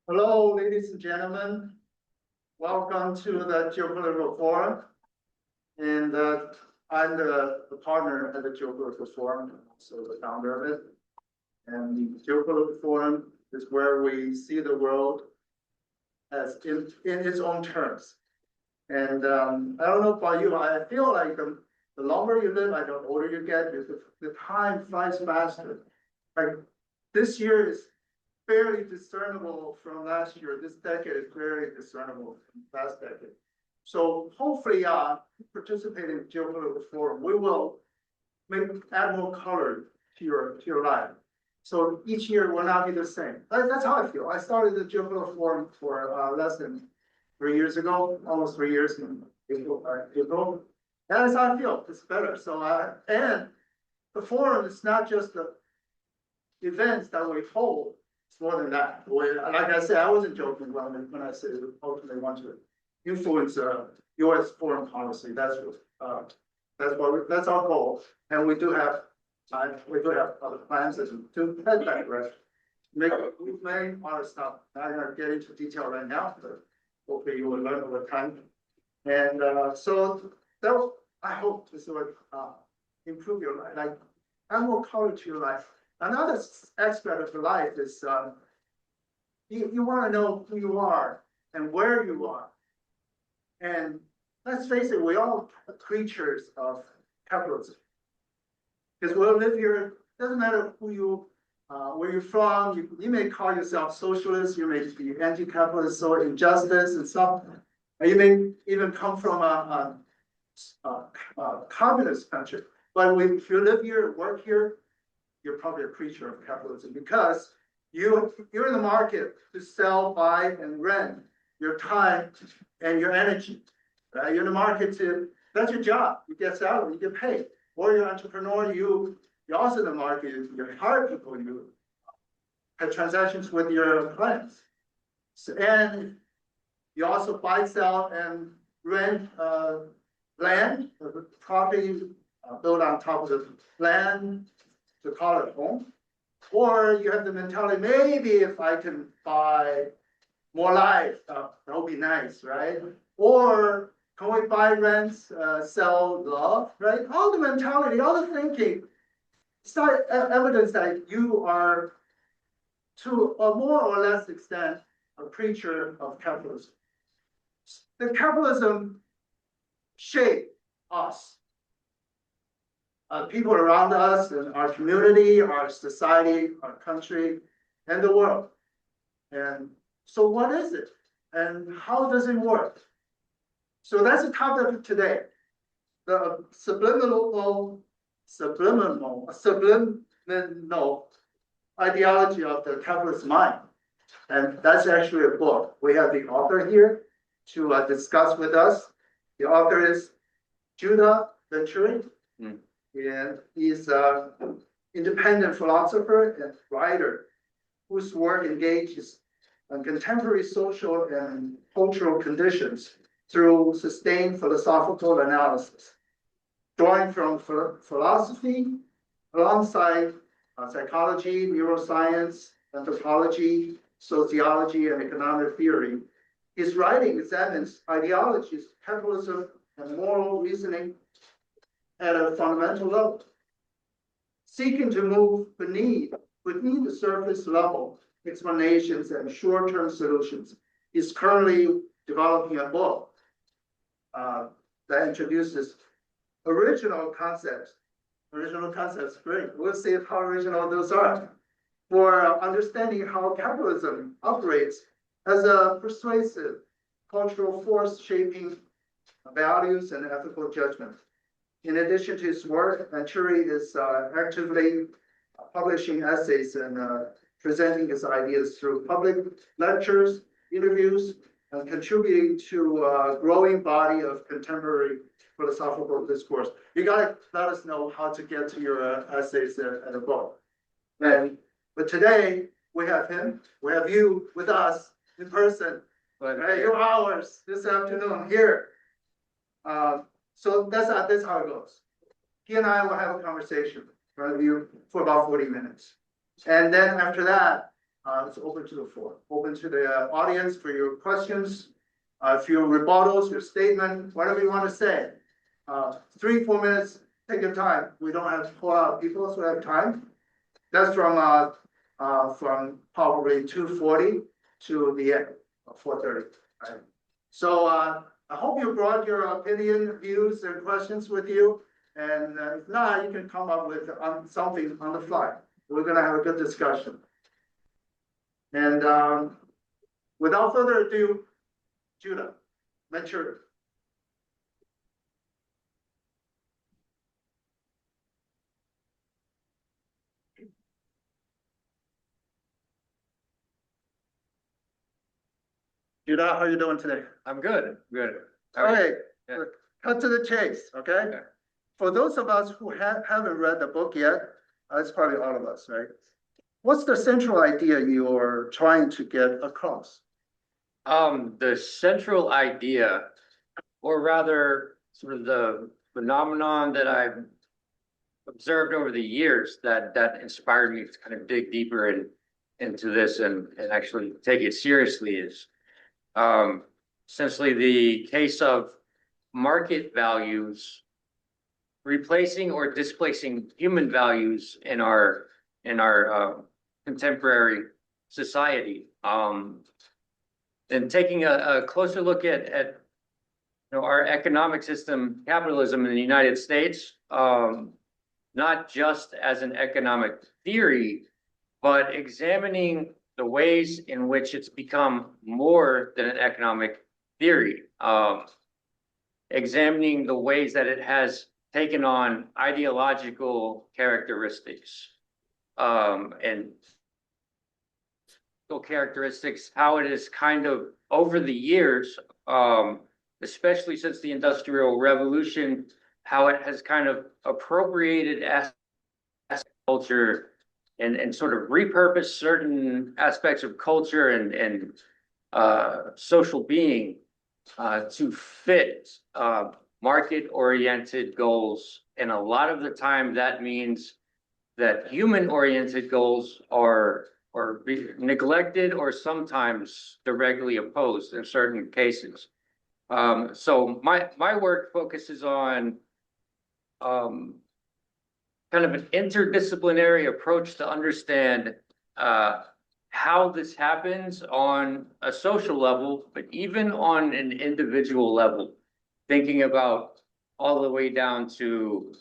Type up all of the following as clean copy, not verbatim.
Hello, ladies and gentlemen. Welcome to the Geopolitical Forum. And I'm the partner at the Geopolitical Forum, so the founder of it. And the Geopolitical Forum is where we see the world as in its own terms. And I don't know about you, I feel like the longer you live, like the older you get, the time flies faster. Like this year is fairly discernible from last year. This decade is very discernible from last decade. So hopefully, participating in Geopolitical Forum, we will add more color to your life. So each year will not be the same. That's how I feel. I started the Geopolitical Forum for less than 3 years ago, almost 3 years in April. And that's how I feel. It's better. So and the forum is not just the events that we hold. It's more than that. Like I said, I wasn't joking when I said we ultimately want to influence U.S. foreign policy. That's our goal. And we do have other plans to head that direction. We've made other stuff. I'm not going to get into detail right now, but hopefully you will learn over time. And so I hope this will improve your life, like add more color to your life. Another aspect of life is you want to know who you are and where you are. And let's face it, we're all creatures of capitalism. Because we'll live here, doesn't matter where you're from, you may call yourself socialist, you may be anti-capitalist or injustice and stuff. And you may even come from a communist country. But if you live here, work here, you're probably a creature of capitalism because you're in the market to sell, buy, and rent your time and your energy. Right? You're in the market that's your job. You get salary, you get paid. Or you're an entrepreneur, you're also in the market, you hire people, you have transactions with your clients. And you also buy, sell, and rent land, property built on top of the land, to call it home, or you have the mentality, maybe if I can buy more life, that would be nice, right? Or can we buy, rent, sell, love, right? All the mentality, all the thinking, it's not evidence that you are, to a more or less extent, a creature of capitalism. The capitalism shaped us. People around us and our community, our society, our country, and the world. And so what is it? And how does it work? So that's the topic of today. The subliminal ideology of the capitalist mind. And that's actually a book. We have the author here to discuss with us. The author is Judah Venturi. And he's an independent philosopher and writer whose work engages on contemporary social and cultural conditions through sustained philosophical analysis, drawing from philosophy alongside psychology, neuroscience, anthropology, sociology, and economic theory. His writing examines ideologies, capitalism, and moral reasoning at a fundamental level, seeking to move beneath the surface level explanations and short-term solutions. He's currently developing a book that introduces original concepts. Original concepts, great. We'll see how original those are for understanding how capitalism operates as a persuasive cultural force shaping values and ethical judgment. In addition to his work, Venturi is actively publishing essays and presenting his ideas through public lectures, interviews, and contributing to a growing body of contemporary philosophical discourse. You gotta let us know how to get to your essays and the book. But today we have him, we have you with us in person. Right, your hours this afternoon here. So that's how it goes. He and I will have a conversation for about 40 minutes. And then after that, It's open to the floor, open to the audience for your questions, if your rebuttals, your statement, whatever you want to say. 3-4 minutes, take your time. We don't have to pull out people, so we have time. That's from probably 2:40 to the end, 4:30. Right? So I hope you brought your opinion, views, and questions with you. And if not, you can come up with something on the fly. We're going to have a good discussion. And without further ado, Judah, Venturi. Judah, how are you doing today? I'm good. Good. All right. Yeah. Cut to the chase, okay? Yeah. For those of us who haven't read the book yet, that's probably all of us, right? What's the central idea you're trying to get across? The central idea, or rather, sort of the phenomenon that I've observed over the years that inspired me to kind of dig deeper into this and actually take it seriously is essentially the case of market values replacing or displacing human values in our contemporary society. And taking a closer look at our economic system, capitalism in the United States, not just as an economic theory, but examining the ways in which it's become more than an economic theory, examining the ways that it has taken on ideological characteristics, and characteristics, how it is kind of over the years, especially since the Industrial Revolution, how it has kind of appropriated as culture and sort of repurposed certain aspects of culture and social being to fit market-oriented goals. And a lot of the time that means that human-oriented goals are neglected or sometimes directly opposed in certain cases. So my work focuses on kind of an interdisciplinary approach to understand how this happens on a social level, but even on an individual level, thinking about all the way down to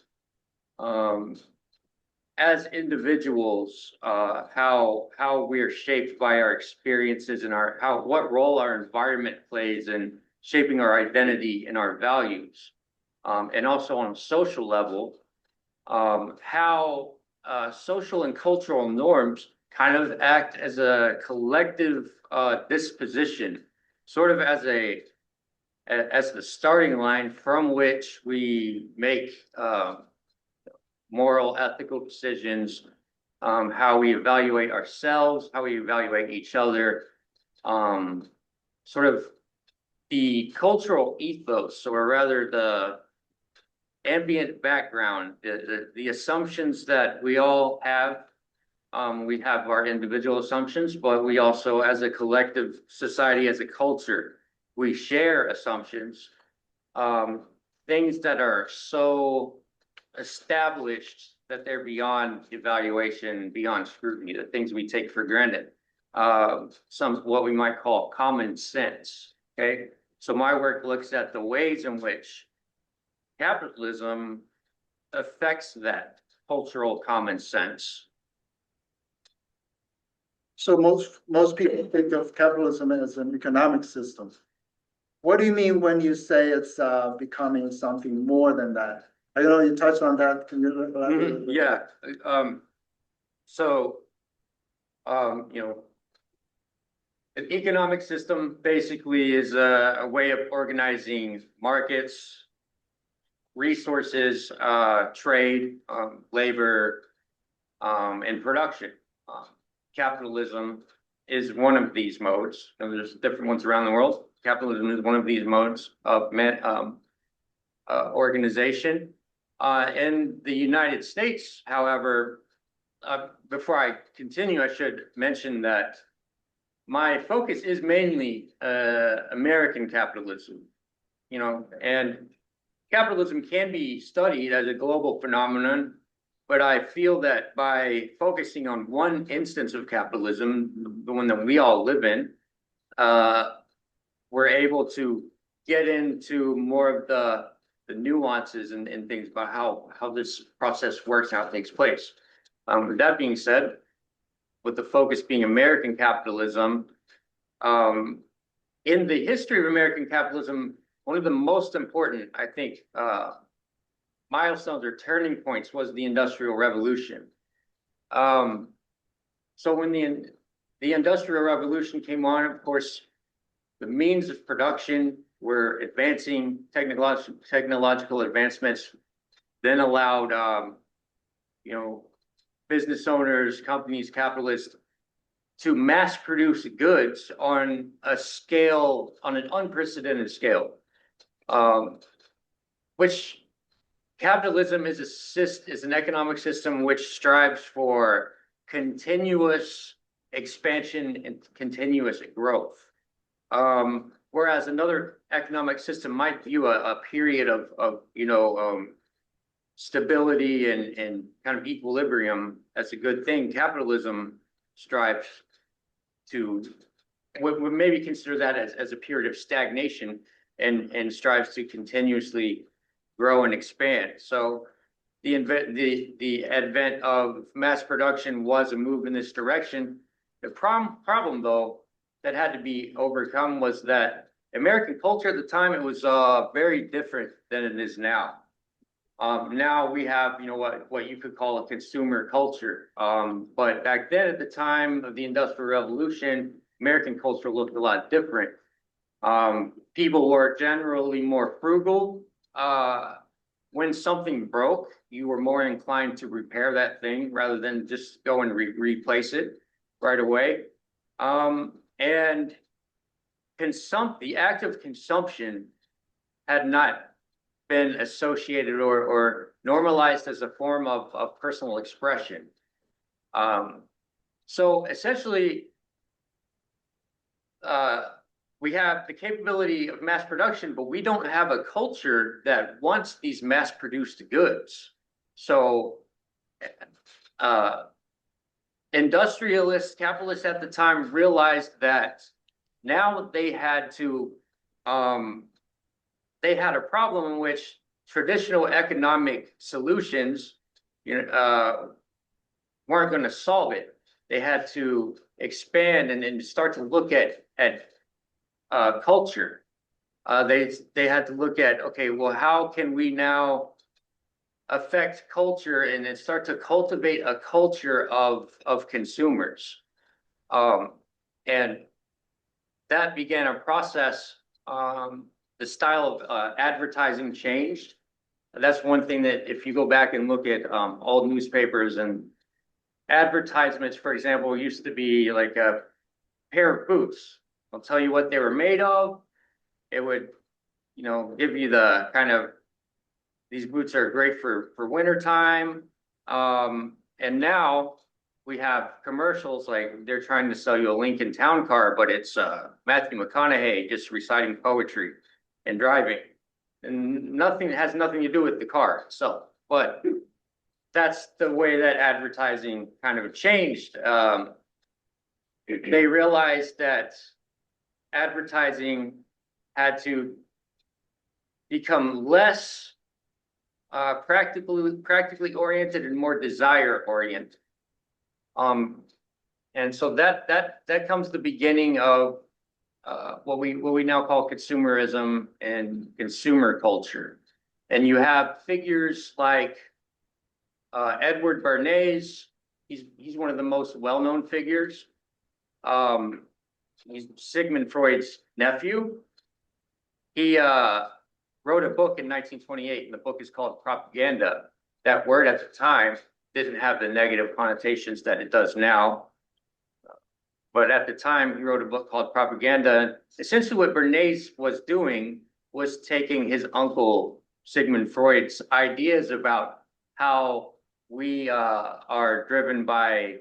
as individuals, how we're shaped by our experiences and what role our environment plays in shaping our identity and our values, and also on a social level, how social and cultural norms kind of act as a collective disposition, sort of as the starting line from which we make moral, ethical decisions, how we evaluate ourselves, how we evaluate each other, sort of the cultural ethos, or rather the ambient background, the assumptions that we all have. We have our individual assumptions, but we also, as a collective society, as a culture, we share assumptions, things that are so established that they're beyond evaluation, beyond scrutiny, the things we take for granted, what we might call common sense. Okay, so my work looks at the ways in which capitalism affects that cultural common sense. So most people think of capitalism as an economic system. What do you mean when you say it's becoming something more than that? I know you touched on that. Can you elaborate? Yeah. An economic system basically is a way of organizing markets, resources, trade, labor, and production. Capitalism is one of these modes, and there's different ones around the world. Capitalism is one of these modes of organization. In the United States, however, before I continue, I should mention that my focus is mainly American capitalism, and capitalism can be studied as a global phenomenon, but I feel that by focusing on one instance of capitalism, the one that we all live in, we're able to get into more of the nuances and things about how this process works, how it takes place. With that being said, with the focus being American capitalism, in the history of American capitalism, one of the most important, I think, milestones or turning points was the Industrial Revolution. So when the Industrial Revolution came on, of course, the means of production were advancing, technological advancements then allowed, business owners, companies, capitalists to mass produce goods on an unprecedented scale, which capitalism is an economic system which strives for continuous expansion and continuous growth. Whereas another economic system might view a period of stability and kind of equilibrium as a good thing. Capitalism strives to would maybe consider that as a period of stagnation and strives to continuously grow and expand. So the advent of mass production was a move in this direction. The problem though that had to be overcome was that American culture at the time, it was very different than it is now. Now we have, what you could call a consumer culture. But back then, at the time of the Industrial Revolution, American culture looked a lot different. People were generally more frugal. When something broke, you were more inclined to repair that thing rather than just go and replace it right away. And the act of consumption had not been associated or normalized as a form of personal expression. So essentially, we have the capability of mass production, but we don't have a culture that wants these mass-produced goods. So industrialists, capitalists at the time realized that now they had a problem in which traditional economic solutions, weren't going to solve it. They had to expand and start to look at culture. They had to look at, okay, well, how can we now affect culture and then start to cultivate a culture of consumers? And that began a process. The style of advertising changed. That's one thing that if you go back and look at old newspapers and advertisements, for example, used to be like a pair of boots. I'll tell you what they were made of. It would, give you the kind of, these boots are great for winter time. And now we have commercials like they're trying to sell you a Lincoln Town Car, but it's Matthew McConaughey just reciting poetry and driving, and has nothing to do with the car itself. But that's the way that advertising kind of changed. They realized that advertising had to become less practically oriented and more desire oriented. And so that comes the beginning of what we now call consumerism and consumer culture. And you have figures like Edward Bernays. He's one of the most well-known figures. He's Sigmund Freud's nephew. He wrote a book in 1928, and the book is called Propaganda. That word at the time didn't have the negative connotations that it does now. But at the time, he wrote a book called Propaganda. Essentially, what Bernays was doing was taking his uncle Sigmund Freud's ideas about how we are driven by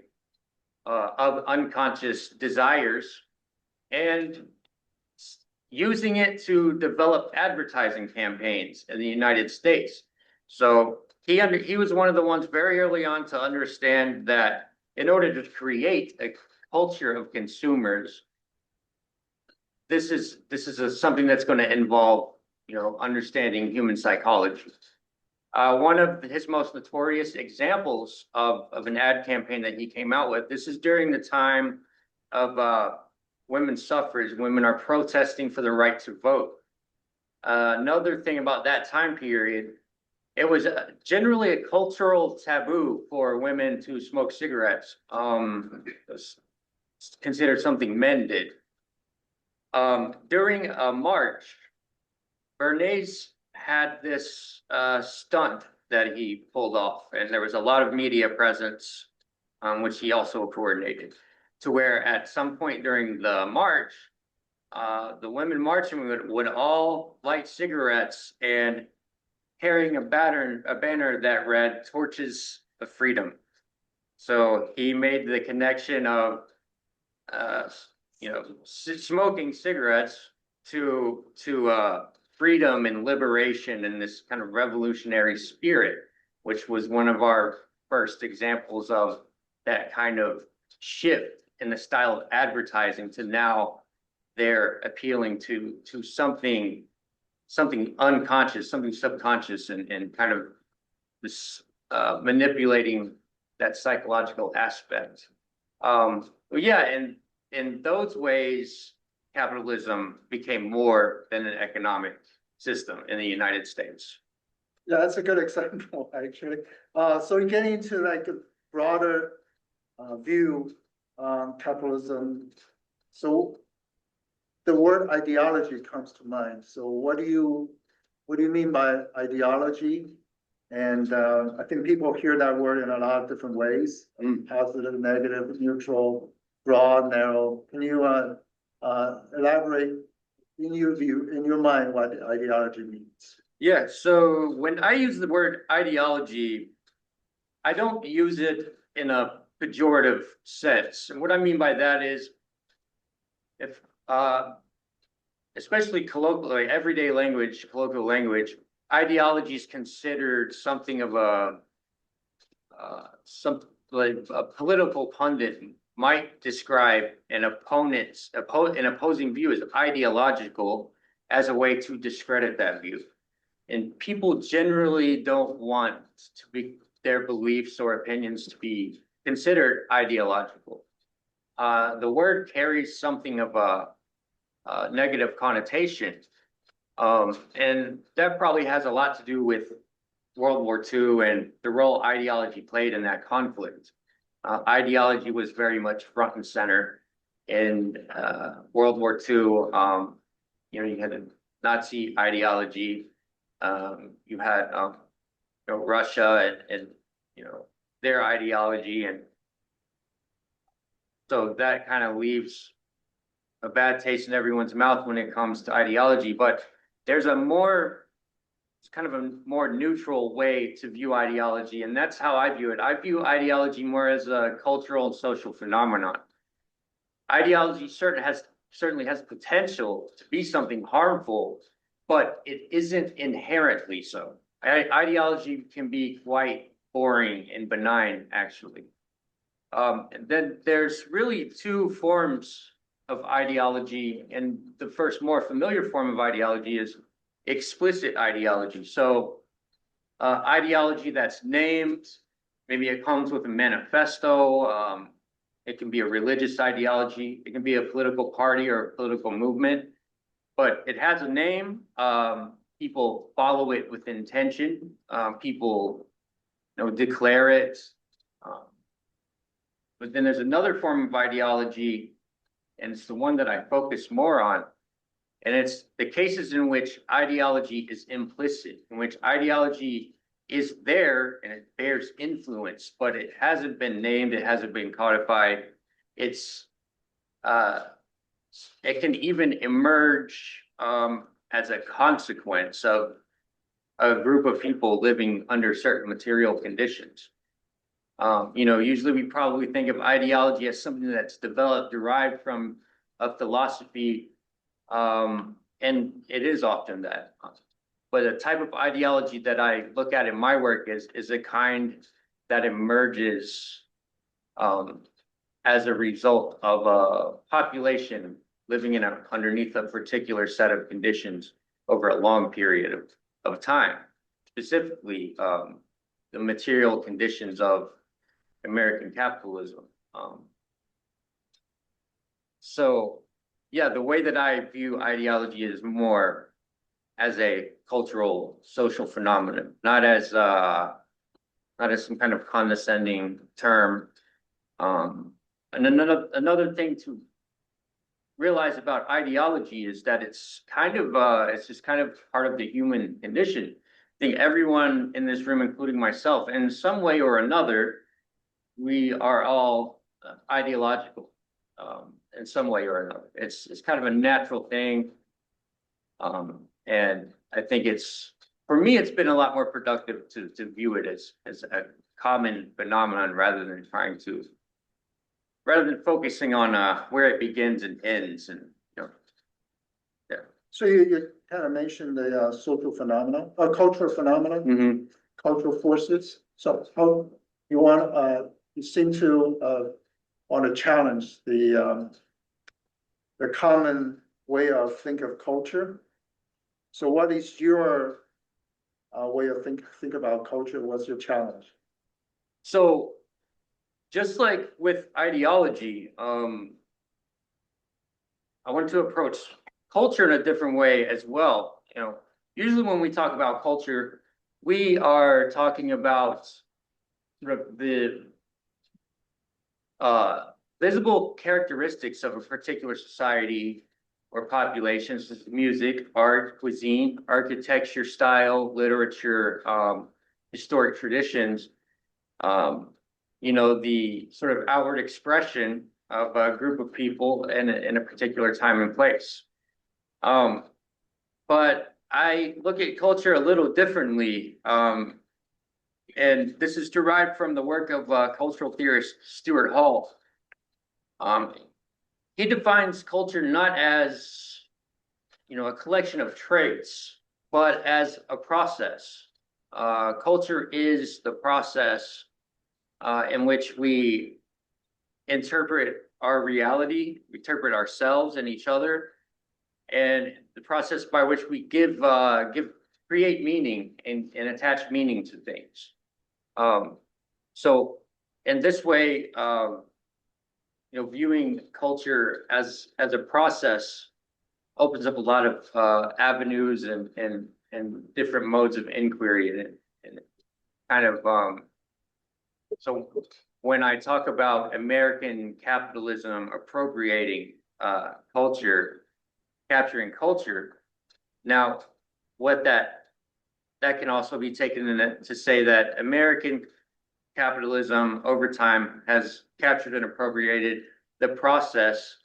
of unconscious desires and using it to develop advertising campaigns in the United States. So he was one of the ones very early on to understand that in order to create a culture of consumers, this is something that's going to involve, understanding human psychology. One of his most notorious examples of an ad campaign that he came out with, this is during the time of women's suffrage. Women are protesting for the right to vote. Another thing about that time period, it was generally a cultural taboo for women to smoke cigarettes. It was considered something men did. During a march, Bernays had this stunt that he pulled off, and there was a lot of media presence, which he also coordinated, to where at some point during the march, the women marching would all light cigarettes and carrying a banner that read "Torches of Freedom." So he made the connection of smoking cigarettes to freedom and liberation and this kind of revolutionary spirit, which was one of our first examples of that kind of shift in the style of advertising to now they're appealing to something unconscious, something subconscious, and kind of this manipulating that psychological aspect. Yeah, and in those ways, capitalism became more than an economic system in the United States. Yeah, that's a good example, actually. So in getting into like a broader view on capitalism, so the word ideology comes to mind. So what do you mean by ideology? And I think people hear that word in a lot of different ways: positive, negative, neutral, broad, narrow. Can you elaborate in your view, in your mind, what ideology means? Yeah, so when I use the word ideology, I don't use it in a pejorative sense. And what I mean by that is, if especially colloquially, everyday language, colloquial language, ideology is considered something of like a political pundit might describe an opposing view as ideological as a way to discredit that view. And people generally don't want to be their beliefs or opinions to be considered ideological. The word carries something of a negative connotation. And that probably has a lot to do with World War II and the role ideology played in that conflict. Ideology was very much front and center in World War II. You had a Nazi ideology. You had Russia and their ideology, and so that kind of leaves a bad taste in everyone's mouth when it comes to ideology. But there's it's kind of a more neutral way to view ideology, and that's how I view it. I view ideology more as a cultural and social phenomenon. Ideology certainly has potential to be something harmful, but it isn't inherently so. Ideology can be quite boring and benign, actually. And then there's really two forms of ideology, and the first more familiar form of ideology is explicit ideology. So ideology that's named, maybe it comes with a manifesto. It can be a religious ideology. It can be a political party or a political movement, but it has a name. People follow it with intention. People declare it. But then there's another form of ideology, and it's the one that I focus more on. And it's the cases in which ideology is implicit, in which ideology is there and it bears influence, but it hasn't been named, it hasn't been codified. It can even emerge as a consequence of a group of people living under certain material conditions. Usually we probably think of ideology as something that's derived from a philosophy, and it is often that. But the type of ideology that I look at in my work is a kind that emerges as a result of a population living underneath a particular set of conditions over a long period of time, specifically the material conditions of American capitalism. So yeah, the way that I view ideology is more as a cultural social phenomenon, not as some kind of condescending term. And another thing to realize about ideology is that it's just kind of part of the human condition. I think everyone in this room, including myself, in some way or another, we are all ideological in some way or another. It's kind of a natural thing, and I think for me it's been a lot more productive to view it as a common phenomenon rather than focusing on where it begins and ends, and yeah. So you kind of mentioned the social phenomena, cultural phenomena, Mm-hmm. cultural forces. So how you seem to want to challenge the common way of think of culture. So what is your way of think about culture? What's your challenge? So just like with ideology, I want to approach culture in a different way as well. Usually when we talk about culture, we are talking about sort of the visible characteristics of a particular society or population, such as music, art, cuisine, architecture, style, literature, historic traditions. The sort of outward expression of a group of people in a particular time and place. But I look at culture a little differently, and this is derived from the work of cultural theorist Stuart Hall. He defines culture not as a collection of traits, but as a process. Culture is the process in which we interpret our reality, interpret ourselves and each other, and the process by which we create meaning and attach meaning to things. So in this way, viewing culture as a process opens up a lot of avenues and different modes of inquiry, and kind of so when I talk about American capitalism appropriating culture, capturing culture, now what that can also be taken to say that American capitalism over time has captured and appropriated the process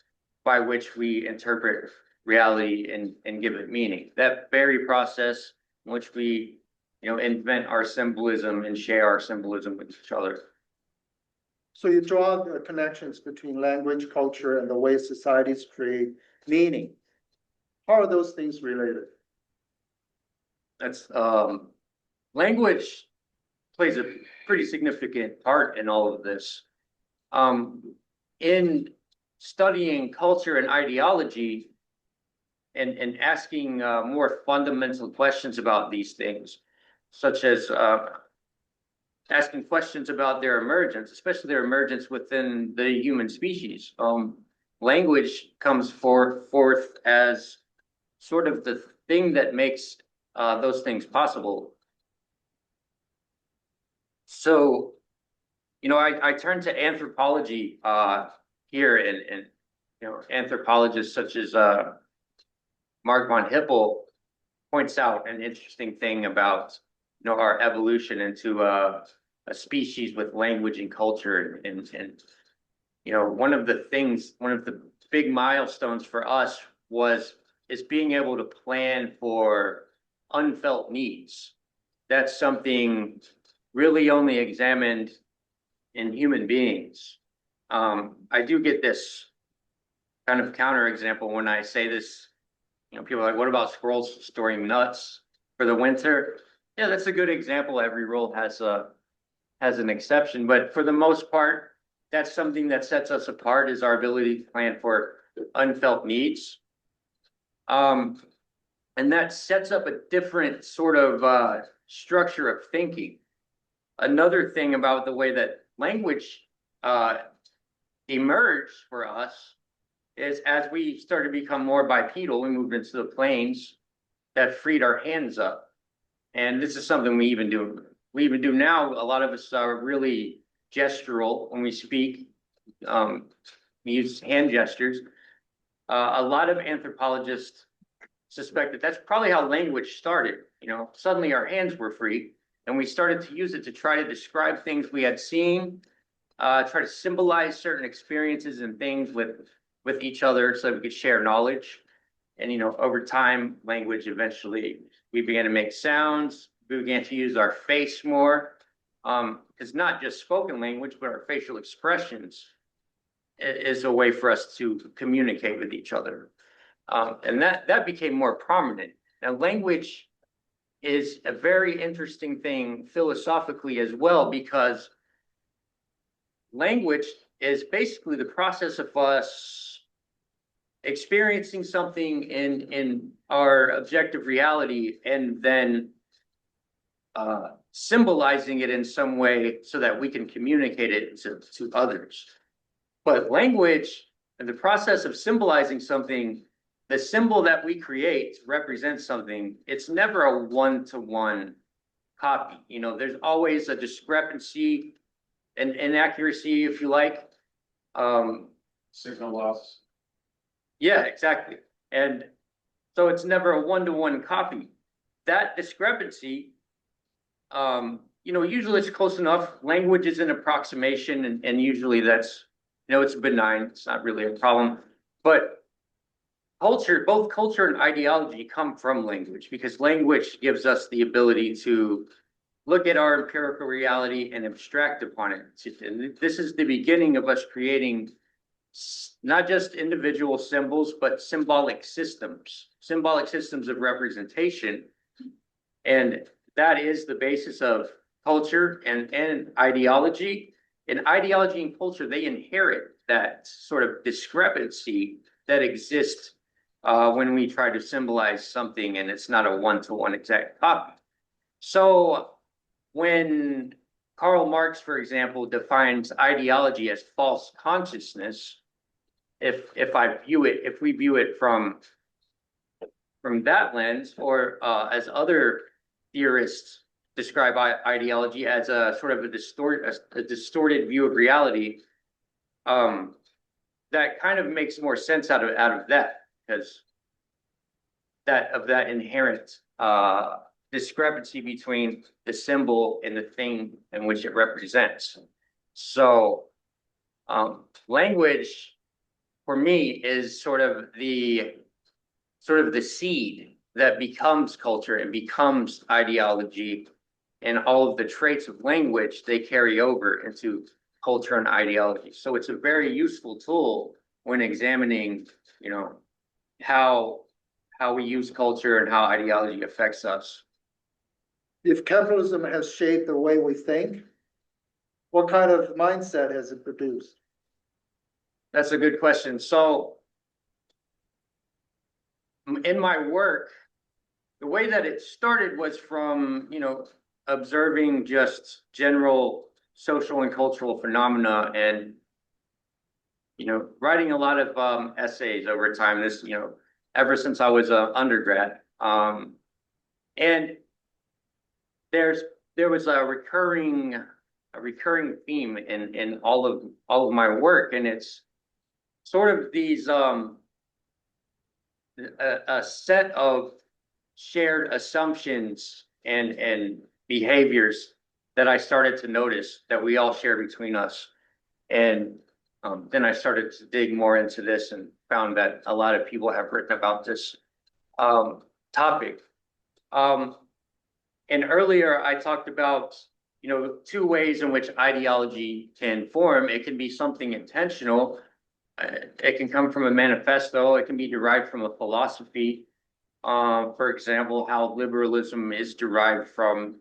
by which we interpret reality and give it meaning. That very process in which we invent our symbolism and share our symbolism with each other. So you draw the connections between language, culture, and the way societies create meaning. How are those things related? That's language plays a pretty significant part in all of this. In studying culture and ideology and asking more fundamental questions about these things, such as asking questions about their emergence, especially their emergence within the human species. Language comes forth as sort of the thing that makes those things possible. So, I turn to anthropology here, and anthropologists such as Mark von Hippel points out an interesting thing about our evolution into a species with language and culture, and one of the big milestones for us is being able to plan for unfelt needs. That's something really only examined in human beings. I do get this kind of counter example when I say this. You know, people are like, what about squirrels storing nuts for the winter? Yeah, that's a good example. Every rule has an exception, but for the most part, that's something that sets us apart is our ability to plan for unfelt needs. And that sets up a different sort of structure of thinking. Another thing about the way that language emerged for us is as we started to become more bipedal, we moved into the plains that freed our hands up. And this is something we even do now. A lot of us are really gestural when we speak. We use hand gestures. A lot of anthropologists suspect that that's probably how language started. You know, suddenly our hands were free and we started to use it to try to describe things we had seen, try to symbolize certain experiences and things with each other so that we could share knowledge. And, you know, over time, language eventually, we began to make sounds. We began to use our face more. It's not just spoken language, but our facial expressions is a way for us to communicate with each other. And that became more prominent. Now, language is a very interesting thing philosophically as well, because language is basically the process of us experiencing something in our objective reality and then symbolizing it in some way so that we can communicate it to others. But language and the process of symbolizing something, the symbol that we create represents something. It's never a one-to-one copy. You know, there's always a discrepancy and inaccuracy, if you like. Signal loss. Yeah, exactly. And so it's never a one-to-one copy. That discrepancy, you know, usually it's close enough. Language is an approximation, and usually that's, you know, it's benign. It's not really a problem. But culture, both culture and ideology come from language, because language gives us the ability to look at our empirical reality and abstract upon it. And this is the beginning of us creating not just individual symbols, but symbolic systems of representation. And that is the basis of culture and ideology. And ideology and culture, they inherit that sort of discrepancy that exists when we try to symbolize something and it's not a one-to-one exact copy. So when Karl Marx, for example, defines ideology as false consciousness, if we view it from that lens, or as other theorists describe ideology as a sort of a distorted view of reality, that kind of makes more sense out of that, because that inherent discrepancy between the symbol and the thing in which it represents. So language for me is sort of the seed that becomes culture and becomes ideology, and all of the traits of language, they carry over into culture and ideology. So it's a very useful tool when examining, you know, how we use culture and how ideology affects us. If capitalism has shaped the way we think, what kind of mindset has it produced? That's a good question. So in my work, the way that it started was from, you know, observing just general social and cultural phenomena, and, you know, writing a lot of essays over time. This, you know, ever since I was an undergrad, and there was a recurring theme in all of my work, and it's sort of these a set of shared assumptions and behaviors that I started to notice that we all share between us. And then I started to dig more into this and found that a lot of people have written about this topic. And earlier I talked about two ways in which ideology can form. It can be something intentional. It can come from a manifesto. It can be derived from a philosophy. For example, how liberalism is derived from,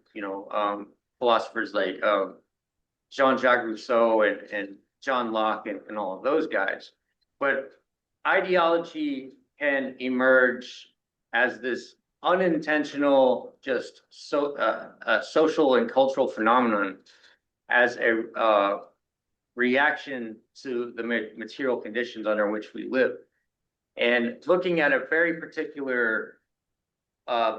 philosophers like Jean-Jacques Rousseau and John Locke and all of those guys. But ideology can emerge as this unintentional, just a social and cultural phenomenon as a reaction to the material conditions under which we live. And looking at a very particular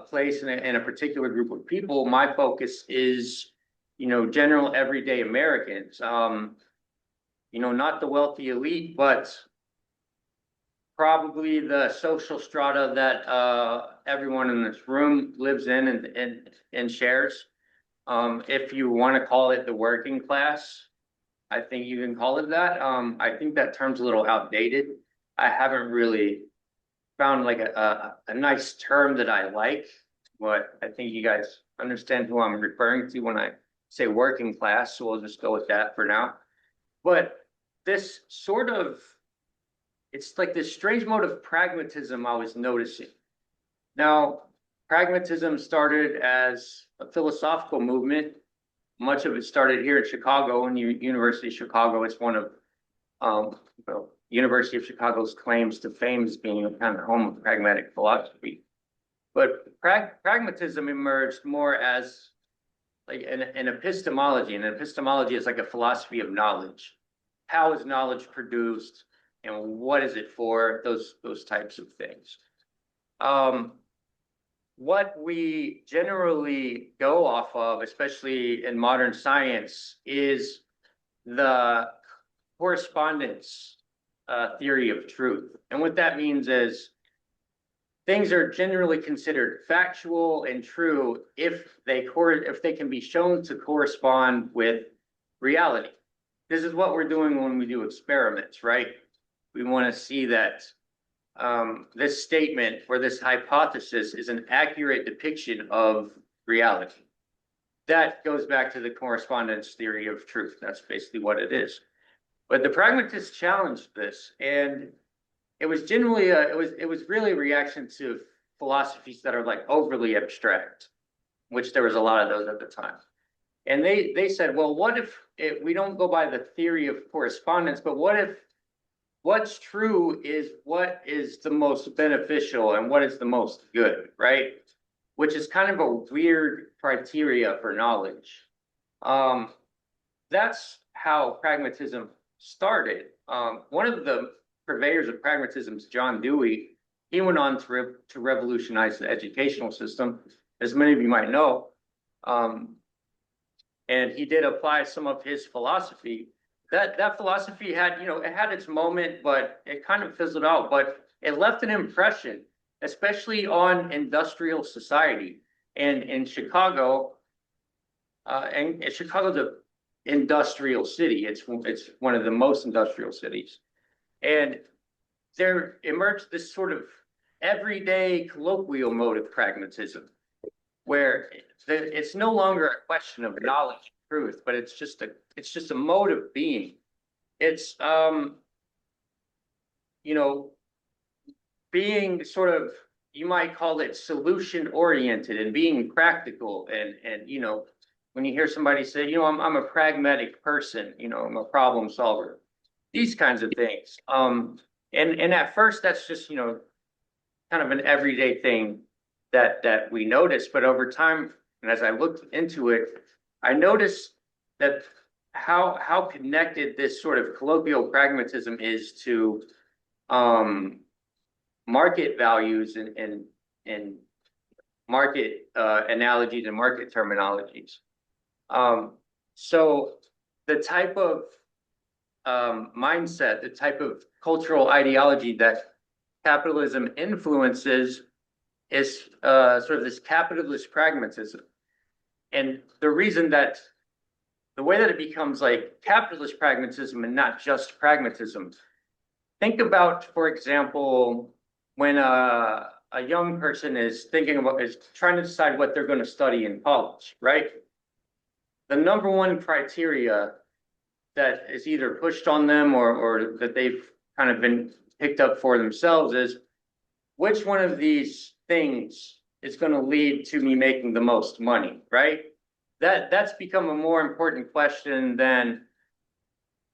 place in a particular group of people, my focus is, general everyday Americans. Not the wealthy elite, but probably the social strata that everyone in this room lives in and shares. If you want to call it the working class, I think you can call it that. I think that term's a little outdated. I haven't really found like a nice term that I like, but I think you guys understand who I'm referring to when I say working class, so we'll just go with that for now. But this it's like this strange mode of pragmatism I was noticing. Now, pragmatism started as a philosophical movement. Much of it started here at Chicago, in the University of Chicago. It's one of University of Chicago's claims to fame as being a kind of home of pragmatic philosophy. But pragmatism emerged more as like an epistemology, and an epistemology is like a philosophy of knowledge. How is knowledge produced, and what is it for? Those types of things. What we generally go off of, especially in modern science, is the correspondence theory of truth. And what that means is things are generally considered factual and true if they can be shown to correspond with reality. This is what we're doing when we do experiments, right? We want to see that this statement or this hypothesis is an accurate depiction of reality. That goes back to the correspondence theory of truth. That's basically what it is. But the pragmatists challenged this, and it was generally it was really a reaction to philosophies that are like overly abstract, which there was a lot of those at the time. And they said, well, what if we don't go by the theory of correspondence, but what if what's true is what is the most beneficial and what is the most good, right? Which is kind of a weird criteria for knowledge. That's how pragmatism started. One of the purveyors of pragmatism is John Dewey. He went on to revolutionize the educational system, as many of you might know. And he did apply some of his philosophy. That philosophy had, it had its moment, but it kind of fizzled out. But it left an impression, especially on industrial society. And in Chicago, Chicago's an industrial city. It's one of the most industrial cities. And there emerged this sort of everyday colloquial mode of pragmatism, where it's no longer a question of knowledge and truth, but it's just a mode of being. It's being sort of, you might call it solution oriented and being practical, and when you hear somebody say, I'm a pragmatic person, I'm a problem solver, these kinds of things. And at first that's just kind of an everyday thing that we notice, but over time, and as I looked into it, I noticed that how connected this sort of colloquial pragmatism is to market values and market analogies and market terminologies. So the type of mindset, the type of cultural ideology that capitalism influences is sort of this capitalist pragmatism. And the reason that the way that it becomes like capitalist pragmatism and not just pragmatism, think about, for example, when a young person is trying to decide what they're going to study in college, right? the number one criteria that is either pushed on them or that they've kind of been picked up for themselves is which one of these things is going to lead to me making the most money, right? That's become a more important question than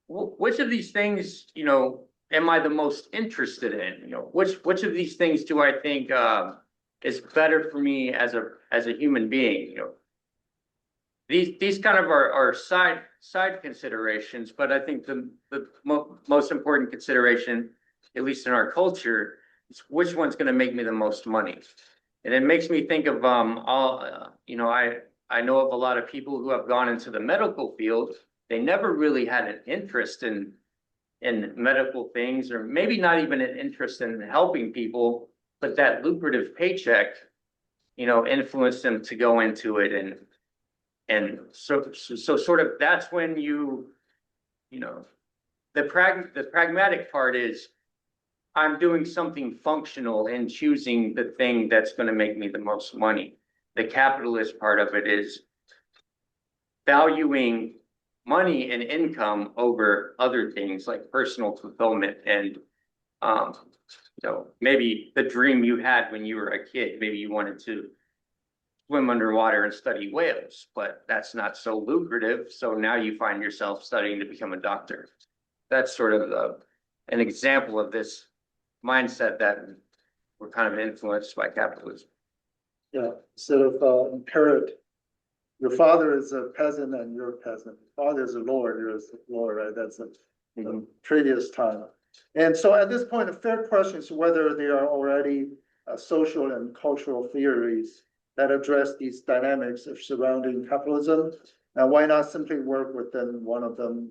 which of these things, am I the most interested in? Which of these things do I think is better for me as a human being? These kind of are side considerations, but I think the most important consideration, at least in our culture, is which one's going to make me the most money. And it makes me think of I know of a lot of people who have gone into the medical field. They never really had an interest in medical things, or maybe not even an interest in helping people, but that lucrative paycheck, influenced them to go into it. And so sort of that's when the pragmatic part is I'm doing something functional and choosing the thing that's going to make me the most money. The capitalist part of it is valuing money and income over other things like personal fulfillment and maybe the dream you had when you were a kid. Maybe you wanted to swim underwater and study whales, but that's not so lucrative. So now you find yourself studying to become a doctor. That's sort of an example of this mindset that we're kind of influenced by capitalism. Yeah, sort of imperative. Your father is a peasant and you're a peasant. Your father is a lord, you're a lord, right? That's the previous time. And so at this point, a fair question is whether there are already social and cultural theories that address these dynamics of surrounding capitalism. And why not simply work within one of them?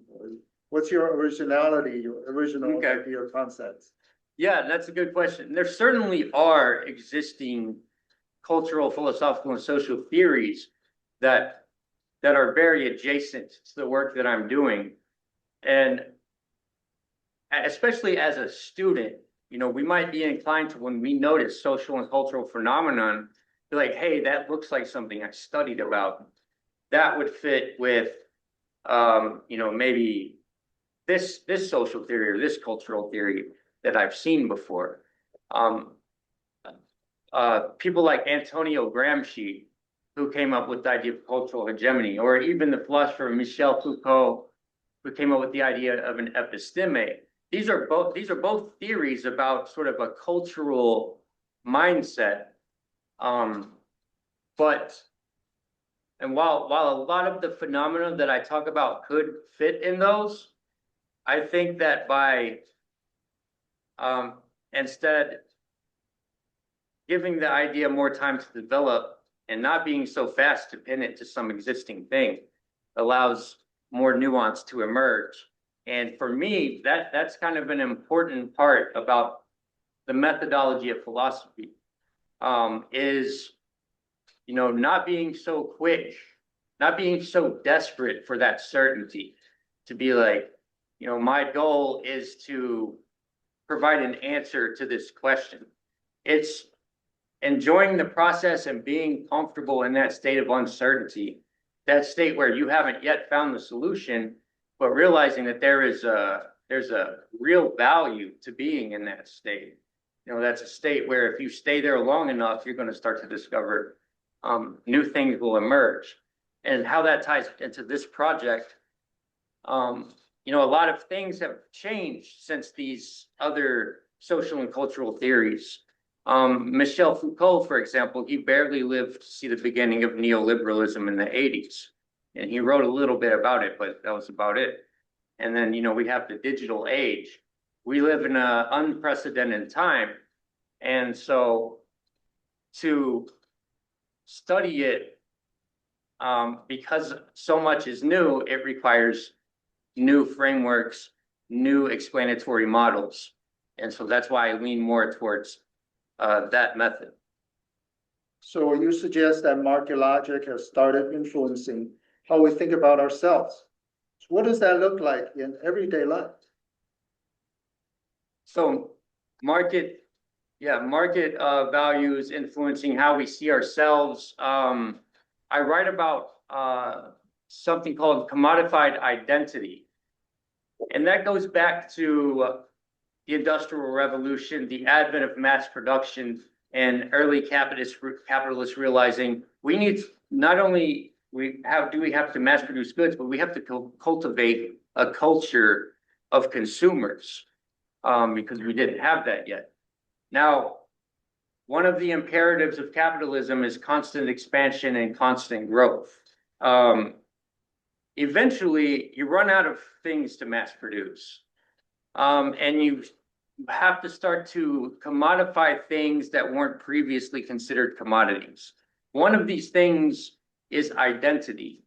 What's your originality, your original idea or concepts? Yeah, that's a good question. There certainly are existing cultural, philosophical, and social theories that are very adjacent to the work that I'm doing. And especially as a student, we might be inclined to, when we notice social and cultural phenomenon, be like, hey, that looks like something I studied about. That would fit with, maybe this social theory or this cultural theory that I've seen before. People like Antonio Gramsci, who came up with the idea of cultural hegemony, or even the philosopher Michel Foucault, who came up with the idea of an episteme. These are both theories about sort of a cultural mindset. And while a lot of the phenomena that I talk about could fit in those, I think that by instead giving the idea more time to develop and not being so fast to pin it to some existing thing allows more nuance to emerge. And for me, that's kind of an important part about the methodology of philosophy, is, not being so quick, not being so desperate for that certainty, to be like, my goal is to provide an answer to this question. It's enjoying the process and being comfortable in that state of uncertainty, that state where you haven't yet found the solution, but realizing that there's a real value to being in that state. That's a state where if you stay there long enough, you're going to start to discover new things will emerge. And how that ties into this project, a lot of things have changed since these other social and cultural theories. Michel Foucault, for example, he barely lived to see the beginning of neoliberalism in the 80s. And he wrote a little bit about it, but that was about it. And then, we have the digital age. We live in an unprecedented time. And so to study it, because so much is new, it requires new frameworks, new explanatory models. And so that's why I lean more towards that method. So you suggest that market logic has started influencing how we think about ourselves. So what does that look like in everyday life? So market values influencing how we see ourselves. I write about something called commodified identity. And that goes back to the Industrial Revolution, the advent of mass production, and early capitalists realizing we need not only we have to mass produce goods, but we have to cultivate a culture of consumers, because we didn't have that yet. Now, one of the imperatives of capitalism is constant expansion and constant growth. Eventually, you run out of things to mass produce, and you have to start to commodify things that weren't previously considered commodities. One of these things is identity.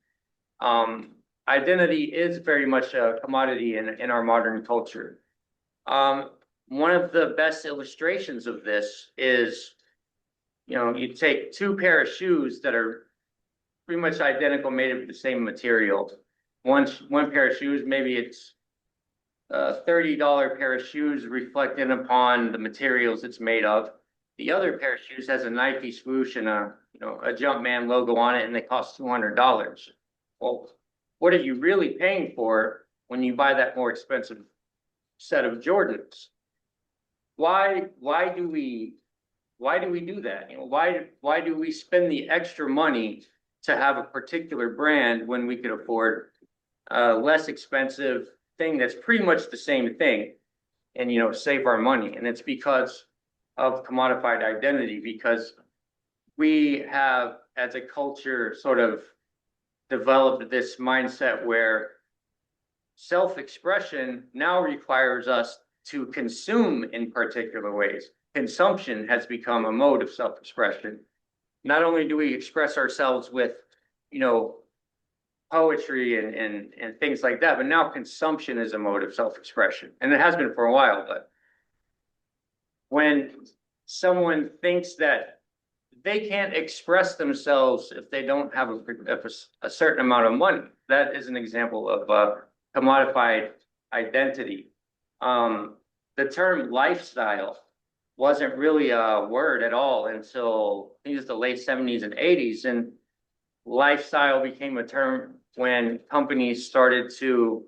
Identity is very much a commodity in our modern culture. One of the best illustrations of this is, you take two pair of shoes that are pretty much identical, made of the same material. One pair of shoes, maybe it's a $30 pair of shoes reflecting upon the materials it's made of. The other pair of shoes has a Nike swoosh and a Jumpman logo on it, and they cost $200. Well, what are you really paying for when you buy that more expensive set of Jordans? Why do we do that? Why do we spend the extra money to have a particular brand when we could afford a less expensive thing that's pretty much the same thing, and save our money? And it's because of commodified identity, because we have, as a culture, sort of developed this mindset where self-expression now requires us to consume in particular ways. Consumption has become a mode of self-expression. Not only do we express ourselves with, poetry and things like that, but now consumption is a mode of self-expression. And it has been for a while, but when someone thinks that they can't express themselves if they don't have a certain amount of money, that is an example of commodified identity. The term lifestyle wasn't really a word at all until I think it was the late 70s and 80s. And lifestyle became a term when companies started to,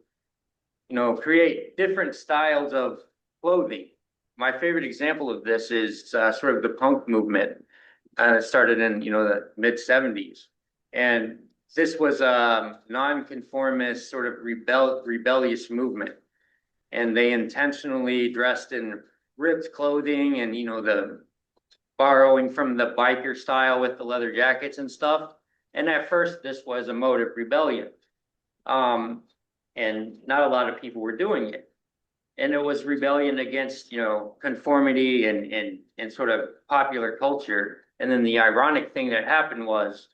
create different styles of clothing. My favorite example of this is sort of the punk movement. It started in, the mid 70s. And this was a nonconformist sort of rebellious movement. And they intentionally dressed in ripped clothing and, the borrowing from the biker style with the leather jackets and stuff. And at first, this was a mode of rebellion. And not a lot of people were doing it. And it was rebellion against, conformity and sort of popular culture. And then the ironic thing that happened was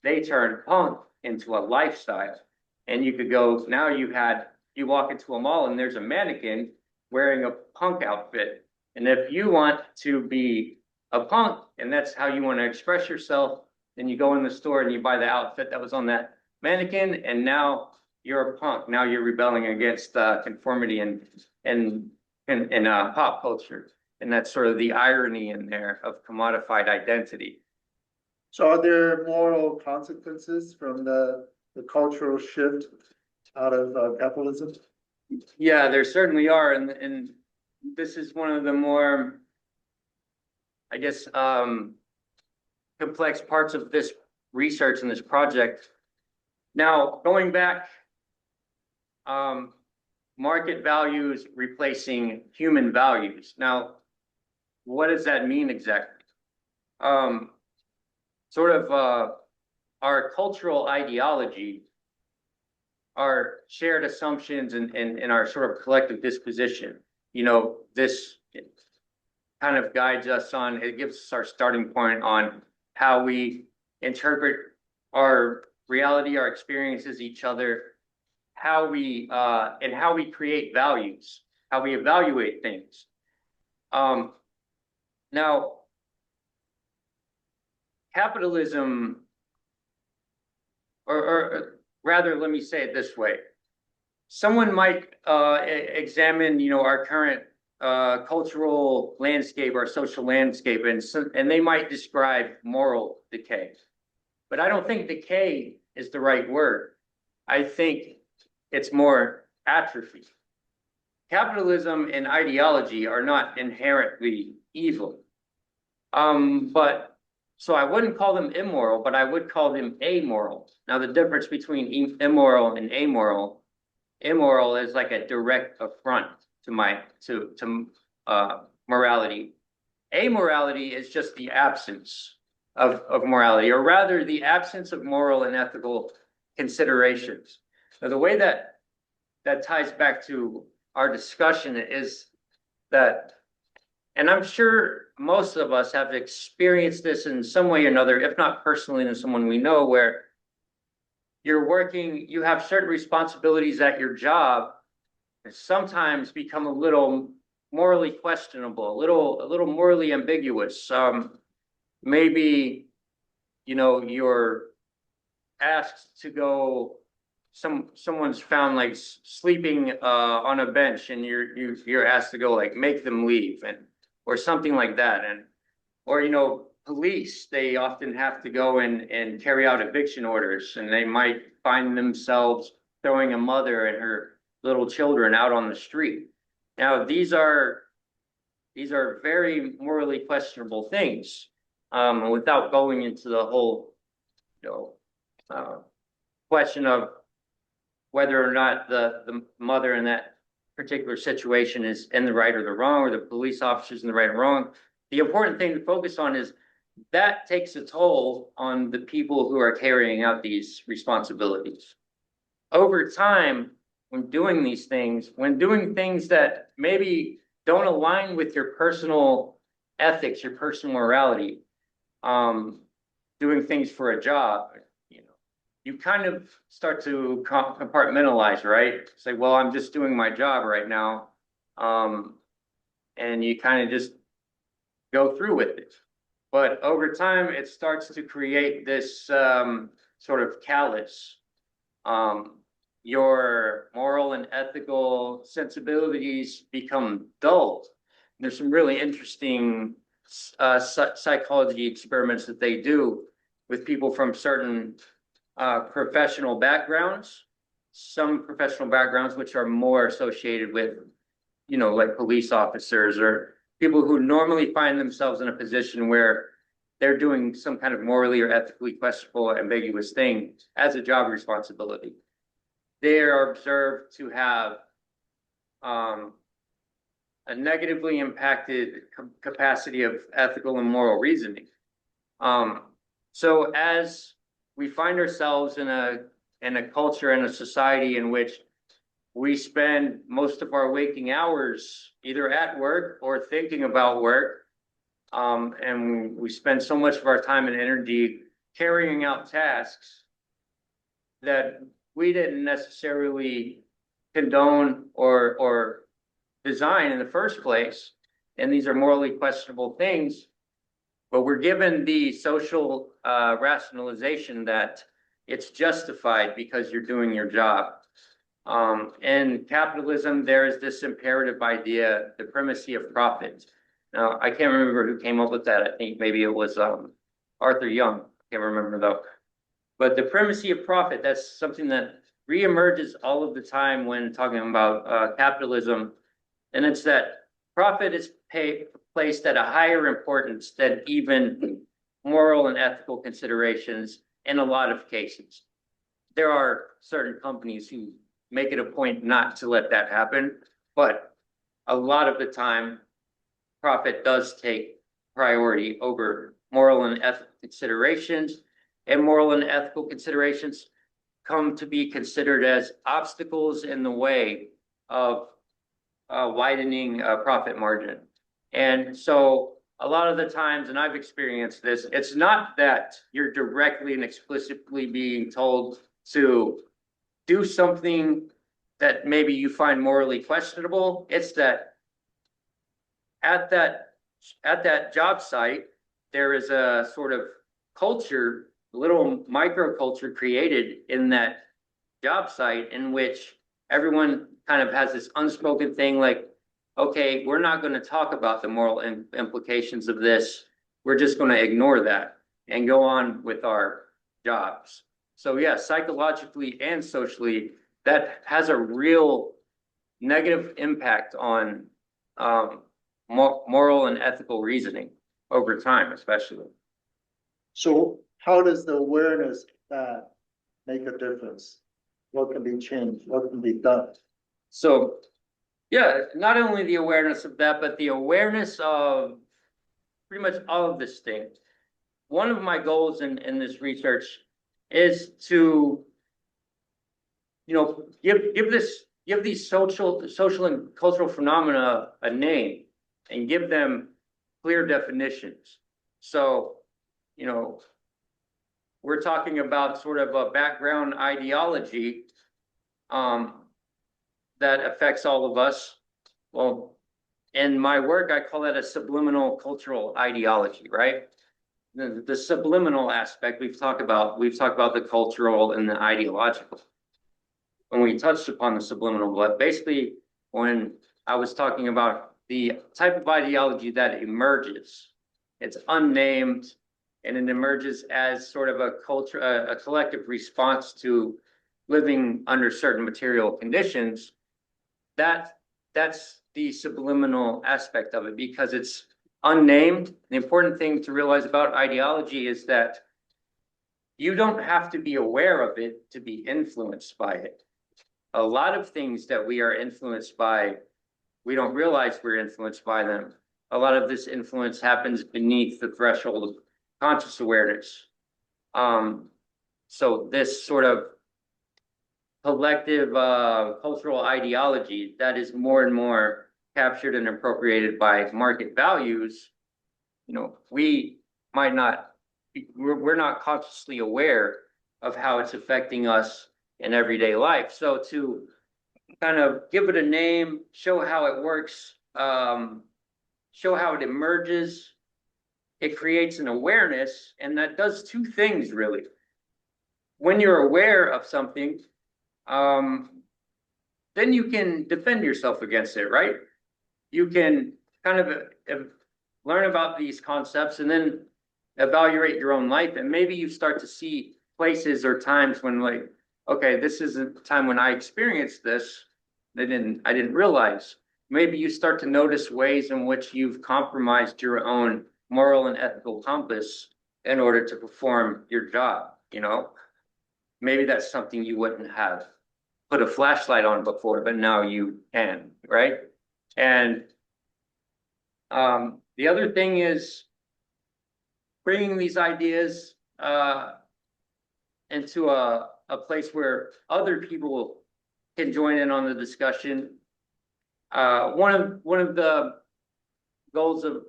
they turned punk into a lifestyle. And you could go, now you walk into a mall and there's a mannequin wearing a punk outfit. And if you want to be a punk and that's how you want to express yourself, then you go in the store and you buy the outfit that was on that mannequin, and now you're a punk. Now you're rebelling against conformity and pop culture. And that's sort of the irony in there of commodified identity. So are there moral consequences from the cultural shift out of capitalism? Yeah, there certainly are. And this is one of the more, I guess, complex parts of this research and this project. Now, going back, market values replacing human values. Now, what does that mean exactly? Our cultural ideology, our shared assumptions and our sort of collective disposition, this kind of guides us on, it gives us our starting point on how we interpret our reality, our experiences, each other, how we create values, how we evaluate things. Now, capitalism, or rather, let me say it this way. Someone might examine, our current cultural landscape, our social landscape, and they might describe moral decay. But I don't think decay is the right word. I think it's more atrophy. Capitalism and ideology are not inherently evil. But so I wouldn't call them immoral, but I would call them amoral. Now, the difference between immoral and amoral, immoral is like a direct affront to morality. Amorality is just the absence of morality, or rather the absence of moral and ethical considerations. Now, the way that ties back to our discussion is that, and I'm sure most of us have experienced this in some way or another, if not personally, then someone we know, where you're working, you have certain responsibilities at your job, and sometimes become a little morally questionable, a little morally ambiguous. Maybe, you're asked to go, someone's found like sleeping on a bench, and you're asked to go like make them leave, and or something like that. And or police, they often have to go and carry out eviction orders, and they might find themselves throwing a mother and her little children out on the street. Now, these are very morally questionable things. Without going into the whole question of whether or not the mother in that particular situation is in the right or the wrong, or the police officers in the right or wrong. The important thing to focus on is that takes a toll on the people who are carrying out these responsibilities. Over time, when doing these things, when doing things that maybe don't align with your personal ethics, your personal morality, doing things for a job, you kind of start to compartmentalize, right? Say, well, I'm just doing my job right now. And you kind of just go through with it. But over time, it starts to create this sort of callous. Your moral and ethical sensibilities become dulled. There's some really interesting psychology experiments that they do with people from certain professional backgrounds, some professional backgrounds which are more associated with, like police officers or people who normally find themselves in a position where they're doing some kind of morally or ethically questionable, ambiguous thing as a job responsibility. They are observed to have a negatively impacted capacity of ethical and moral reasoning. So as we find ourselves in a culture and a society in which we spend most of our waking hours either at work or thinking about work, and we spend so much of our time and energy carrying out tasks that we didn't necessarily condone or design in the first place, and these are morally questionable things, but we're given the social rationalization that it's justified because you're doing your job. In capitalism, there is this imperative idea, the primacy of profit. Now, I can't remember who came up with that. I think maybe it was Arthur Young. I can't remember though. But the primacy of profit, that's something that reemerges all of the time when talking about capitalism. And it's that profit is placed at a higher importance than even moral and ethical considerations in a lot of cases. There are certain companies who make it a point not to let that happen, but a lot of the time, profit does take priority over moral and ethical considerations, and moral and ethical considerations come to be considered as obstacles in the way of widening profit margin. And so a lot of the times, and I've experienced this, it's not that you're directly and explicitly being told to do something that maybe you find morally questionable. It's that at that job site, there is a sort of culture, little microculture created in that job site in which everyone kind of has this unspoken thing like, okay, we're not going to talk about the moral implications of this. We're just going to ignore that and go on with our jobs. So yeah, psychologically and socially, that has a real negative impact on moral and ethical reasoning over time, especially. So how does the awareness that make a difference? What can be changed? What can be done? So yeah, not only the awareness of that, but the awareness of pretty much all of this thing. One of my goals in this research is to, give these social and cultural phenomena a name and give them clear definitions. So, we're talking about sort of a background ideology that affects all of us. Well, in my work, I call that a subliminal cultural ideology, right? The subliminal aspect we've talked about the cultural and the ideological. When we touched upon the subliminal, but basically when I was talking about the type of ideology that emerges, it's unnamed and it emerges as sort of a collective response to living under certain material conditions. That's the subliminal aspect of it because it's unnamed. The important thing to realize about ideology is that you don't have to be aware of it to be influenced by it. A lot of things that we are influenced by, we don't realize we're influenced by them. A lot of this influence happens beneath the threshold of conscious awareness. So this sort of collective cultural ideology that is more and more captured and appropriated by market values, we might not, we're not consciously aware of how it's affecting us in everyday life. So to kind of give it a name, show how it works, show how it emerges, it creates an awareness, and that does two things really. When you're aware of something, then you can defend yourself against it, right? You can kind of learn about these concepts and then evaluate your own life. And maybe you start to see places or times when like, okay, this is a time when I experienced this. I didn't realize. Maybe you start to notice ways in which you've compromised your own moral and ethical compass in order to perform your job, Maybe that's something you wouldn't have put a flashlight on before, but now you can, right? And the other thing is bringing these ideas into a place where other people can join in on the discussion. One of the goals of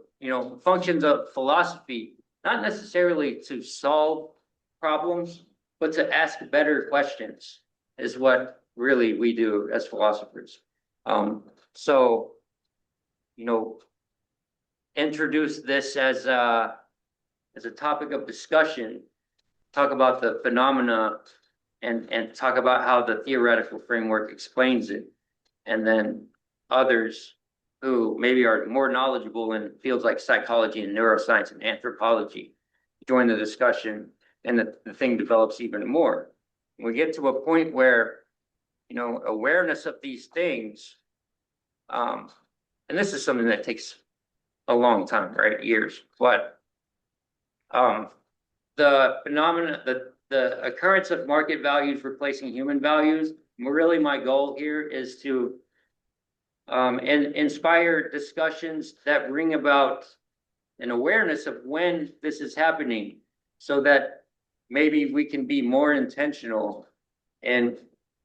functions of philosophy, not necessarily to solve problems, but to ask better questions, is what really we do as philosophers. So, introduce this as a topic of discussion, talk about the phenomena and talk about how the theoretical framework explains it. And then others who maybe are more knowledgeable in fields like psychology and neuroscience and anthropology join the discussion, and the thing develops even more. We get to a point where, awareness of these things, and this is something that takes a long time, right? Years, but the phenomena, the occurrence of market values replacing human values, really my goal here is to inspire discussions that bring about an awareness of when this is happening, so that maybe we can be more intentional in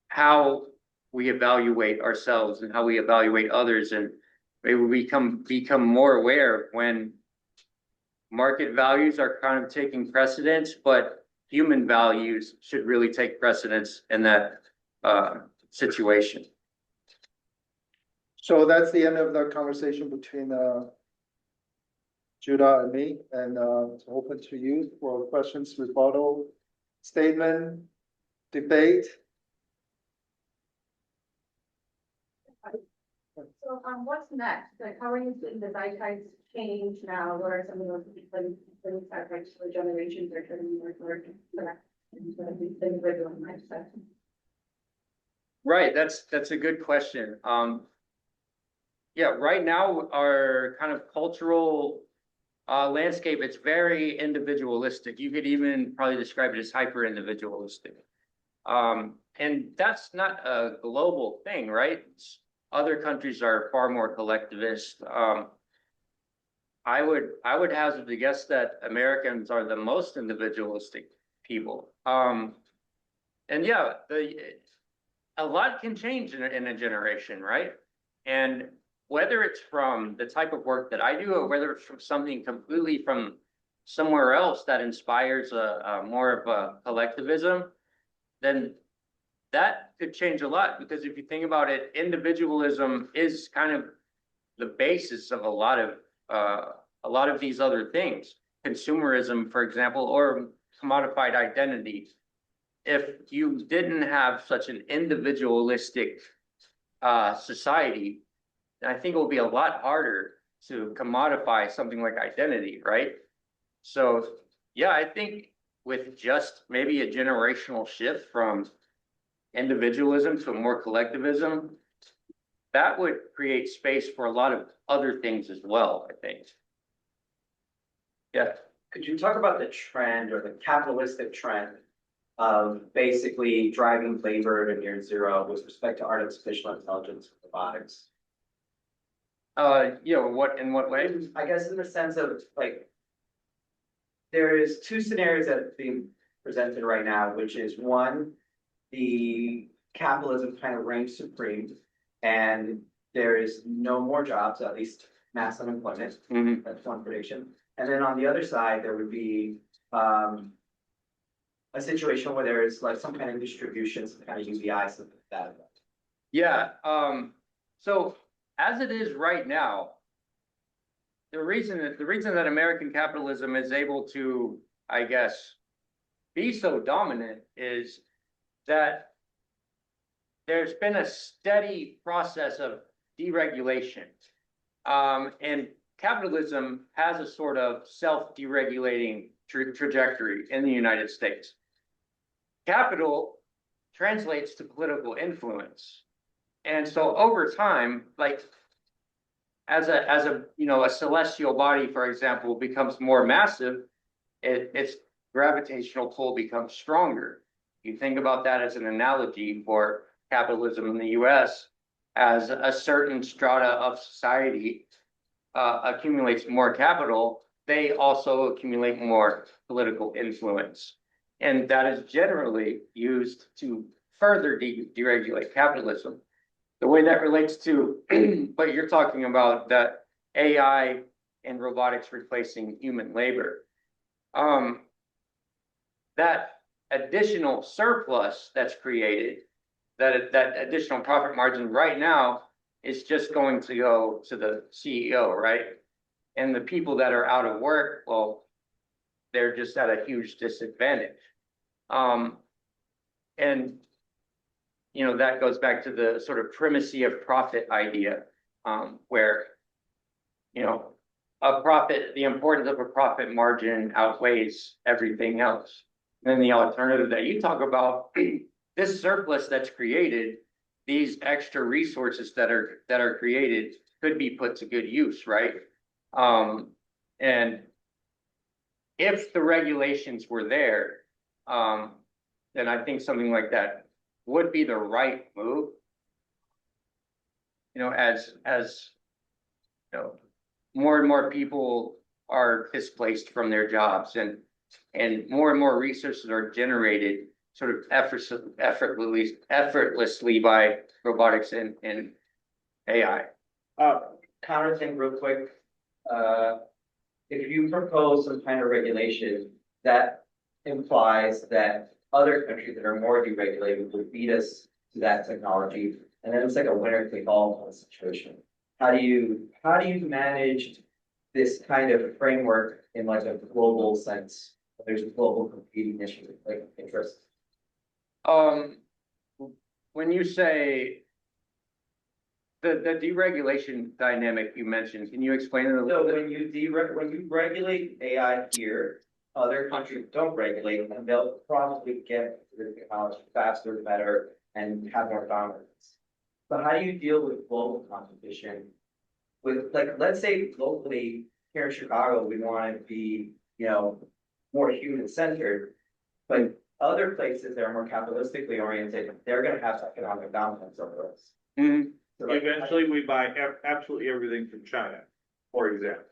how we evaluate ourselves and how we evaluate others, and maybe we become more aware when market values are kind of taking precedence, but human values should really take precedence in that situation. So that's the end of the conversation between Judah and me, and it's open to you for questions, rebuttal, statement, debate. So what's next? Like, how are you seeing the zeitgeist change now? What are some of those things that for generations are turning more toward? into the individual mindset? Right, that's a good question. Yeah, right now our kind of cultural landscape, it's very individualistic. You could even probably describe it as hyper individualistic. And that's not a global thing, right? Other countries are far more collectivist. I would hazard to guess that Americans are the most individualistic people. And yeah, a lot can change in a generation, right? And whether it's from the type of work that I do, or whether it's from something completely from somewhere else that inspires a more of a collectivism, then that could change a lot. Because if you think about it, individualism is kind of the basis of a lot of these other things. Consumerism, for example, or commodified identity. If you didn't have such an individualistic society, I think it will be a lot harder to commodify something like identity, right? So yeah, I think with just maybe a generational shift from individualism to more collectivism, that would create space for a lot of other things as well, I think. Yeah. Could you talk about the trend or the capitalistic trend of basically driving labor to near zero with respect to artificial intelligence and robotics? In what way? I guess in the sense of like, there is two scenarios that are being presented right now, which is one, the capitalism kind of reigns supreme and there is no more jobs, at least mass unemployment. That's one prediction. And then on the other side, there would be a situation where there is like some kind of distribution, some kind of UBI, something like that. Yeah. So as it is right now, the reason that American capitalism is able to, I guess, be so dominant is that there's been a steady process of deregulation. And capitalism has a sort of self-deregulating trajectory in the United States. Capital translates to political influence. And so over time, like as a celestial body, for example, becomes more massive, its gravitational pull becomes stronger. You think about that as an analogy for capitalism in the US, as a certain strata of society accumulates more capital, they also accumulate more political influence. And that is generally used to further deregulate capitalism. The way that relates to what you're talking about, that AI and robotics replacing human labor, that additional surplus that's created, that additional profit margin right now is just going to go to the CEO, right? And the people that are out of work, well, they're just at a huge disadvantage. And that goes back to the sort of primacy of profit idea, where the importance of a profit margin outweighs everything else. And then the alternative that you talk about, this surplus that's created, these extra resources that are created could be put to good use, right? And if the regulations were there, then I think something like that would be the right move. As more and more people are displaced from their jobs, and more resources are generated sort of effortlessly by robotics and AI. Counter thing real quick. If you propose some kind of regulation, that implies that other countries that are more deregulated would beat us to that technology, and then it's like a winner take all kind of situation. How do you manage this kind of framework in like a global sense? There's a global competing issue, like interest. When you say the deregulation dynamic you mentioned, can you explain it a little So bit? when you regulate AI here, other countries don't regulate, and they'll probably get the technology faster, better, and have more dominance. But how do you deal with global competition? With, like, let's say locally here in Chicago, we want to be, more human centered. But other places that are more capitalistically oriented, they're gonna have economic dominance over us. Mhm. So, like, Eventually, we buy absolutely everything from China, for example.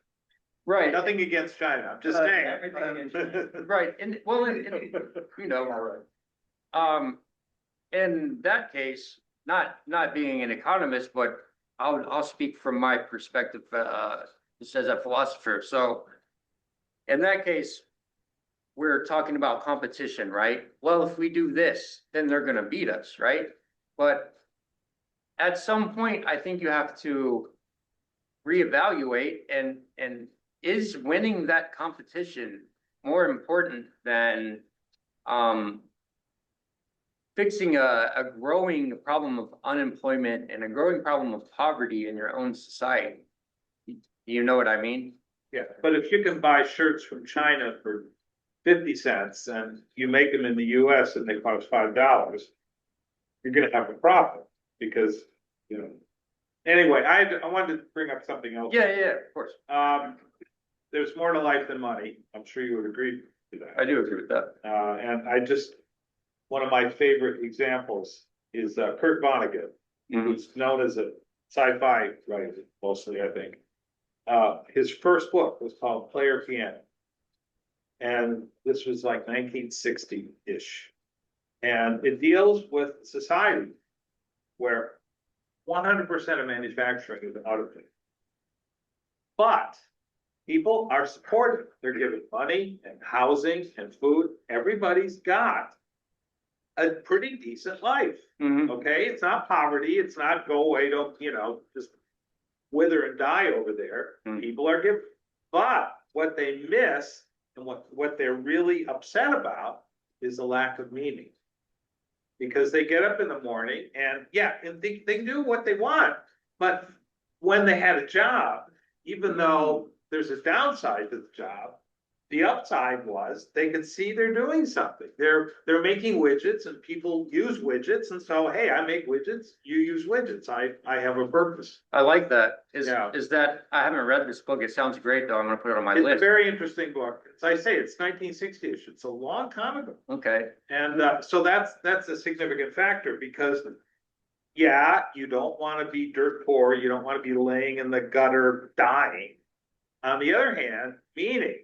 Right, Nothing against China, I'm just saying. everything in- right, and well, you know, in that case, not being an economist, but I'll speak from my perspective, just as a philosopher, so. In that case, we're talking about competition, right? Well, if we do this, then they're gonna beat us, right? But at some point, I think you have to reevaluate and is winning that competition more important than fixing a growing problem of unemployment and a growing problem of poverty in your own society? You know what I mean? Yeah, but if you can buy shirts from China for 50 cents and you make them in the US and they cost $5, you're gonna have a profit because, anyway, I wanted to bring up something else. Yeah, of course. There's more to life than money. I'm sure you would agree to that. I do agree with that. And one of my favorite examples is Kurt Vonnegut, who's known as a sci-fi writer, mostly, I think. His first book was called Player Piano. And this was like 1960-ish. And it deals with society where 100% of manufacturing is out of it. But people are supported. They're given money and housing and food. Everybody's got a pretty decent life. Mhm. Okay, it's not poverty. It's not go away to, just wither and die over there. People are given. But what they miss and what they're really upset about is the lack of meaning. Because they get up in the morning and they do what they want. But when they had a job, even though there's a downside to the job, the upside was they could see they're doing something. They're making widgets and people use widgets. And so, hey, I make widgets, you use widgets. I have a purpose. I like that. Is Yeah. that, I haven't read this book. It sounds great, though. I'm gonna put it on my It's a list. very interesting book. As I say, it's 1960-ish. It's a long time ago. Okay. And so that's a significant factor because, you don't want to be dirt poor. You don't want to be laying in the gutter dying. On the other hand, meaning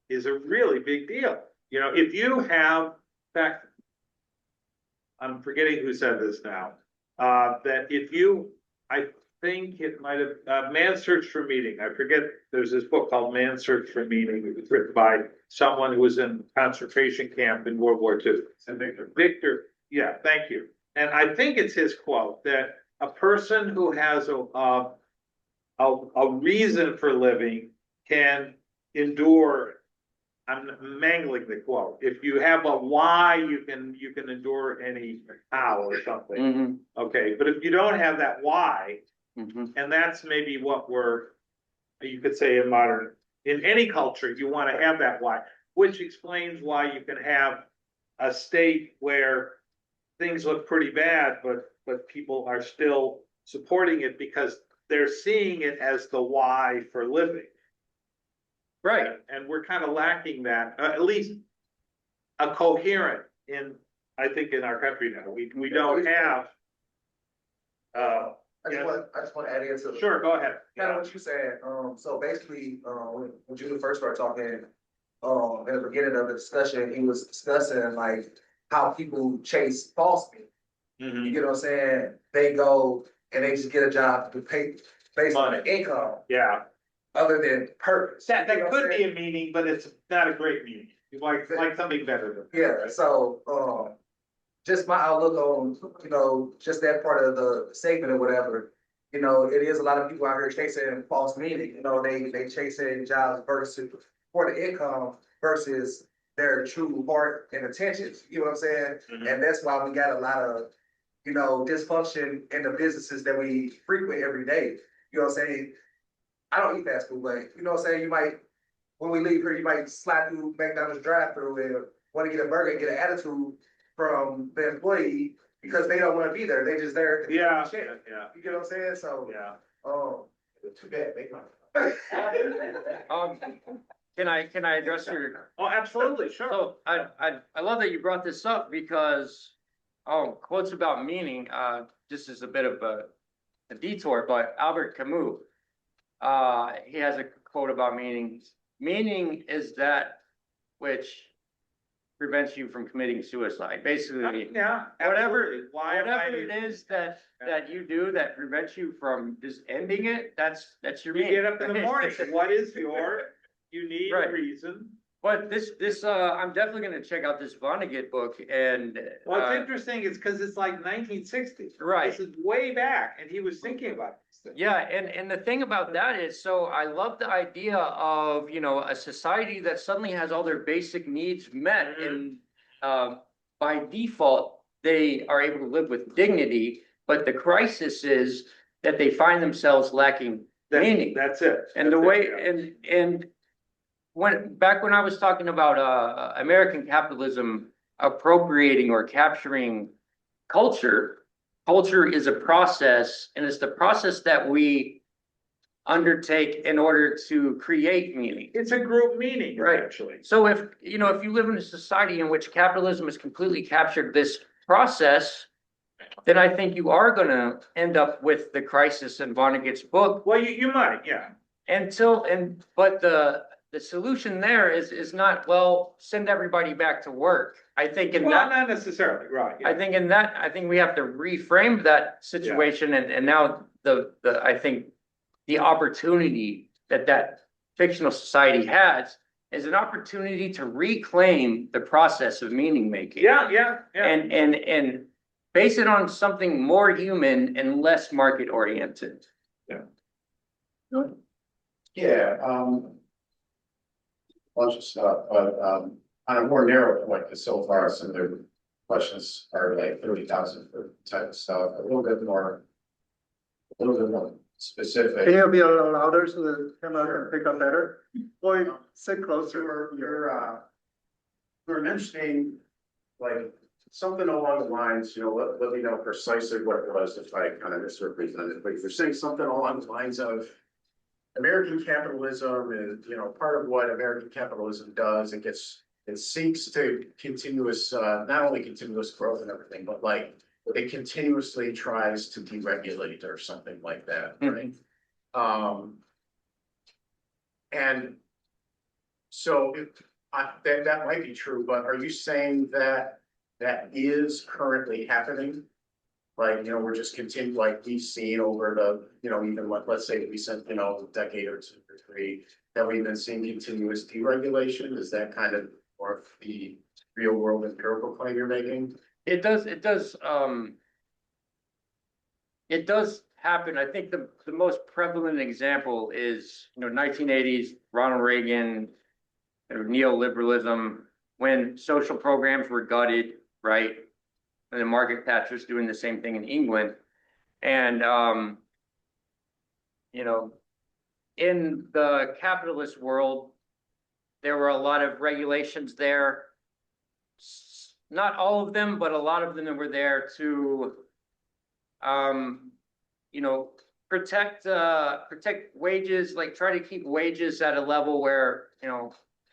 is a really big deal. If you have, in fact, I'm forgetting who said this now, that I think it might have, Man's Search for Meaning. I forget, there's this book called Man's Search for Meaning. It was written by someone who was in concentration camp in World War II. Victor, yeah, thank you. And I think it's his quote that a person who has a reason for living can endure. I'm mangling the quote. If you have a why, you can endure any how or something. Mm-hmm. Okay, but if you don't have that why, Mm-hmm. and that's maybe what you could say in any culture, you want to have that why, which explains why you can have a state where things look pretty bad, but people are still supporting it because they're seeing it as the why for living. Right. And we're kind of lacking that, at least a coherent I think in our country now. We don't have. I just want to add into. Sure, go ahead. Kind of what you said. So basically, when Julie first started talking, in the beginning of the discussion, he was discussing like how people chase false meaning. Mhm. You get what I'm saying? They go and they just get a job to pay based on the income, Yeah, other than purpose. that You know what I'm could be saying? a meaning, but it's not a great meaning. You like something better than. Yeah. So just my outlook on just that part of the statement or whatever. It is a lot of people out here chasing false meaning. They chasing jobs versus for the income versus their true heart and intentions. You know what I'm saying? Mhm. And that's why we got a lot of dysfunction in the businesses that we frequent every day. You know what I'm saying? I don't eat fast food, but you know what I'm saying? You might when we leave here, you might slide through McDonald's drive-through and want to get a burger and get an attitude from the employee because they don't want to be there. They just there. To Yeah, check. yeah, You get what I'm saying? So, yeah. oh, too bad. Make money. Can I address your, Oh, absolutely, sure. so I love that you brought this up because, quotes about meaning, just as a bit of a detour, but Albert Camus, he has a quote about meaning. Meaning is that which prevents you from committing suicide. Basically, Yeah. whatever, absolutely. Why whatever it is that you do that prevents you from just ending it, that's your You meaning. get up in the morning, what is your unique Right. reason? But this, I'm definitely gonna check out this Vonnegut book and, What's interesting is because it's like 1960s. Right. This is way back, and he was thinking about these things. yeah, and the thing about that is, so I love the idea of, a society that suddenly has all their basic needs met and, by default, they are able to live with dignity, but the crisis is that they find themselves lacking meaning. That's it. And the That's it, way, yeah. and back when I was talking about American capitalism appropriating or capturing culture, culture is a process, and it's the process that we undertake in order to create meaning. It's a group meaning, Right. actually. So if you live in a society in which capitalism has completely captured this process, then I think you are gonna end up with the crisis in Vonnegut's book. Well, you might, yeah. But the solution there is not, well, send everybody back to work. I think in Well, that, not necessarily, right. yeah. I think we have to reframe that situation and now I think the opportunity that fictional society has is an opportunity to reclaim the process of meaning making. Yeah. And base it on something more human and less market oriented. Yeah, bunch of stuff, but on a more narrow point, because so far some of the questions are like 30,000 for type of stuff, a little bit more specific. Can you be a little louder so the camera can pick up better? Boy, sit closer. You're mentioning like something along the lines, let me know precisely what it was if I kind of misrepresented, but if you're saying something along the lines of American capitalism is, part of what American capitalism does, it seeks to continuous, not only continuous growth and everything, but like it continuously tries to deregulate or something like that, right? And so that might be true, but are you saying that is currently happening? Like, we're just continuing, like we've seen over the, even let's say we sent, a decade or two or three, that we've been seeing continuous deregulation. Is that kind of more of the real world empirical claim you're making? It does happen. I think the most prevalent example is, 1980s, Ronald Reagan, neoliberalism, when social programs were gutted, right? And then Margaret Thatcher's doing the same thing in England. And, in the capitalist world, there were a lot of regulations there. Not all of them, but a lot of them that were there to, protect wages, like try to keep wages at a level where,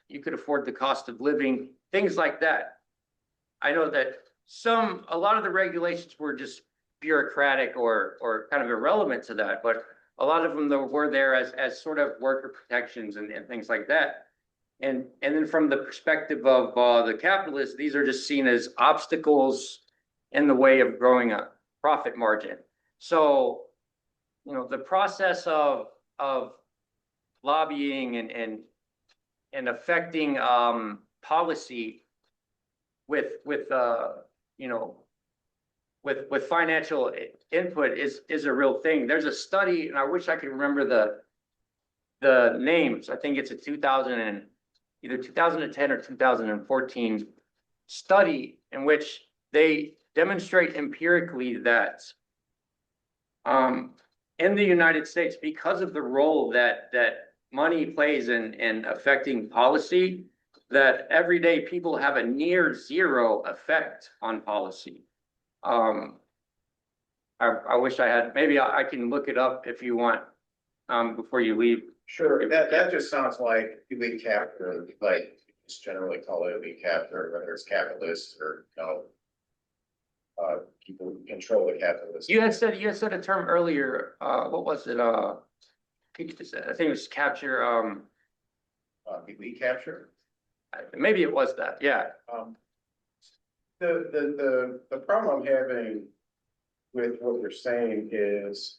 you could afford the cost of living, things like that. I know that a lot of the regulations were just bureaucratic or kind of irrelevant to that, but a lot of them were there as sort of worker protections and things like that. And then from the perspective of the capitalists, these are just seen as obstacles in the way of growing a profit margin. So, the process of lobbying and affecting policy with financial input is a real thing. There's a study, and I wish I could remember the names. I think it's a either 2010 or 2014 study in which they demonstrate empirically that in the United States, because of the role that money plays in affecting policy, that everyday people have a near zero effect on policy. I wish I had, maybe I can look it up if you want, before you leave. Sure, that just sounds like elite capital, like, just generally call it elite capital, whether it's capitalist or, you know. People who control the capitalist. You had said a term earlier, what was it, I think it was capture, Elite capture. maybe it was that, yeah. The problem I'm having with what you're saying is,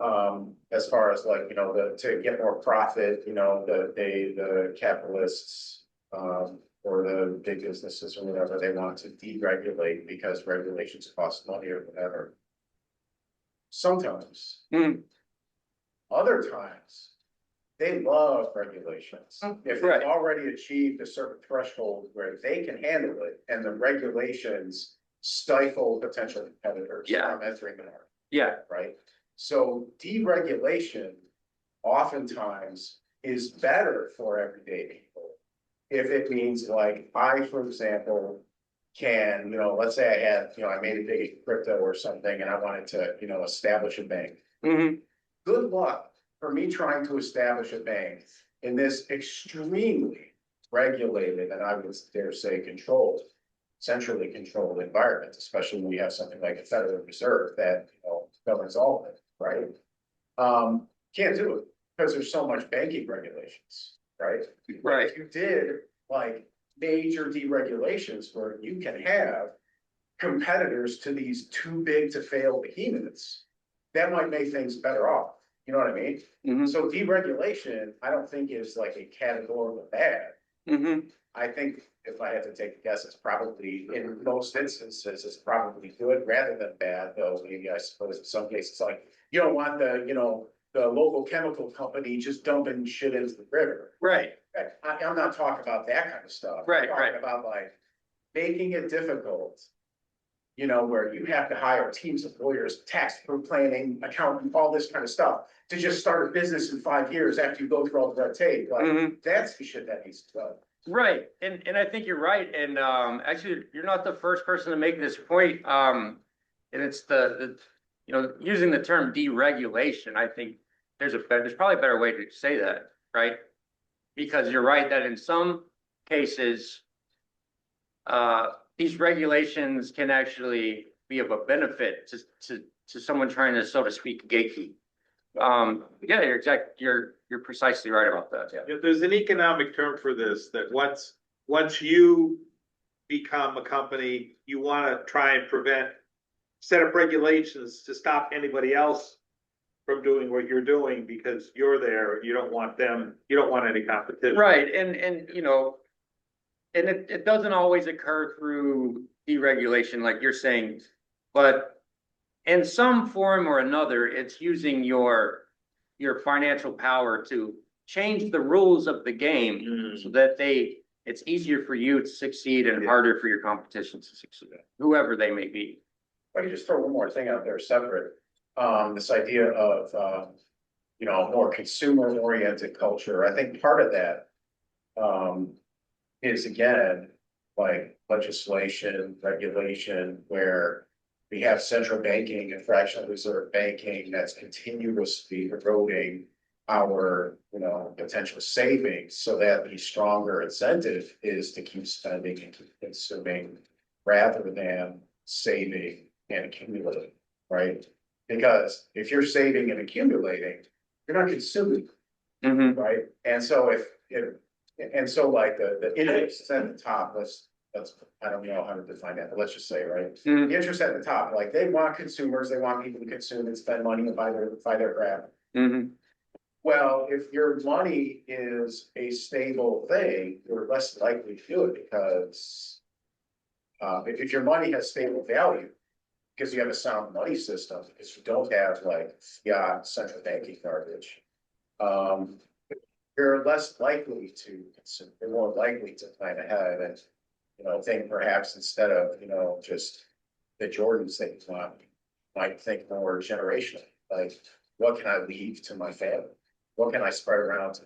as far as like, you know, to get more profit, you know, the capitalists, or the big businesses or whatever, they want to deregulate because regulations cost money or whatever. Sometimes. Other times, they love regulations. If they've Right. already achieved a certain threshold where they can handle it and the regulations stifle potential competitors Yeah. from entering the market, Yeah, right? So deregulation oftentimes is better for everyday people. If it means like, I, for example, can, you know, let's say I had, you know, I made it big in crypto or something and I wanted to, you know, establish a bank. Good luck for me trying to establish a bank in this extremely regulated, and I would dare say controlled, centrally controlled environment, especially when we have something like a Federal Reserve that, you know, governs all of it, right? Can't do it because there's so much banking regulations, right? right. If you did like major deregulations where you can have competitors to these too big to fail behemoths, that might make things better off. You know what I mean? So deregulation, I don't think is like a categorical bad. I think if I had to take a guess, it's probably, in most instances, it's probably good rather than bad, though maybe I suppose in some cases, like, you don't want the, you know, the local chemical company just dumping shit into the river. Right. I'm not talking about that kind of stuff. Right, I'm talking about like making it difficult, you know, where you have to hire teams of lawyers, tax planning, accountant, all this kind of stuff to just start a business in 5 years after you go through all the red tape. Like, that's the shit that needs to go. Right, and I think you're right, and actually, you're not the first person to make this point. And it's the you know, using the term deregulation. I think there's probably a better way to say that, right? Because you're right that in some cases, these regulations can actually be of a benefit to someone trying to, so to speak, gatekeep. Yeah, you're precisely right about that. Yeah. There's an economic term for this, that once you become a company, you want to try and set up regulations to stop anybody else from doing what you're doing because you're there and you don't want any competition. Right, and you know, and it doesn't always occur through deregulation like you're saying, but in some form or another, it's using your financial power to change the rules of the game so that it's easier for you to succeed and harder for your competition to succeed, whoever they may be. If I could just throw one more thing out there separate, this idea of, you know, more consumer oriented culture. I think part of that, is again, like legislation, regulation, where we have central banking and fractional reserve banking that's continuously eroding our, you know, potential savings, so that the stronger incentive is to keep spending and keep consuming rather than saving and accumulating, right? Because if you're saving and accumulating, you're not consuming, right? And so so like the interest at the top, that's, I don't know how to define that, but let's just say, right? The interest at the top, like they want consumers, they want people to consume and spend money and buy their crap. Well, if your money is a stable thing, you're less likely to do it because if your money has stable value, because you have a sound money system, because you don't have like fiat central banking garbage, you're less likely to consume, you're more likely to plan ahead and, you know, think perhaps instead of, you know, just the Jordans that you want, might think more generationally, like what can I leave to my family? what can I spread around to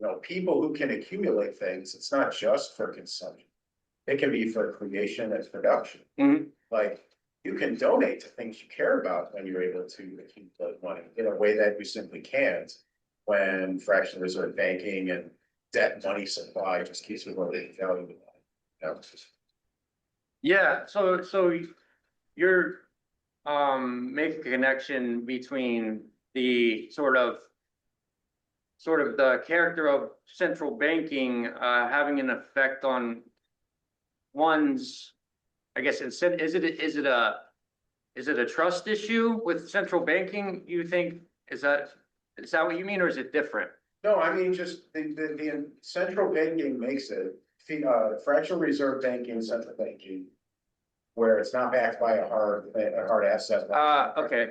know? People who can accumulate things, it's not just for consumption. It can be for creation and production. Like, you can donate to things you care about when you're able to accumulate money in a way that you simply can't when fractional reserve banking and debt money supply just keeps eroding value of the money. Yeah, so you're making a connection between the sort of the character of central banking having an effect on one's, I guess, is it a trust issue with central banking? You think is that what you mean, or is it different? No, I mean, just the central banking makes it, fractional reserve banking, central banking, where it's not backed by a hard asset. Okay.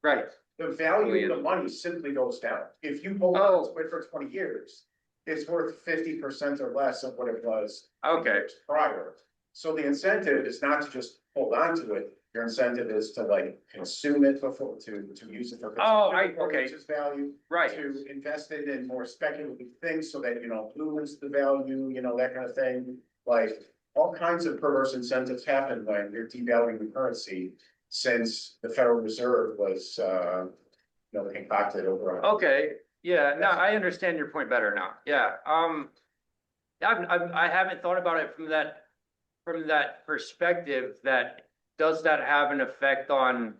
Right. The value of the money simply goes down. If you hold on to it for 20 years, it's worth 50% or less of what it was prior. So the incentive is not to just hold on to it. Your incentive is to like consume it before to use it for its value. Right. To invest it in more speculative things so that you don't lose the value, that kind of thing. Like all kinds of perverse incentives happen when you're devaluing the currency, since the Federal Reserve was concocted over. Okay. Yeah. Now I understand your point better now. Yeah. I haven't thought about it from that perspective. Does that have an effect on,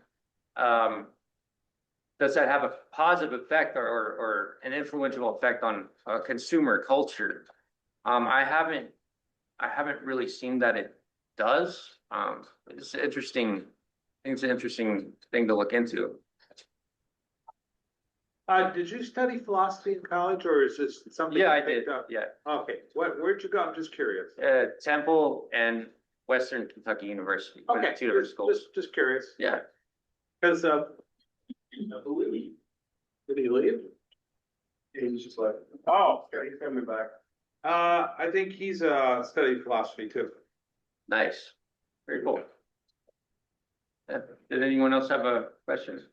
does that have a positive effect or an influential effect on consumer culture? I haven't really seen that it does. It's interesting. I think it's an interesting thing to look into. Did you study philosophy in college, or is this something? Yeah, I you did. picked up? Yeah. Okay. Where'd you go? I'm just curious. Temple and Western Kentucky University. Okay. Two different schools. Just curious. Yeah. Because did he leave? He's just like, he's coming back. I think he's studied philosophy too. Nice. Very cool. Did anyone else have a question?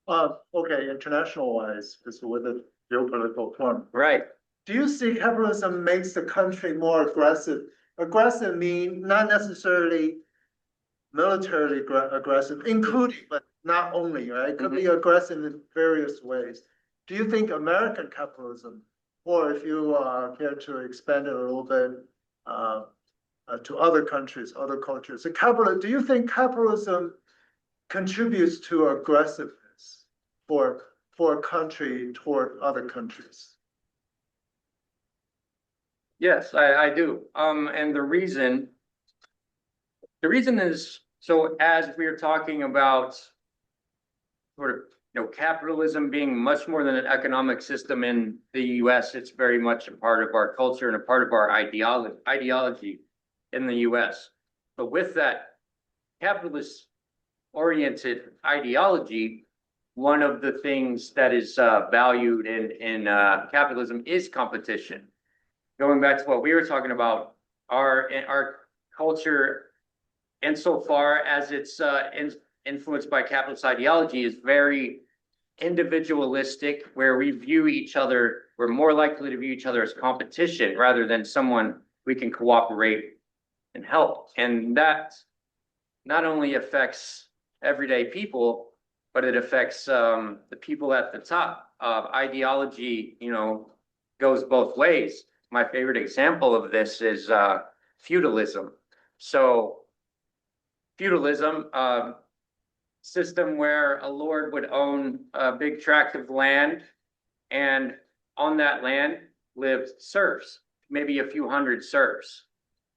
Okay, international wise, is with the geopolitical form. Right. Do you see capitalism makes the country more aggressive? Aggressive mean not necessarily militarily aggressive, including, but not only, right? It could be aggressive in various ways. Do you think American capitalism, or if you care to expand it a little bit to other countries, other cultures, do you think capitalism contributes to aggressiveness for a country toward other countries? Yes, I do. And the reason is, so as we're talking about sort of, capitalism being much more than an economic system in the US, it's very much a part of our culture and a part of our ideology in the US. But with that capitalist oriented ideology, one of the things that is valued in capitalism is competition. Going back to what we were talking about, our culture, insofar as it's influenced by capitalist ideology, is very individualistic, where we view each other, we're more likely to view each other as competition rather than someone we can cooperate and help. And that not only affects everyday people, but it affects the people at the top. Ideology, goes both ways. My favorite example of this is feudalism. So feudalism, system where a lord would own a big tract of land, and on that land lived serfs, maybe a few hundred serfs.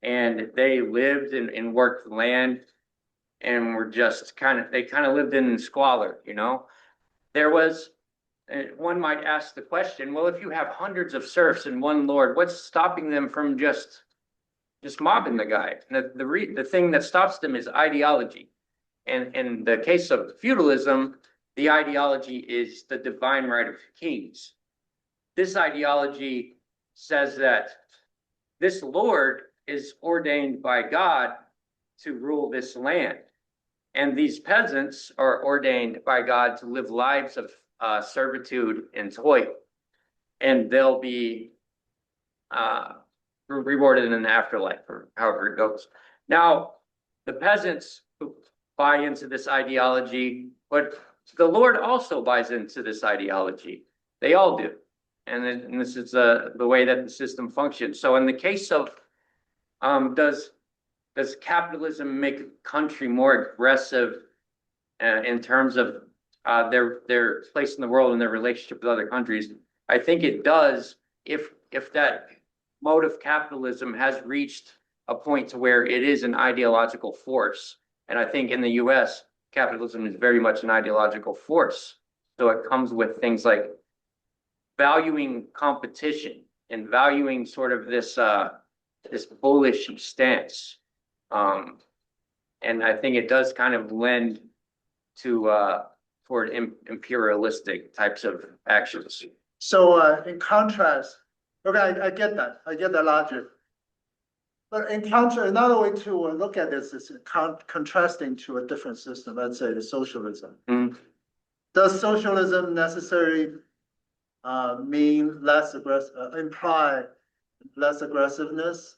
And they lived and worked the land and were just they kind of lived in squalor, There was, one might ask the question, well, if you have hundreds of serfs and one lord, what's stopping them from just mobbing the guy? And the thing that stops them is ideology. And in the case of feudalism, the ideology is the divine right of kings. This ideology says that this lord is ordained by God to rule this land. And these peasants are ordained by God to live lives of servitude and toil. And they'll be rewarded in an afterlife, or however it goes. Now, the peasants buy into this ideology, but the Lord also buys into this ideology. They all do. And this is the way that the system functions. So in the case of, does capitalism make a country more aggressive in terms of their place in the world and their relationship with other countries? I think it does if that mode of capitalism has reached a point to where it is an ideological force. And I think in the US, capitalism is very much an ideological force. So it comes with things like valuing competition and valuing sort of this bullish stance. And I think it does kind of lend to toward imperialistic types of actions. So in contrast, okay, I get that. I get that logic. But in contrast, another way to look at this is contrasting to a different system, let's say the socialism. Mm. Does socialism necessarily mean less imply less aggressiveness?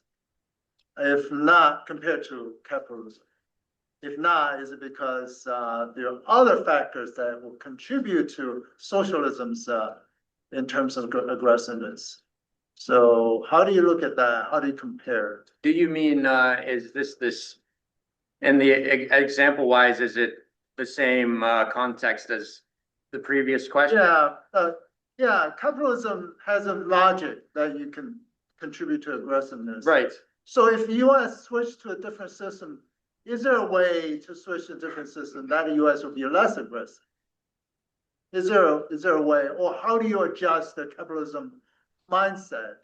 If not, compared to capitalism. If not, is it because there are other factors that will contribute to socialism's in terms of aggressiveness? So how do you look at that? How do you compare? Do you mean is this in the example wise, is it the same context as the previous question? Yeah, capitalism has a logic that you can contribute to aggressiveness. Right. So if the US switch to a different system, is there a way to switch to a different system that the US will be less aggressive? Is there a way, or how do you adjust the capitalism mindset?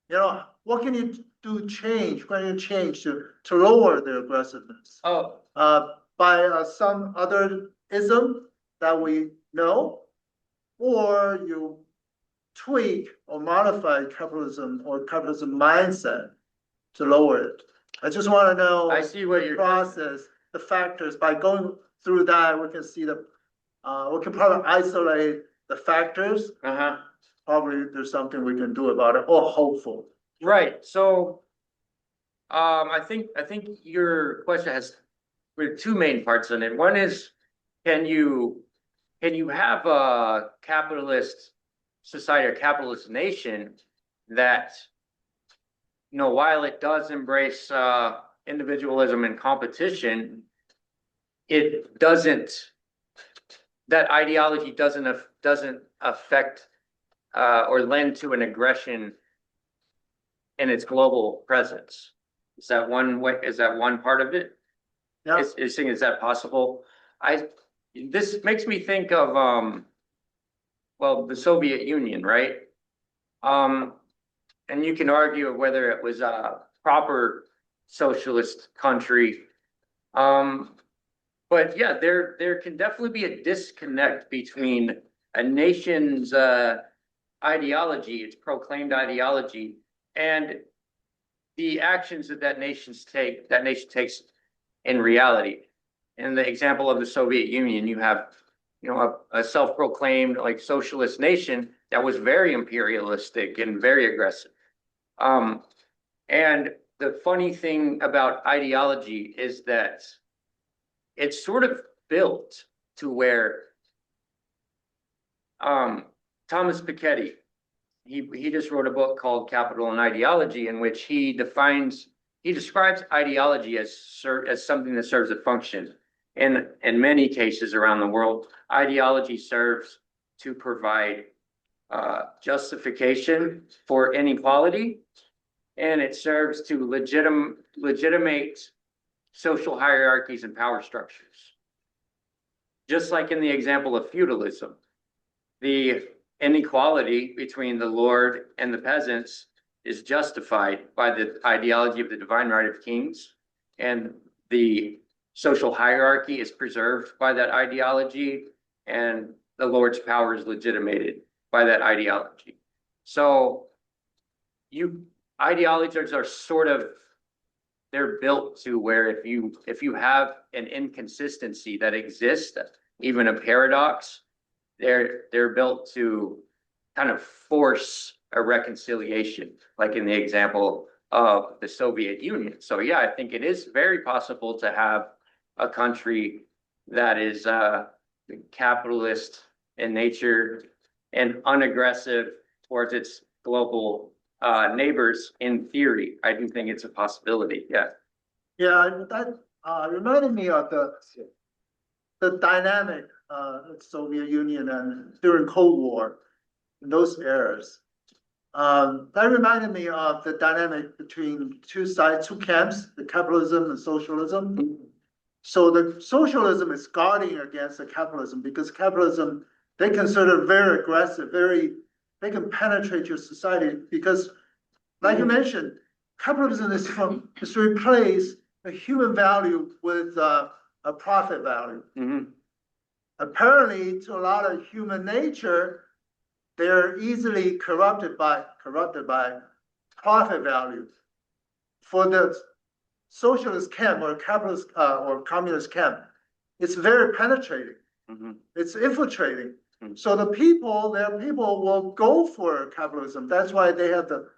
You know, what can you do change? What can you change to lower the aggressiveness? Oh, By some other ism that we know, or you tweak or modify capitalism or capitalism mindset to lower it. I just want to know. I see what you're process, the factors. By going through that, we can see we can probably isolate the factors. uh-huh. Probably there's something we can do about it, or hopeful. Right. So I think your question has two main parts in it. One is, can you have a capitalist society or capitalist nation that, you know, while it does embrace individualism and competition, it doesn't, that ideology doesn't affect or lend to an aggression in its global presence. Is that one way? Is that one part of it? Yeah. Is that possible? This makes me think of well, the Soviet Union, right? And you can argue whether it was a proper socialist country. But yeah, there can definitely be a disconnect between a nation's ideology, its proclaimed ideology, and the actions that nation takes in reality. In the example of the Soviet Union, you have, you know, a self-proclaimed like socialist nation that was very imperialistic and very aggressive. And the funny thing about ideology is that it's sort of built to where Thomas Piketty, he just wrote a book called Capital and Ideology, in which he describes ideology as something that serves a function. In many cases around the world, ideology serves to provide justification for inequality, and it serves to legitimate social hierarchies and power structures. Just like in the example of feudalism, the inequality between the lord and the peasants is justified by the ideology of the divine right of kings, and the social hierarchy is preserved by that ideology, and the lord's power is legitimated by that ideology. So ideologies are sort of they're built to where if you have an inconsistency that exists, even a paradox, they're built to kind of force a reconciliation, like in the example of the Soviet Union. So yeah, I think it is very possible to have a country that is capitalist in nature and unaggressive towards its global neighbors. In theory, I do think it's a possibility. Yeah. Yeah, that reminded me of the dynamic Soviet Union and during Cold War in those eras. That reminded me of the dynamic between two sides, two camps, the capitalism and socialism. So the socialism is guarding against the capitalism because capitalism, they consider very aggressive, they can penetrate your society because, like you mentioned, capitalism is to replace a human value with a profit value. Mm-hmm. Apparently, to a lot of human nature, they're easily corrupted by profit value. For the socialist camp or capitalist or communist camp, it's very penetrating. Mm-hmm. It's infiltrating. Mm-hmm. So their people will go for capitalism. That's why they have the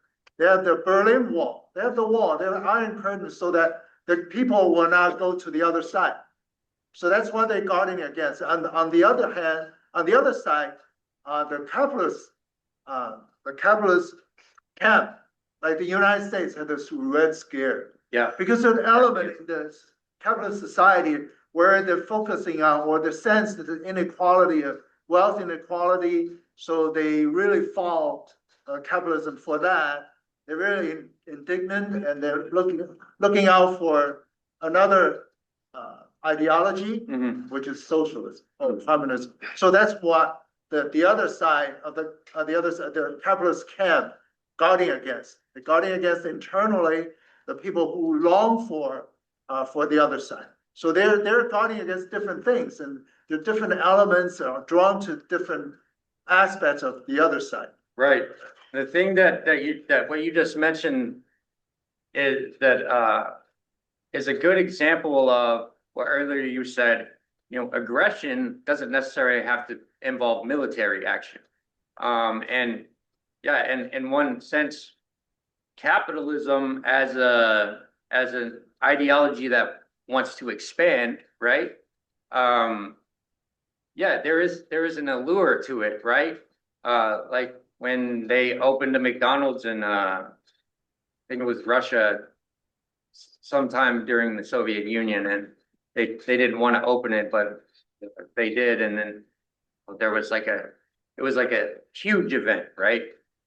Berlin Wall. They have the wall. They have the Iron Curtain, so that the people will not go to the other side. So that's what they're guarding against. On the other hand, on the other side, the capitalist camp, like the United States, had this Red Scare. Yeah. Because there's an element in this capitalist society where they're focusing on, or the sense that the inequality of wealth inequality, so they really fault capitalism for that. They're really indignant, and they're looking out for another ideology, Mm-hmm. which is socialism or communism. So that's what the other side of the capitalist camp guarding against. They're guarding against internally the people who long for the other side. So they're guarding against different things, and the different elements are drawn to different aspects of the other side. Right. The thing that what you just mentioned is is a good example of what earlier you said. Aggression doesn't necessarily have to involve military action. And yeah, and in one sense, capitalism as an ideology that wants to expand, right? Yeah, there is an allure to it, right? Like when they opened a McDonald's in I think it was Russia sometime during the Soviet Union, and they didn't want to open it, but they did, and then there was it was like a huge event, right?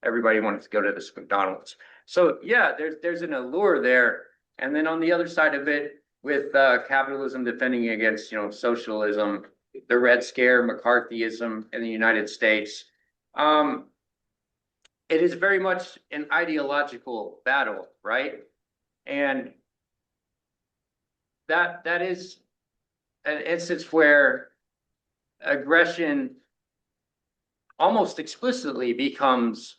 Everybody wanted to go to this McDonald's. So yeah, there's an allure there. And then on the other side of it, with capitalism defending against socialism, the Red Scare, McCarthyism in the United States, it is very much an ideological battle, right? And that is an instance where aggression almost explicitly becomes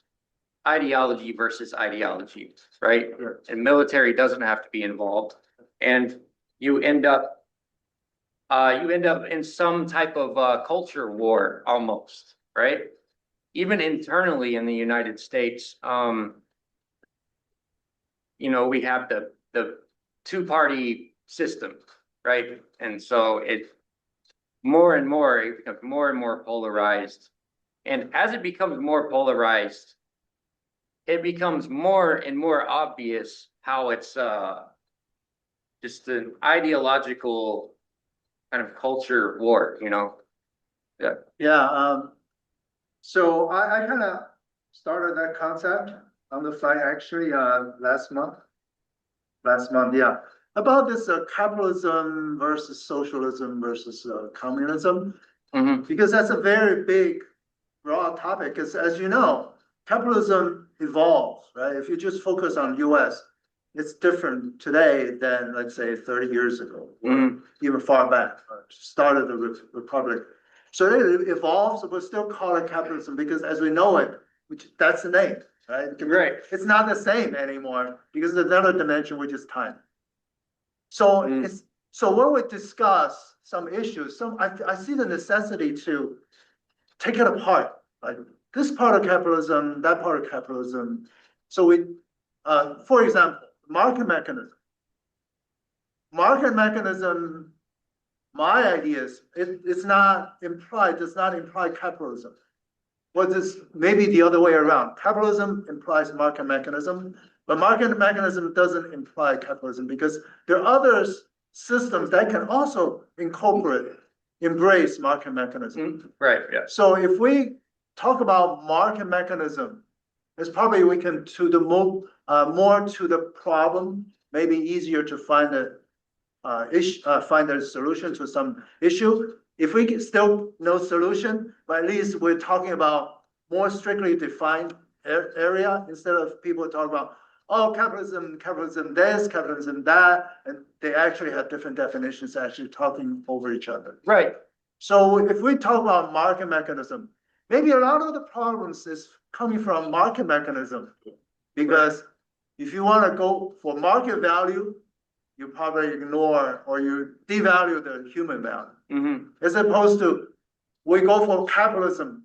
ideology versus ideology, right? And military doesn't have to be involved, and you end up in some type of culture war almost, right? Even internally in the United States, we have the two-party system, right? And so it becomes more and more polarized. And as it becomes more polarized, it becomes more and more obvious how it's just an ideological kind of culture war, Yeah. Yeah. So I kind of started that concept on the site actually last month. Yeah, about this capitalism versus socialism versus communism, because that's a very big, broad topic. Because as you know, capitalism evolves, right? If you just focus on U.S., it's different today than, let's say, 30 years ago, or even far back, start of the Republic. So it evolves, but still call it capitalism because as we know it, that's the name, right? Right. It's not the same anymore because there's another dimension, which is time. So Mm. it's, so when we discuss some issues, I see the necessity to take it apart, like this part of capitalism, that part of capitalism. So for example, market mechanism. Market mechanism, my ideas, it's not implied, does not imply capitalism. What is maybe the other way around. Capitalism implies market mechanism, but market mechanism doesn't imply capitalism because there are other systems that can also embrace market mechanism. Right, yeah. So if we talk about market mechanism, it's probably we can to the more to the problem, maybe easier to find find a solution to some issue. If we can still no solution, but at least we're talking about more strictly defined area instead of people talk about, oh, capitalism this, capitalism that, and they actually have different definitions actually talking over each other. Right. So if we talk about market mechanism, maybe a lot of the problems is coming from market mechanism. Because if you want to go for market value, you probably ignore or you devalue the human value. Mm-hmm. As opposed to we go for capitalism,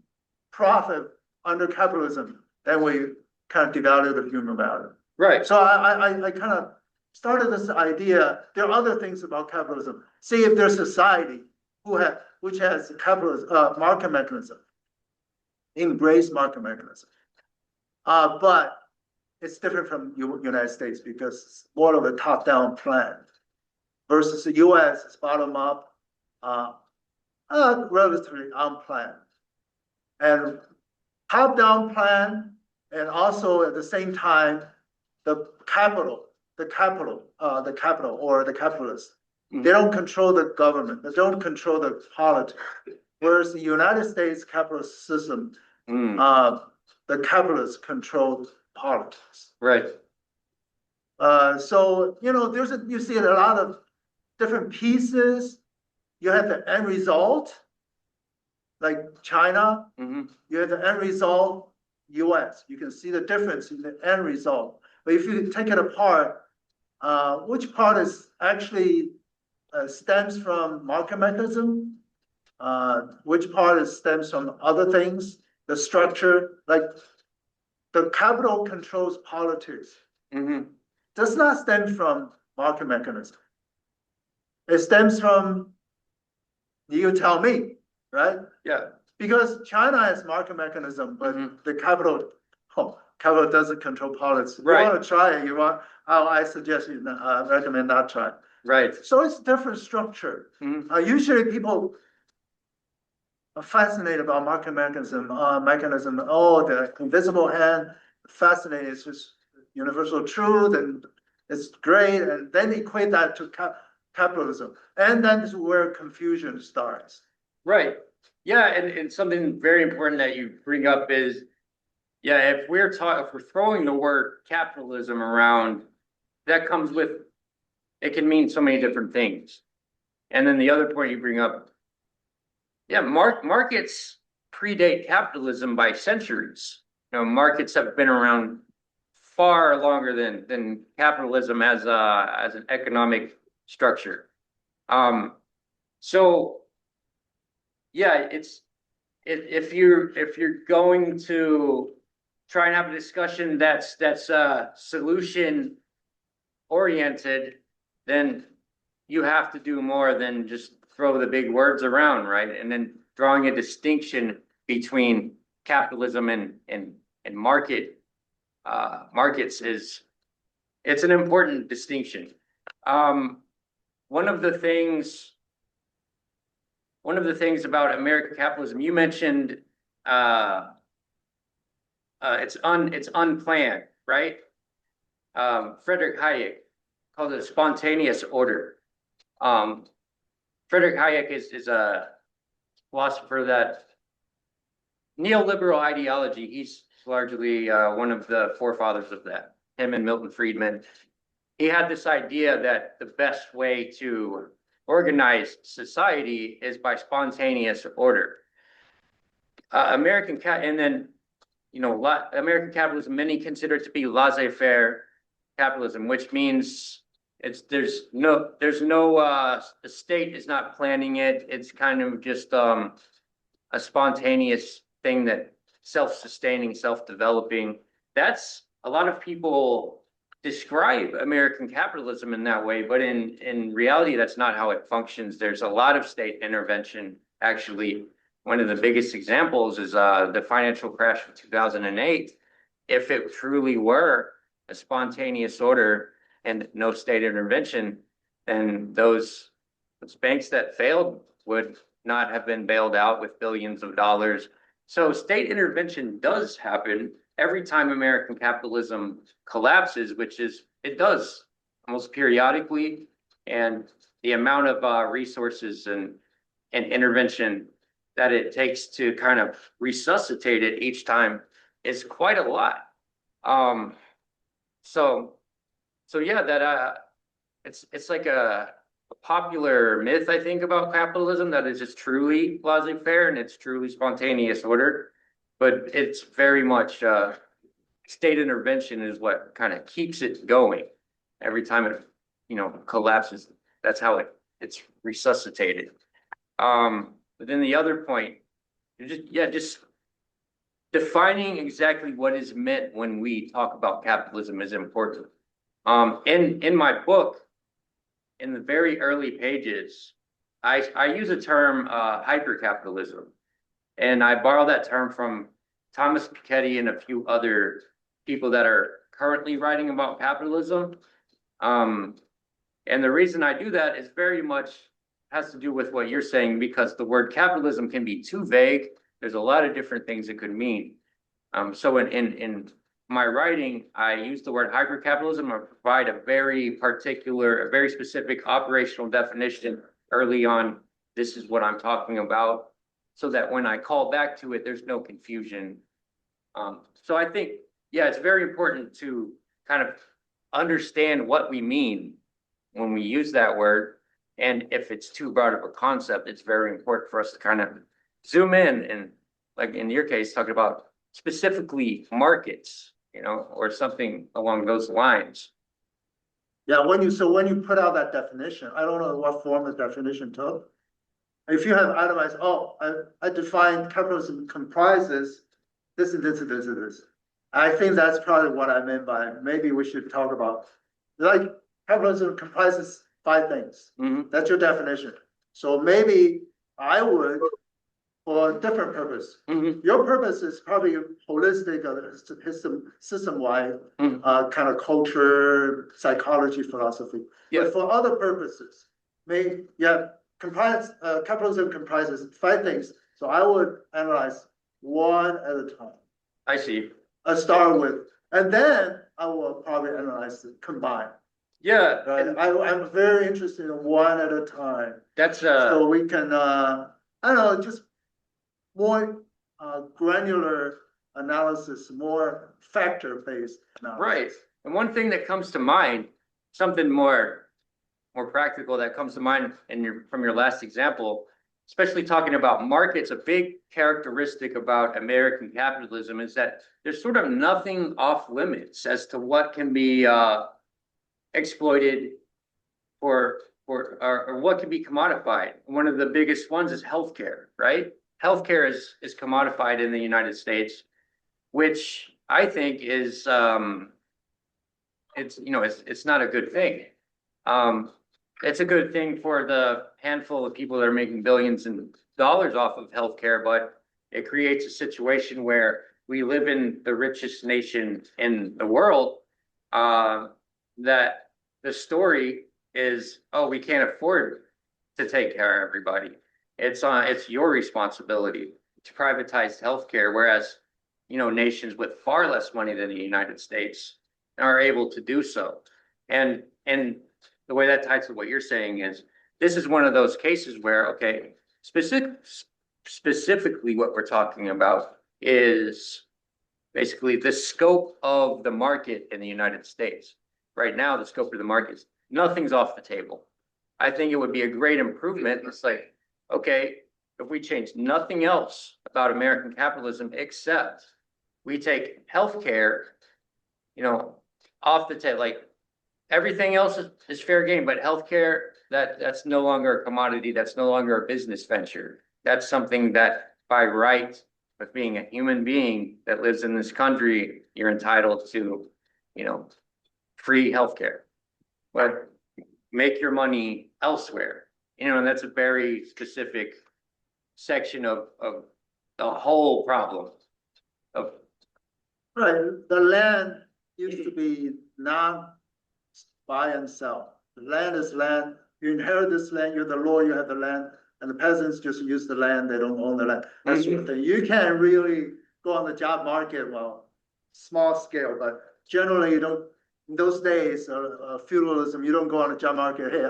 profit under capitalism, then we kind of devalue the human value. Right. So I kind of started this idea. There are other things about capitalism. See if there's society which has capitalism, market mechanism, embrace market mechanism. But it's different from United States because it's more of a top-down plan versus the US is bottom-up, relatively unplanned. And top-down plan, and also at the same time, the capital or the capitalists, they don't control the government, they don't control the politics. Whereas the United States capitalist system, the capitalists control politics. Right. So, you see a lot of different pieces. You have the end result, like China. Mm-hmm. You have the end result, US. You can see the difference in the end result. But if you take it apart, which part is actually stems from market mechanism? Which part stems from other things? The structure, like the capital controls politics. Mm-hmm. Does not stem from market mechanism. It stems from, you tell me, right? Yeah. Because China has market mechanism, but the capital doesn't control politics. If you Right. want to try it, I suggest you recommend not try. Right. So it's different structure. Mhm. Usually people are fascinated about market mechanism. Oh, the invisible hand, fascinated. It's just universal truth, and it's great. And then equate that to capitalism, and then is where confusion starts. Right. Yeah, and something very important that you bring up is, yeah, if we're throwing the word capitalism around, that comes with, it can mean so many different things. And then the other point you bring up, yeah, markets predate capitalism by centuries. Markets have been around far longer than capitalism as an economic structure. So yeah, if you're going to try and have a discussion that's solution oriented, then you have to do more than just throw the big words around, right? And then drawing a distinction between capitalism and markets it's an important distinction. One of the things about American capitalism, you mentioned it's unplanned, right? Frederick Hayek called it a spontaneous order. Frederick Hayek is a philosopher that neoliberal ideology, he's largely one of the forefathers of that, him and Milton Friedman. He had this idea that the best way to organize society is by spontaneous order. American capitalism, many consider it to be laissez-faire capitalism, which means there's no, the state is not planning it. It's kind of just, a spontaneous thing that self-sustaining, self-developing. That's, a lot of people describe American capitalism in that way, but in reality, that's not how it functions. There's a lot of state intervention. Actually, one of the biggest examples is the financial crash of 2008. If it truly were a spontaneous order and no state intervention, then those banks that failed would not have been bailed out with billions of dollars. So state intervention does happen every time American capitalism collapses, which is, it does almost periodically. And the amount of resources and intervention that it takes to kind of resuscitate it each time is quite a lot. So yeah, that it's like a popular myth, I think, about capitalism, that is just truly laissez-faire and it's truly spontaneous order. But it's very much state intervention is what kind of keeps it going. Every time it, collapses, that's how it's resuscitated. But then the other point, just defining exactly what is meant when we talk about capitalism is important. In my book, in the very early pages, I use a term, hypercapitalism, and I borrow that term from Thomas Piketty and a few other people that are currently writing about capitalism. And the reason I do that is very much has to do with what you're saying, because the word capitalism can be too vague. There's a lot of different things it could mean. So in my writing, I use the word hypercapitalism. I provide a very particular, a very specific operational definition early on. This is what I'm talking about, so that when I call back to it, there's no confusion. So I think, yeah, it's very important to kind of understand what we mean when we use that word. And if it's too broad of a concept, it's very important for us to kind of zoom in and, like in your case, talking about specifically markets, or something along those lines. Yeah, when you put out that definition, I don't know what form the definition took. If you have itemized, I define capitalism comprises this and this and this and this. I think that's probably what I meant by, maybe we should talk about, like, capitalism comprises 5 things. Mhm. That's your definition. So maybe I would, for a different purpose. Mhm. Your purpose is probably holistic, system-wide, kind of culture, psychology, philosophy. Yeah. But for other purposes, capitalism comprises 5 things. So I would analyze one at a time. I see. I start with, and then I will probably analyze it combined. Yeah, Right? I'm very interested in one at a time. that's So we can, I don't know, just more granular analysis, more factor-based analysis. right. And one thing that comes to mind, something more practical that comes to mind from your last example, especially talking about markets, a big characteristic about American capitalism is that there's sort of nothing off limits as to what can be exploited or what can be commodified. One of the biggest ones is healthcare, right? Healthcare is commodified in the United States, which I think is it's not a good thing. It's a good thing for the handful of people that are making billions of dollars off of healthcare, but it creates a situation where we live in the richest nation in the world, that the story is, oh, we can't afford to take care of everybody. It's your responsibility to privatize healthcare, whereas, nations with far less money than the United States are able to do so. And the way that ties to what you're saying is, this is one of those cases where, okay, specifically what we're talking about is basically the scope of the market in the United States. Right now, the scope of the market is nothing's off the table. I think it would be a great improvement. It's like, okay, if we change nothing else about American capitalism except we take healthcare, off the table, like everything else is fair game, but healthcare, that's no longer a commodity, that's no longer a business venture. That's something that by right, with being a human being that lives in this country, you're entitled to, you know, free healthcare. But make your money elsewhere, you know, and that's a very specific section of the whole problem of. Right, the land used to be not buy and sell. The land is land. You inherit this land, you're the lord, you have the land, and the peasants just use the land, they don't own the land. That's the thing. You can't really go on the job market, well, small scale, but generally you don't, in those days, feudalism, you don't go on the job market, hey,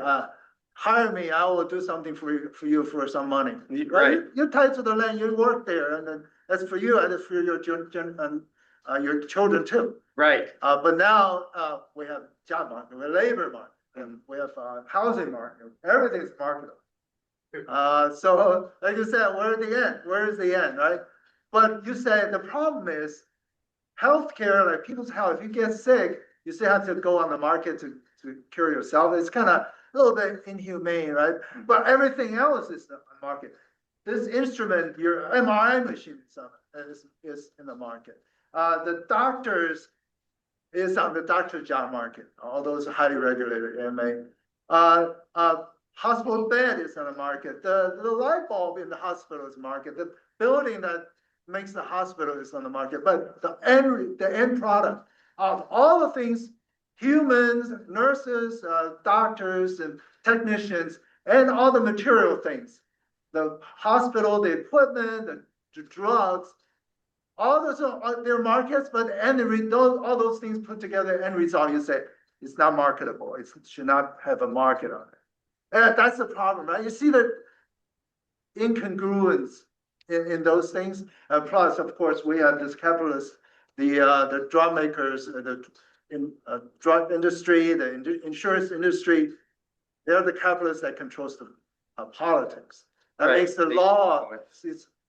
hire me, I will do something for you for some money. Right. You're tied to the land, you work there, and then that's for you, and it's for your children too. Right. But now, we have job market, we have labor market, and we have, housing market, everything's marketable. So like you said, where is the end? Where is the end, right? But you say the problem is healthcare, like people's health, if you get sick, you still have to go on the market to cure yourself. It's kind of a little bit inhumane, right? But everything else is the market. This instrument, your MRI machine is in the market. The doctors is on the doctor job market, all those highly regulated MA. Hospital bed is on the market. The light bulb in the hospital is market. The building that makes the hospital is on the market. But the end product of all the things, humans, nurses, doctors, and technicians, and all the material things, the hospital, the equipment, the drugs, all those are their markets, but all those things put together, end result, you say it's not marketable. It should not have a market on it. And that's the problem, right? You see the incongruence in those things. Plus, of course, we have this capitalist, the drug makers, the drug industry, the insurance industry. They're the capitalists that controls the politics. That Right. makes the law.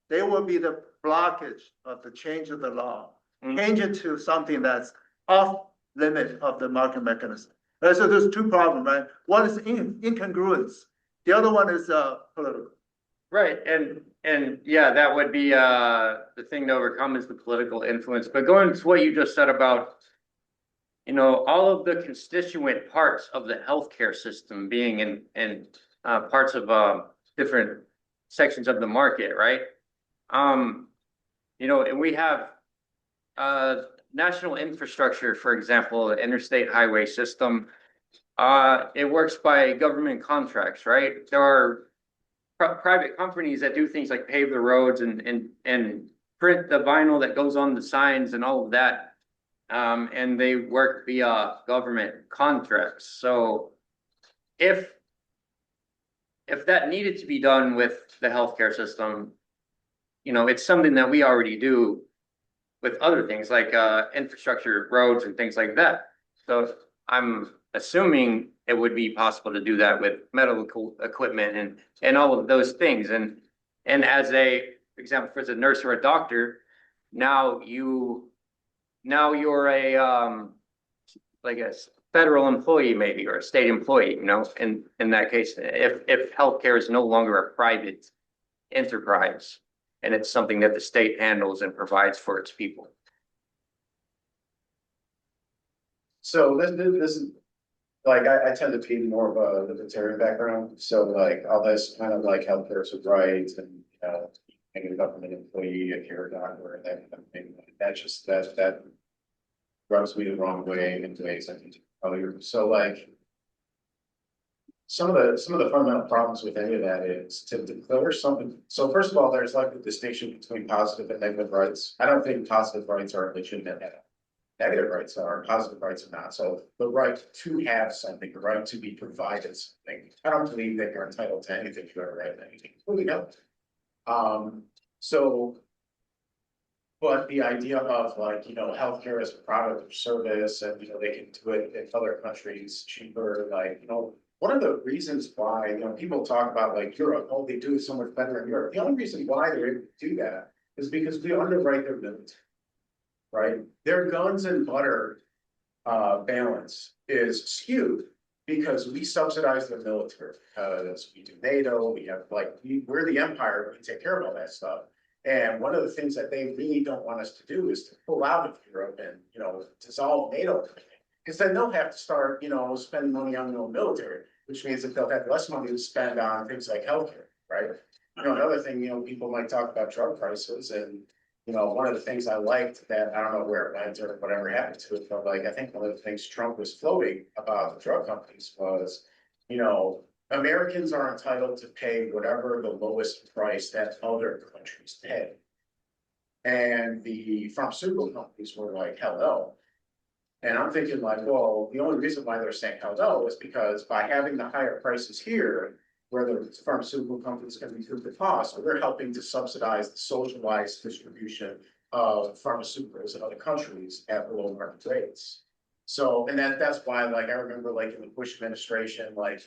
They will be the blockage of the change of the law. Change it to something that's off limit of the market mechanism. Right, so there's two problems, right? One is incongruence. The other one is political. Right, and yeah, that would be the thing to overcome is the political influence. But going to what you just said about, you know, all of the constituent parts of the healthcare system being in parts of different sections of the market, right? You know, and we have national infrastructure, for example, the interstate highway system. It works by government contracts, right? There are private companies that do things like pave the roads and print the vinyl that goes on the signs and all of that. And they work via government contracts. So if that needed to be done with the healthcare system, you know, it's something that we already do with other things like infrastructure, roads, and things like that. So I'm assuming it would be possible to do that with medical equipment and all of those things. And as a example, for a nurse or a doctor, now you're a like a federal employee maybe, or a state employee, you know, in that case, if healthcare is no longer a private enterprise and it's something that the state handles and provides for its people. So this is, like, I tend to be more of a libertarian background, so like all this kind of like healthcare rights and, you know, being a government employee if you're a doctor and that kind of thing, that rubs me the wrong way in ways I think. So like some of the fundamental problems with any of that is to declare something. So first of all, there's like a distinction between positive and negative rights. I don't think positive rights are legitimate. Negative rights are, positive rights are not. So the right to have something, the right to be provided something. I don't believe that you're entitled to anything if you ever read anything. Completely no. So, but the idea of like, you know, healthcare as a product or service, and you know, they can do it in other countries cheaper, like, you know, one of the reasons why, you know, people talk about like Europe, oh, they do it so much better in Europe. The only reason why they're able to do that is because we underwrite their military. Right? Their guns and butter balance is skewed. Because we subsidize the military, because we do NATO, we have we're the empire, we take care of all that stuff. And one of the things that they really don't want us to do is to pull out of Europe and, dissolve NATO. Because then they'll have to start, spending money on the military, which means that they'll have less money to spend on things like healthcare, right? Another thing, people might talk about drug prices and, one of the things I liked that, I don't know where it went or whatever happened to it, but I think one of the things Trump was floating about the drug companies was, Americans are entitled to pay whatever the lowest price that other countries pay. And the pharmaceutical companies were like, hell no. And I'm thinking well, the only reason why they're saying hell no is because by having the higher prices here, where the pharmaceutical companies can recoup the cost, they're helping to subsidize the socialized distribution of pharmaceuticals in other countries at below market rates. So, and that's why, I remember, in the Bush administration, one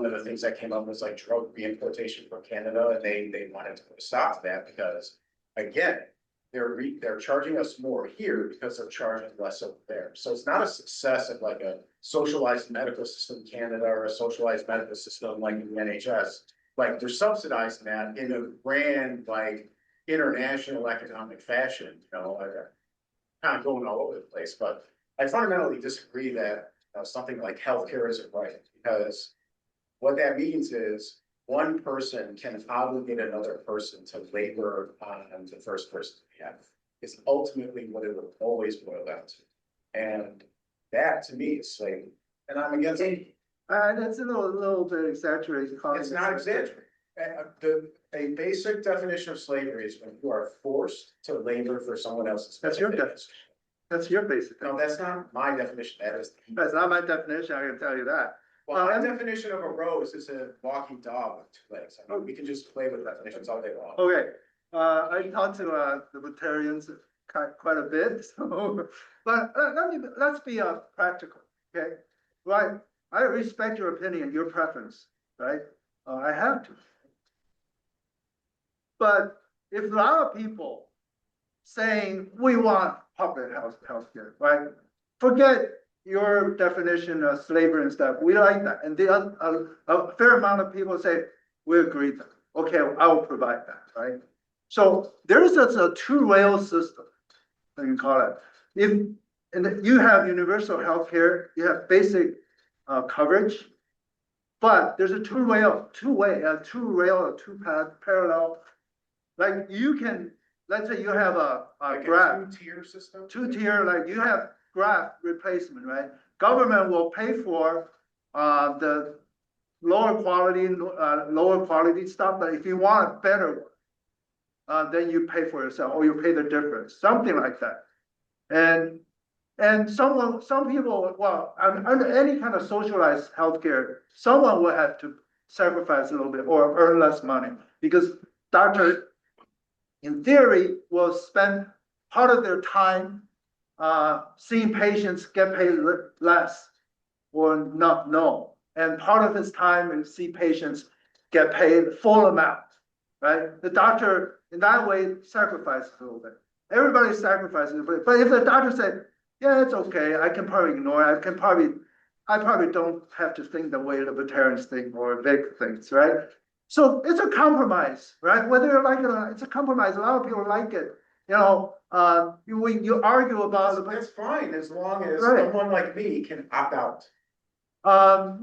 of the things that came up was drug reimportation from Canada, and they wanted to put a stop to that because, again, they're charging us more here because they're charging less over there. So it's not a success of a socialized medical system in Canada or a socialized medical system like in the NHS. They're subsidizing that in a grand international economic fashion, kind of going all over the place. But I fundamentally disagree that something like healthcare isn't right, because what that means is one person can obligate another person to labor on the first person we have. Is ultimately what it will always boil down to. And that to me is slavery. And I'm against it. That's a little bit exaggerated. It's not exaggerated. A basic definition of slavery is when you are forced to labor for someone else's. That's your definition. That's your basic. No, that's not my definition. That is. That's not my definition. I can tell you that. Well, my definition of a rose is a walking dog with two legs. I mean, we can just play with definitions all day long. Okay, I talked to the libertarians quite a bit, so, but let's be practical, okay? Right, I respect your opinion, your preference, right? I have to. But if a lot of people saying we want public healthcare, right? Forget your definition of slavery and stuff. We like that, and a fair amount of people say we agree that. Okay, I will provide that, right? So there's a two-rail system, you can call it. And you have universal healthcare, you have basic coverage, but there's a two-path parallel. Like you can, let's say you have a graft. Two-tier system? Two-tier, like you have graft replacement, right? Government will pay for the lower quality stuff, but if you want a better one, then you pay for yourself, or you pay the difference, something like that. And some people, well, under any kind of socialized healthcare, someone will have to sacrifice a little bit or earn less money, because doctor, in theory, will spend part of their time seeing patients get paid less or not no, and part of his time is see patients get paid full amount, right? The doctor in that way sacrifices a little bit. Everybody sacrifices a bit, but if the doctor said, yeah, it's okay, I can probably ignore it, I probably don't have to think the way libertarians think or Vic thinks, right? So it's a compromise, right? Whether you like it or not, it's a compromise. A lot of people like it. You argue about That's fine, as long as Right. someone like me can opt out. No,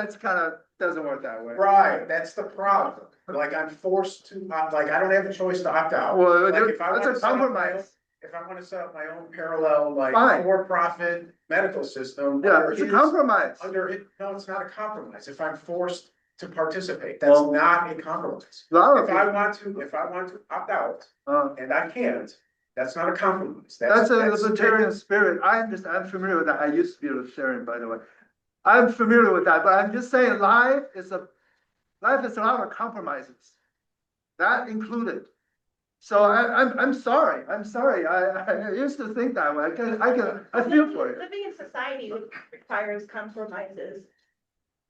it's kind of doesn't work that way. Right, that's the problem. I'm forced to, I don't have a choice to opt out. Well, If I that's want a to set up my own, compromise. if I want to set up my own parallel, Fine. for-profit medical system. Yeah, under it's a his- compromise. Under it, no, it's not a compromise. If I'm forced to participate, that's Well, not a compromise. A lot of If I people, want to opt out uh, and I can't, that's not a compromise. that's a libertarian spirit. I understand. I'm familiar with that. I used to be a libertarian, by the way. I'm familiar with that, but I'm just saying life is a lot of compromises. That included. So I'm sorry. I used to think that way. I feel for you. Living in society requires compromises.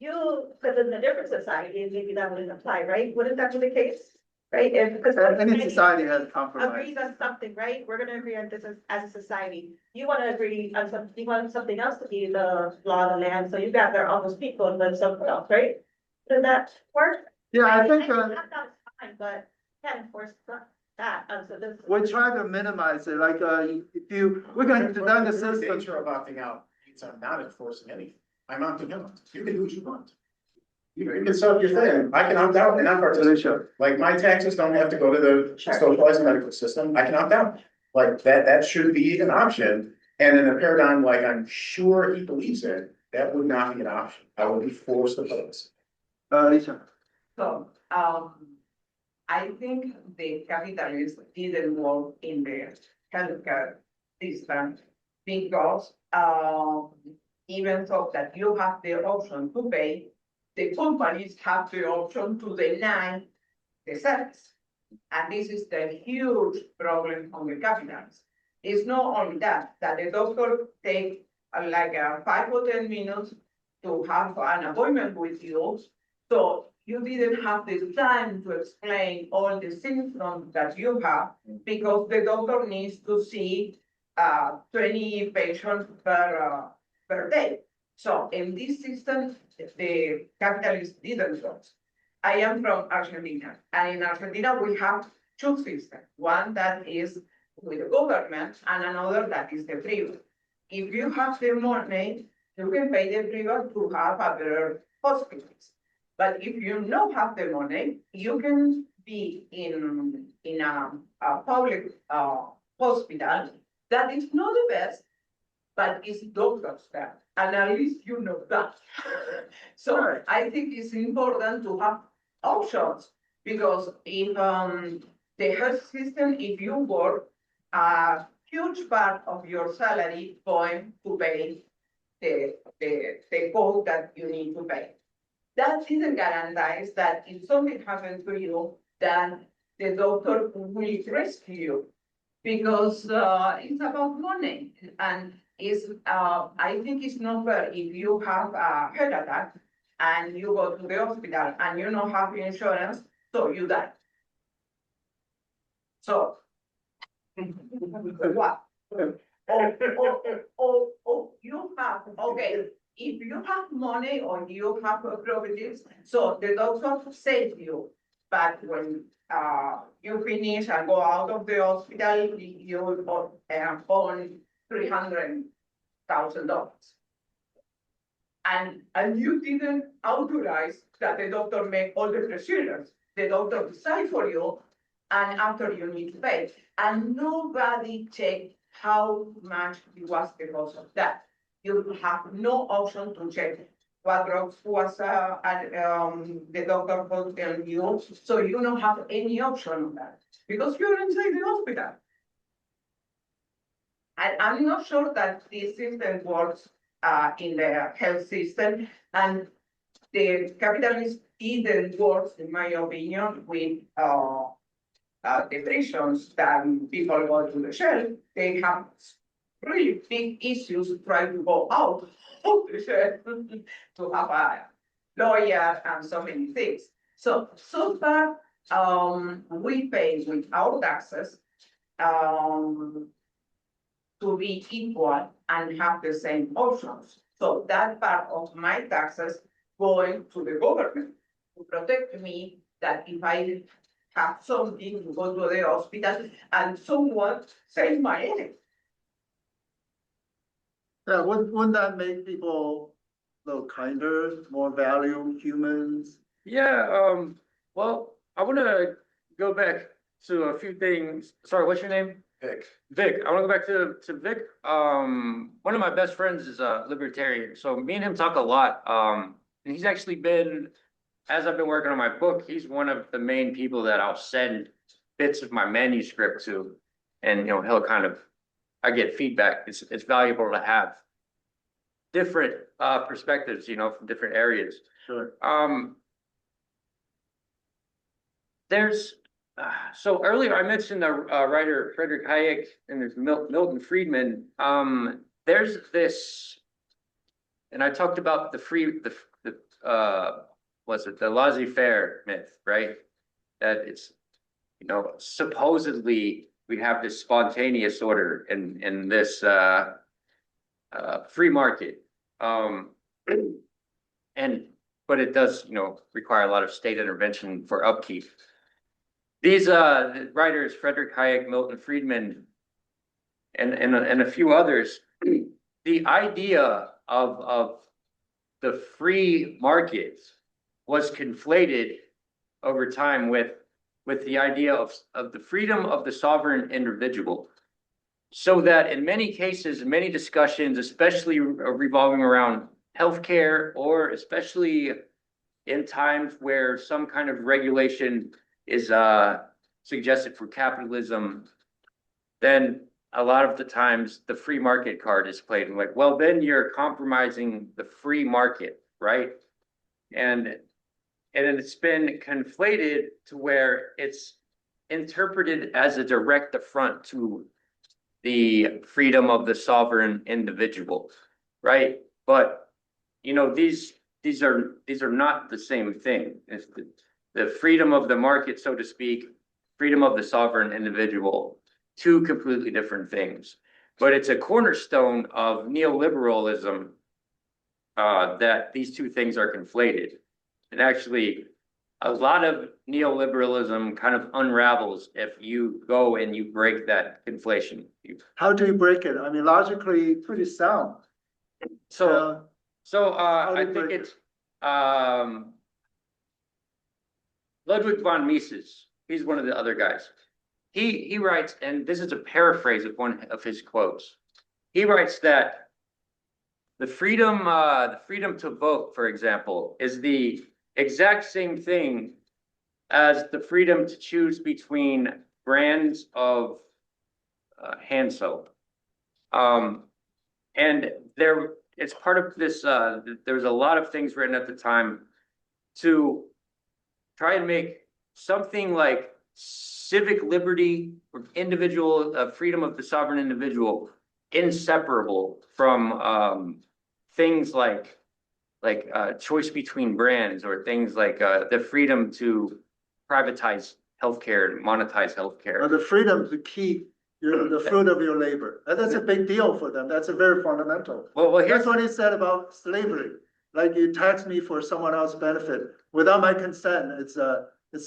You live in a different society, and maybe that wouldn't apply, right? Wouldn't that be the case? right? If, because. Any society has compromise. Agrees on something, right? We're gonna agree on this as a society. You wanna agree on something, you want something else to be the law of the land, so you gather all those people and then something else, right? Does that work? Yeah, I think, I'm not fine, but can't enforce that, so this. we try to minimize it, like, if you, we're going to design the The system. nature of opting out means I'm not enforcing anything. I'm opting out. You can do what you want. You can set up your thing. I can opt out and not participate. Like my taxes don't have to go to the socialized medical system. I can opt out. Like that should be an option. And in a paradigm like I'm sure he believes in, that would not be an option. I would be forced to pose. Lisa. So, I think the capitalists didn't work in the healthcare system because, even though that you have the option to pay, the companies have the option to deny the service. And this is the huge problem on the capitalists. It's not only that the doctor takes like 5 or 10 minutes to have an appointment with you. So you didn't have the time to explain all the symptoms that you have because the doctor needs to see 20 patients per day. So in this system, the capitalists didn't work. I am from Argentina, and in Argentina we have two systems. One that is with the government and another that is the private. If you have the money, you can pay the private to have a better hospitals. But if you don't have the money, you can be in a public hospital that is not the best, but it's doctors there. And at least you know that. So Right. I think it's important to have options because if the health system, if you work, a huge part of your salary going to pay the cost that you need to pay. That didn't guarantee that if something happens to you, then the doctor will rescue you because it's about money and is I think it's not fair if you have a heart attack and you go to the hospital and you don't have insurance, so you die. So what? Or you have, okay, if you have money or you have properties, so the doctor saves you, but when you finish and go out of the hospital, you own $300,000. And you didn't authorize that the doctor make all the procedures. The doctor decide for you, and after you need to pay. And nobody checked how much it was the cost of that. You have no option to check what drugs was the doctor put on you, so you don't have any option on that because you're inside the hospital. I'm not sure that this system works in the health system, and the capitalists didn't work, in my opinion, with the prisons that people go to the jail. They have really big issues trying to go out of the jail to have a lawyer and so many things. So far, we pay with our taxes to be equal and have the same options. So that part of my taxes going to the government to protect me that if I have something to go to the hospital and someone save my life. Yeah, wouldn't that make people a little kinder, more value humans? Yeah, well, I wanna go back to a few things. Sorry, what's your name? Vic. Vic, I wanna go back to Vic. One of my best friends is a libertarian, so me and him talk a lot. And he's actually been, as I've been working on my book, he's one of the main people that I'll send bits of my manuscript to. And, he'll I get feedback. It's valuable to have different perspectives, from different areas. Sure. There's so earlier I mentioned the writer Frederick Hayek and there's Milton Friedman. There's this, and I talked about the laissez-faire myth, right? That it's you know, supposedly we have this spontaneous order in this free market. But it does, you know, require a lot of state intervention for upkeep. These writers, Frederick Hayek, Milton Friedman, and a few others, the idea of the free market was conflated over time with the idea of the freedom of the sovereign individual. So that in many cases, in many discussions, especially revolving around healthcare, or especially in times where some kind of regulation is suggested for capitalism, then a lot of the times the free market card is played. And like, well, then you're compromising the free market, right? And it's been conflated to where it's interpreted as a direct affront to the freedom of the sovereign individual, right? But you know, these are not the same thing. It's the freedom of the market, so to speak, freedom of the sovereign individual, two completely different things. But it's a cornerstone of neoliberalism that these two things are conflated. And actually, a lot of neoliberalism kind of unravels if you go and you break that conflation. How do you break it? I mean, logically, pretty sound. So how do I you think break it's Ludwig von Mises. He's one of the other guys. He writes, and this is a paraphrase of one of his quotes. He writes that the freedom to vote, for example, is the exact same thing as the freedom to choose between brands of hand soap. And it's part of this, there was a lot of things written at the time to try and make something like civic liberty or individual freedom of the sovereign individual inseparable from things like choice between brands, or things like the freedom to privatize healthcare and monetize Or healthcare. the freedom to keep the fruit of your labor. And that's a big deal for them. That's a very fundamental. Well, That's here's what he said about slavery. Like, you tax me for someone else's benefit without my consent. It's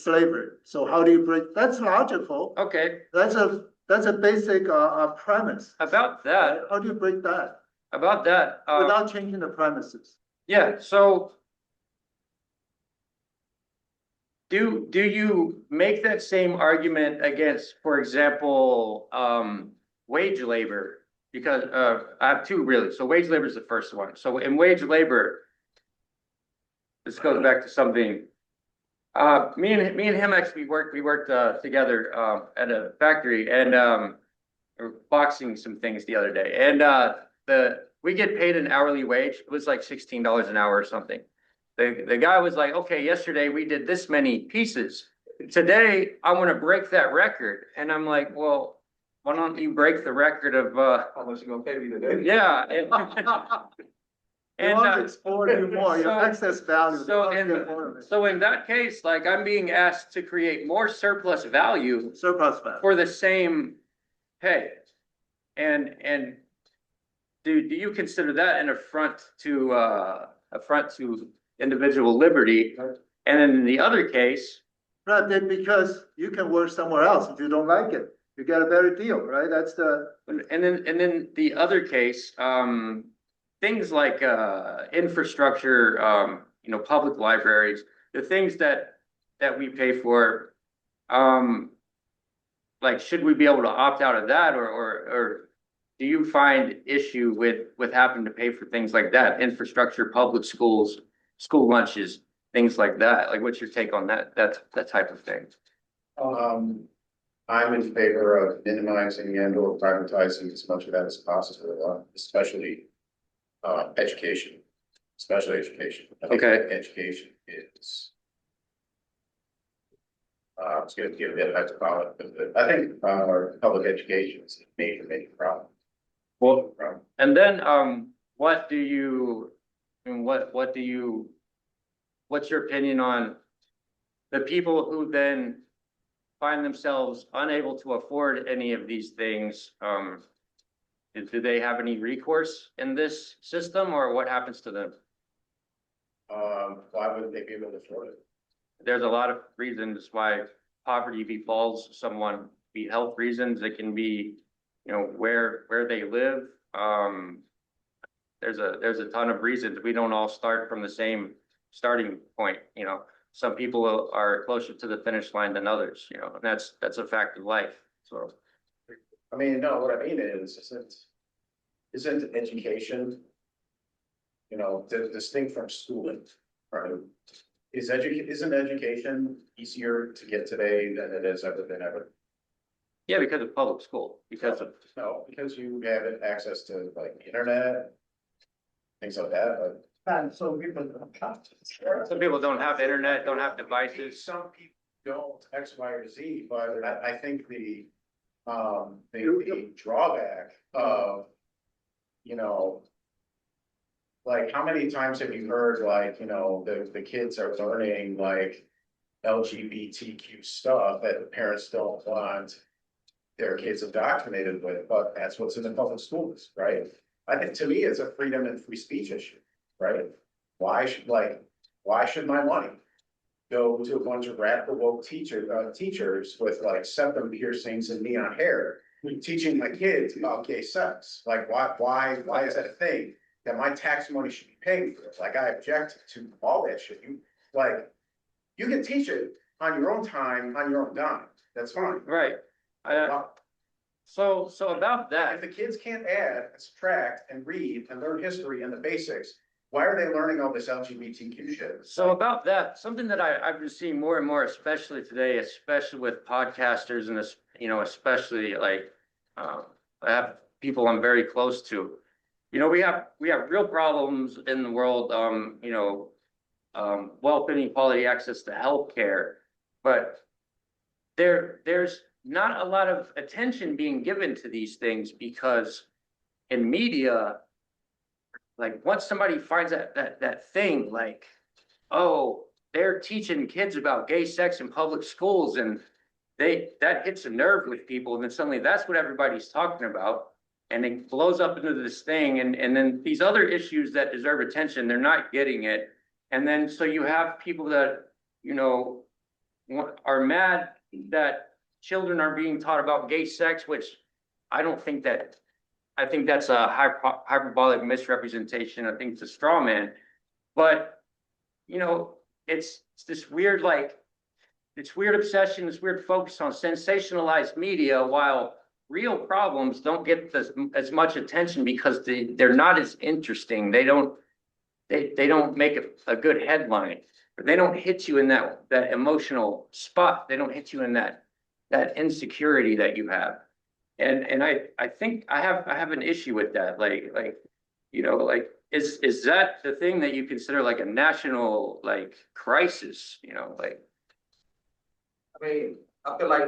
slavery. So how do you break? That's logical. okay That's a basic premise. about that. How do you break that Without changing the premises? yeah. So do you make that same argument against, for example, wage labor? Because I have two really. So wage labor is the first one. So in wage labor, this goes back to something. Me and him actually worked together at a factory, and we were boxing some things the other day. And we get paid an hourly wage. It was like $16 an hour or something. The guy was like, okay, yesterday we did this many pieces. Today I want to break that record. And I'm like, well, why don't you break the record of How much you gonna pay me today? yeah. They want to exploit you more, your excess value. So in that case, like, I'm being asked to create more surplus value Surplus value. for the same pay. And do you consider that an affront to individual liberty? And then in the other case, Right, then because you can work somewhere else if you don't like it. You get a better deal, right? That's the, and then the other case, things like infrastructure, you know, public libraries, the things that we pay for, like, should we be able to opt out of that, or do you find issue with having to pay for things like that, infrastructure, public schools, school lunches, things like that? Like, what's your take on that type of thing? I'm in favor of minimizing and or privatizing as much of that as possible, especially education, especially education. I think Okay. Education is. I was going to give it back to college, but I think our public education is a major problem. Well, Problem. and then what do you, I mean, what's your opinion on the people who then find themselves unable to afford any of these things, do they have any recourse in this system, or what happens to them? Why wouldn't they be able to afford it? There's a lot of reasons why poverty befalls someone, be health reasons, it can be, you know, where they live. There's a ton of reasons. We don't all start from the same starting point, you know. Some people are closer to the finish line than others, you know, and that's a fact of life, so. I mean, no, what I mean is, isn't education, you know, distinct from schooling, right? Isn't education easier to get today than it has ever been ever? Yeah, because of public school, because of, No, because you have access to like the internet, things like that, but. And so people don't have to. some people don't have internet, don't have devices. Some people don't, X, Y, or Z, but I think the drawback of, you know, like, how many times have you heard, like, you know, the kids are learning, like, LGBTQ stuff that the parents don't want their kids indoctrinated with, but that's what's in the public schools, right? I think, to me, it's a freedom and free speech issue, right? Why should my money go to a bunch of radical woke teachers with like septum piercings and neon hair, teaching my kids about gay sex? Like, why is that a thing that my tax money should be paying for? Like, I object to all that shit. You can teach it on your own time, on your own dime. That's fine. Right. So about that, If the kids can't add, subtract, and read and learn history and the basics, why are they learning all this LGBTQ shit? so about that, something that I've been seeing more and more, especially today, especially with podcasters and this, you know, especially like, I have people I'm very close to. You know, we have real problems in the world, you know, wealth inequality, access to healthcare, but there's not a lot of attention being given to these things because in media, like once somebody finds that thing, like, oh, they're teaching kids about gay sex in public schools, and that hits a nerve with people, and then suddenly that's what everybody's talking about, and it blows up into this thing, and then these other issues that deserve attention, they're not getting it, and then so you have people that, you know, are mad that children are being taught about gay sex, which I don't think that. I think that's a hyperbolic misrepresentation. I think it's a straw man. But, you know, it's this weird, like, it's weird obsession, this weird focus on sensationalized media, while real problems don't get as much attention because they're not as interesting. They don't make a good headline. They don't hit you in that emotional spot. They don't hit you in that insecurity that you have. And I think I have an issue with that. Like, you know, like, is that the thing that you consider like a national, like, crisis, you know, like? I mean, I feel like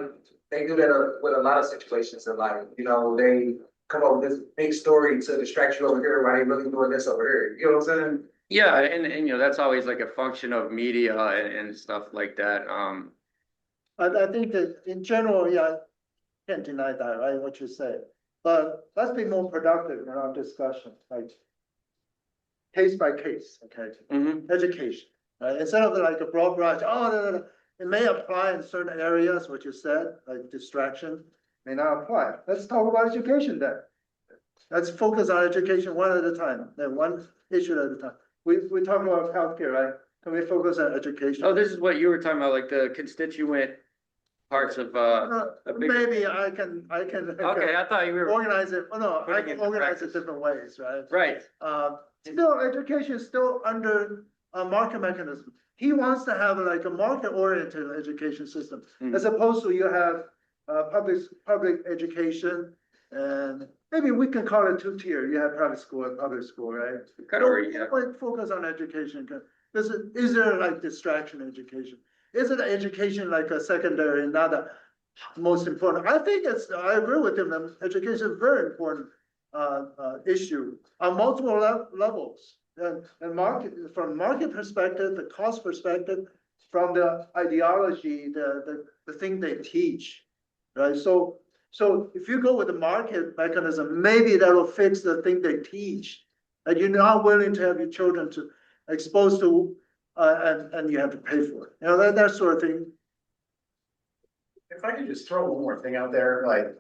they do that with a lot of situations in life. You know, they come up with this big story to distract you over here while they really doing this over here. You know what I'm saying? Yeah, and you know, that's always like a function of media and stuff like that. I think that in general, yeah, can't deny that, right, what you say. But let's be more productive in our discussion, like case by case, okay? Education, right? Instead of like a broad brush, no. It may apply in certain areas, what you said, like distraction, may not apply. Let's talk about education then. Let's focus on education one at a time, then one issue at a time. We talk about healthcare, right? Can we focus on education? Oh, this is what you were talking about, like the constituent parts of maybe I can. Okay, I thought you were organize it. Oh, no, I can organize it different ways, right? right. Still, education is still under a market mechanism. He wants to have like a market-oriented education system, as opposed to you have public education, and maybe we can call it two-tier. You have private school and public school, right? Focus on education. Is there like distraction education? Is it education like a secondary, not the most important? I think I agree with him. Education is a very important issue on multiple levels. And from market perspective, the cost perspective, from the ideology, the thing they teach, right? So if you go with the market mechanism, maybe that will fix the thing they teach. And you're not willing to have your children to exposed to, and you have to pay for it. You know, that sort of thing. If I could just throw one more thing out there, like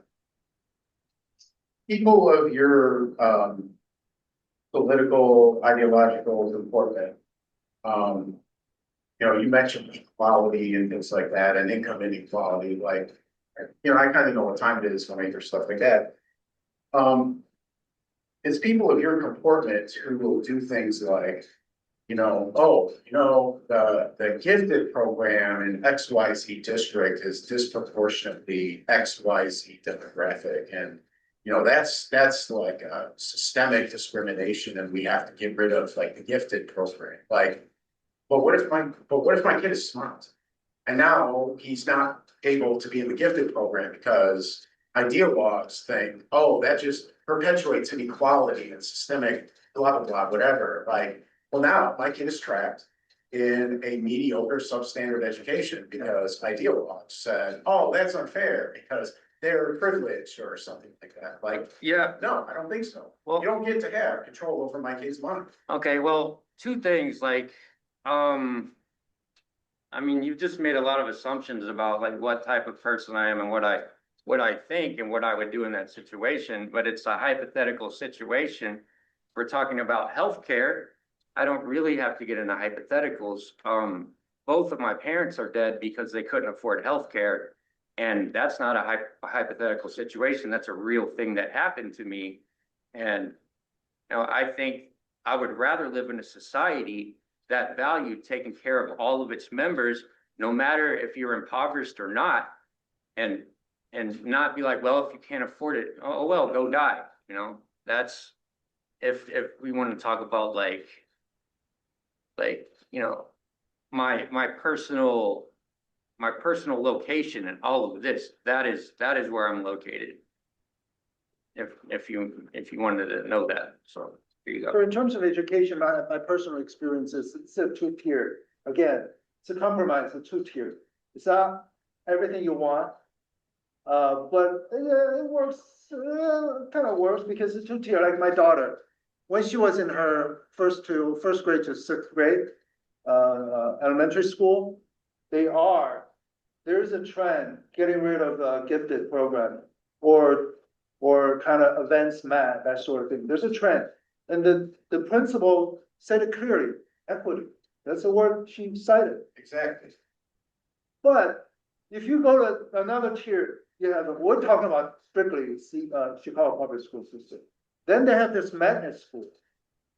people of your political, ideological comportment, you know, you mentioned equality and things like that, and income inequality. Like, you know, I kind of know what time it is when I hear stuff like that. It's people of your comportment who will do things like, you know, oh, you know, the gifted program in XYZ district is disproportionately XYZ demographic. And, you know, that's like a systemic discrimination, and we have to get rid of like the gifted program. Like, but what if my kid is smart? And now he's not able to be in the gifted program because ideologues think, oh, that just perpetuates inequality and systemic blah, blah, blah, whatever. Like, well, now my kid is trapped in a mediocre substandard education because ideologues said, oh, that's unfair because they're privileged or something like that. Like, Yeah, no, I don't think so. Well- You don't get to have control over my kid's money. okay, well, two things, like, I mean, you've just made a lot of assumptions about like what type of person I am and what I think and what I would do in that situation, but it's a hypothetical situation. We're talking about healthcare. I don't really have to get into hypotheticals. Both of my parents are dead because they couldn't afford healthcare. And that's not a hypothetical situation. That's a real thing that happened to me. And, you know, I think I would rather live in a society that valued taking care of all of its members, no matter if you're impoverished or not, and not be like, well, if you can't afford it, oh well, go die. You know, that's if we want to talk about like you know, my personal location and all of this, that is where I'm located. If you wanted to know that, so there you So go. in terms of education, my personal experience is it's a two-tier. Again, it's a compromise, a two-tier. It's not everything you want, but it works, kind of works because it's two-tier. Like my daughter, when she was in her first grade to sixth grade, elementary school, there's a trend getting rid of gifted programming or kind of advanced math, that sort of thing. There's a trend. And the principal said it clearly, equity. That's the word she cited. Exactly. But if you go to another tier, we're talking about strictly Chicago public school system. Then they have this magnet school,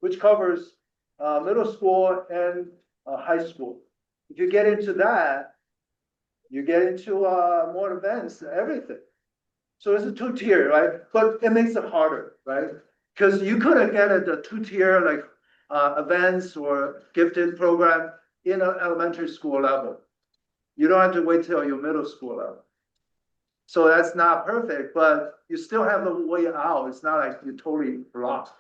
which covers middle school and high school. If you get into that, you get into more advanced everything. So it's a two-tier, right? But it makes it harder, right? Because you could get a two-tier like advanced or gifted program in an elementary school level. You don't have to wait till your middle school level. So that's not perfect, but you still have the way out. It's not like you're totally blocked.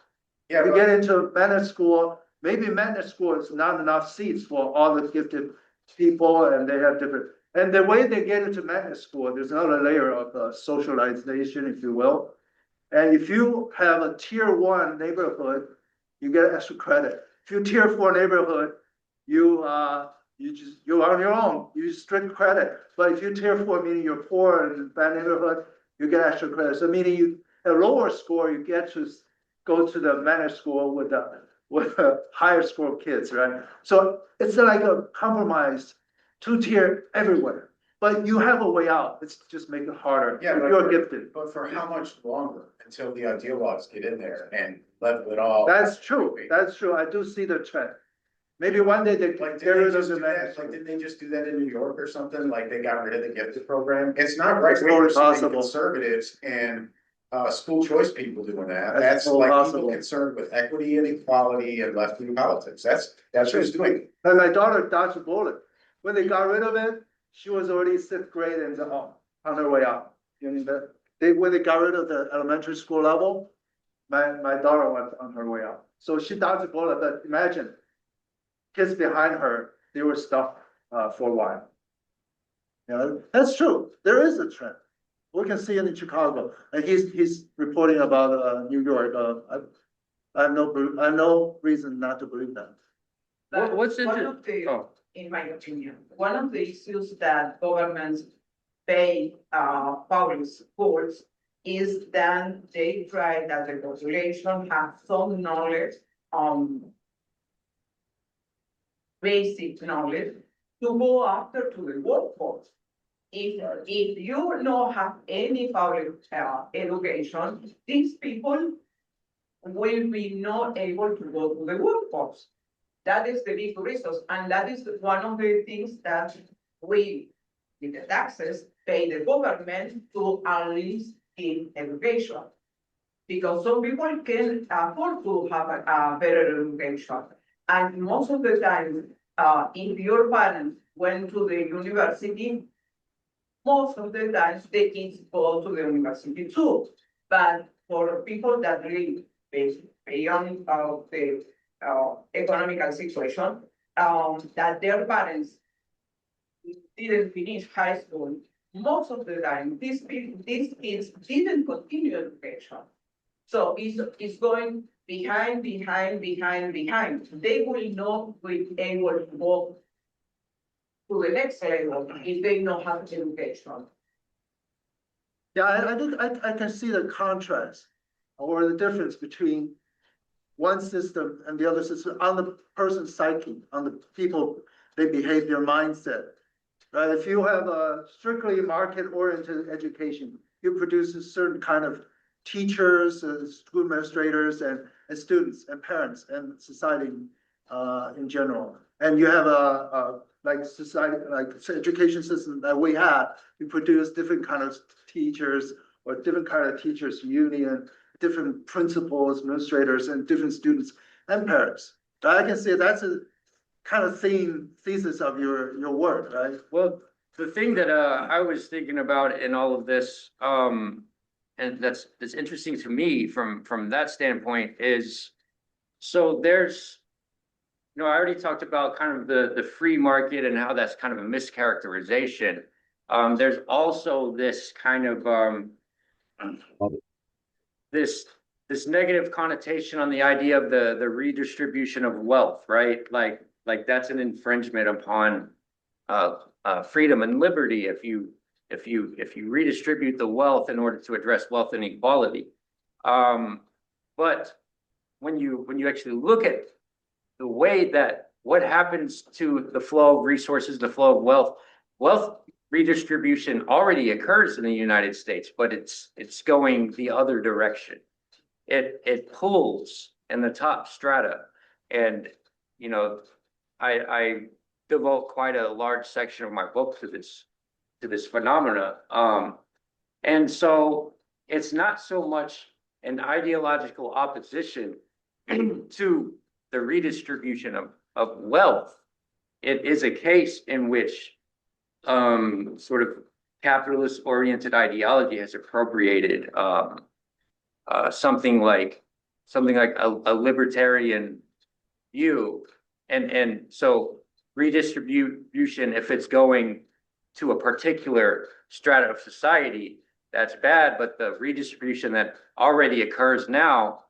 Yeah, You but- get into magnet school, maybe magnet school is not enough seats for all the gifted people, and they have different. And the way they get into magnet school, there's another layer of socialization, if you will. And if you have a tier 1 neighborhood, you get extra credit. If you tier 4 neighborhood, you're on your own. You strict credit. But if you tier 4, meaning you're poor and bad neighborhood, you get extra credit. So meaning a lower score, you get to go to the magnet school with a higher score kids, right? So it's like a compromise, two-tier everywhere. But you have a way out. It's just make it harder. Yeah, if but you're gifted. But for how much longer until the ideologues get in there and level it all? That's true. That's true. I do see the trend. Maybe one day they Like, get rid of the didn't they just do that in New York or something? Like they got rid of the gifted program? It's not right. It's totally We're seeing possible. conservatives and school choice people doing that. That's That's totally like possible. people concerned with equity and equality and left-wing politics. That's who's doing it. And my daughter dodged a bullet. When they got rid of it, she was already 6th grade and on her way out. You know that when they got rid of the elementary school level, my daughter went on her way out. So she dodged a bullet. But imagine kids behind her, they were stuck. for a while. You know, that's true. There is a trend. We can see it in Chicago, and he's reporting about New York. I have no reason not to believe that. But What's one inter- of the, oh. in my opinion, one of the issues that governments pay public schools is that they try that the population have some knowledge basic knowledge to go after to the workforce. If you don't have any public education, these people will be not able to go to the workforce. That is the big reason, and that is one of the things that we, with the taxes, pay the government to at least give education. Because some people can afford to have a better education. And most of the time, if your parents went to the university, most of the times the kids go to the university too. But for people that live beyond the economical situation, that their parents didn't finish high school, most of the time, these kids didn't continue education. So it's going behind. They will not be able to go to the next level if they don't have education. Yeah, I can see the contrast or the difference between one system and the other system on the person's psyche, on the people, their behavior, mindset. Right? If you have a strictly market-oriented education, you produce a certain kind of teachers, school administrators, and students, and parents, and society in general. And you have a like society, like education system that we have, you produce different kind of teachers or different kind of teachers union, different principals, administrators, and different students and parents. I can see that's a kind of thesis of your work, right? Well, the thing that I was thinking about in all of this, and that's interesting to me from that standpoint is, so there's, you know, I already talked about kind of the free market and how that's kind of a mischaracterization. There's also this kind of this negative connotation on the idea of the redistribution of wealth, right? Like that's an infringement upon freedom and liberty if you redistribute the wealth in order to address wealth inequality. But when you actually look at the way that what happens to the flow of resources, the flow of wealth redistribution already occurs in the United States, but it's going the other direction. It pulls in the top strata, and you know, I devote quite a large section of my book to this phenomena. And so it's not so much an ideological opposition to the redistribution of wealth. It is a case in which sort of capitalist oriented ideology has appropriated something like a libertarian view, and so redistribution, if it's going to a particular strata of society, that's bad, but the redistribution that already occurs now,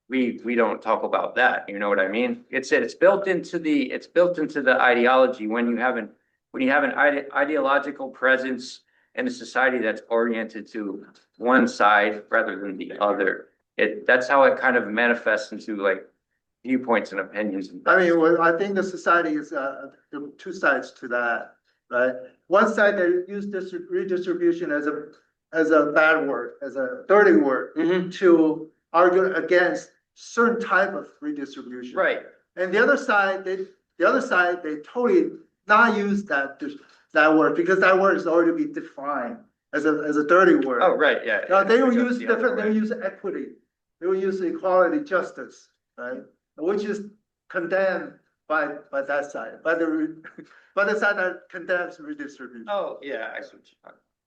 we don't talk about that. You know what I mean? It's built into the ideology when you have an ideological presence in a society that's oriented to one side rather than the other. That's how it kind of manifests into like viewpoints and opinions. I mean, well, I think the society is there are two sides to that, right? One side they use this redistribution as a bad word, as a dirty word, to argue against certain type of redistribution. Right. And the other side, they totally not use that word because that word is already be defined as a dirty word. Oh, right, yeah. Now they will use The other different. They way. will use equity. They will use equality, justice, right? Which is condemned by that side, by the side that condemns redistribution. Oh, yeah, I see what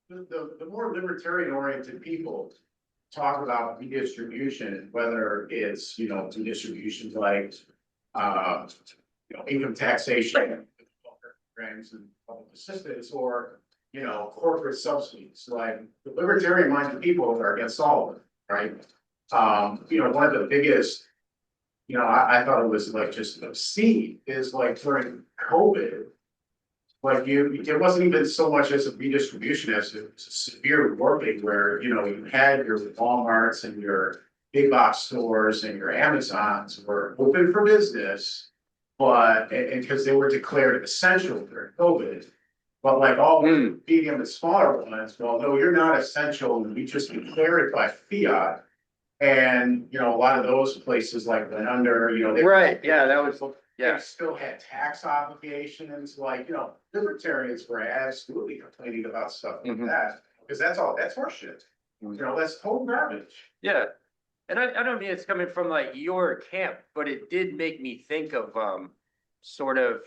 you're talking. The more libertarian oriented people talk about redistribution, whether it's, you know, redistribution like, income taxation, programs and public assistance or, corporate subsidies. Like the libertarian-minded people are against all of it, right? One of the biggest, I thought it was like just obscene is like during COVID. Like it wasn't even so much as a redistribution as it was a severe warping where, you had your Walmarts and your big box stores and your Amazons were open for business. But, and because they were declared essential during COVID. But like all the medium and smaller ones, well, no, you're not essential, and we just declare it by fiat. And, a lot of those places like went under, they. Right, yeah, that was, They yeah, still had tax obligations, like, libertarians were absolutely complaining about stuff like Mhm. that. Because that's horseshit, that's total garbage. yeah. And I don't mean it's coming from like your camp, but it did make me think of, sort of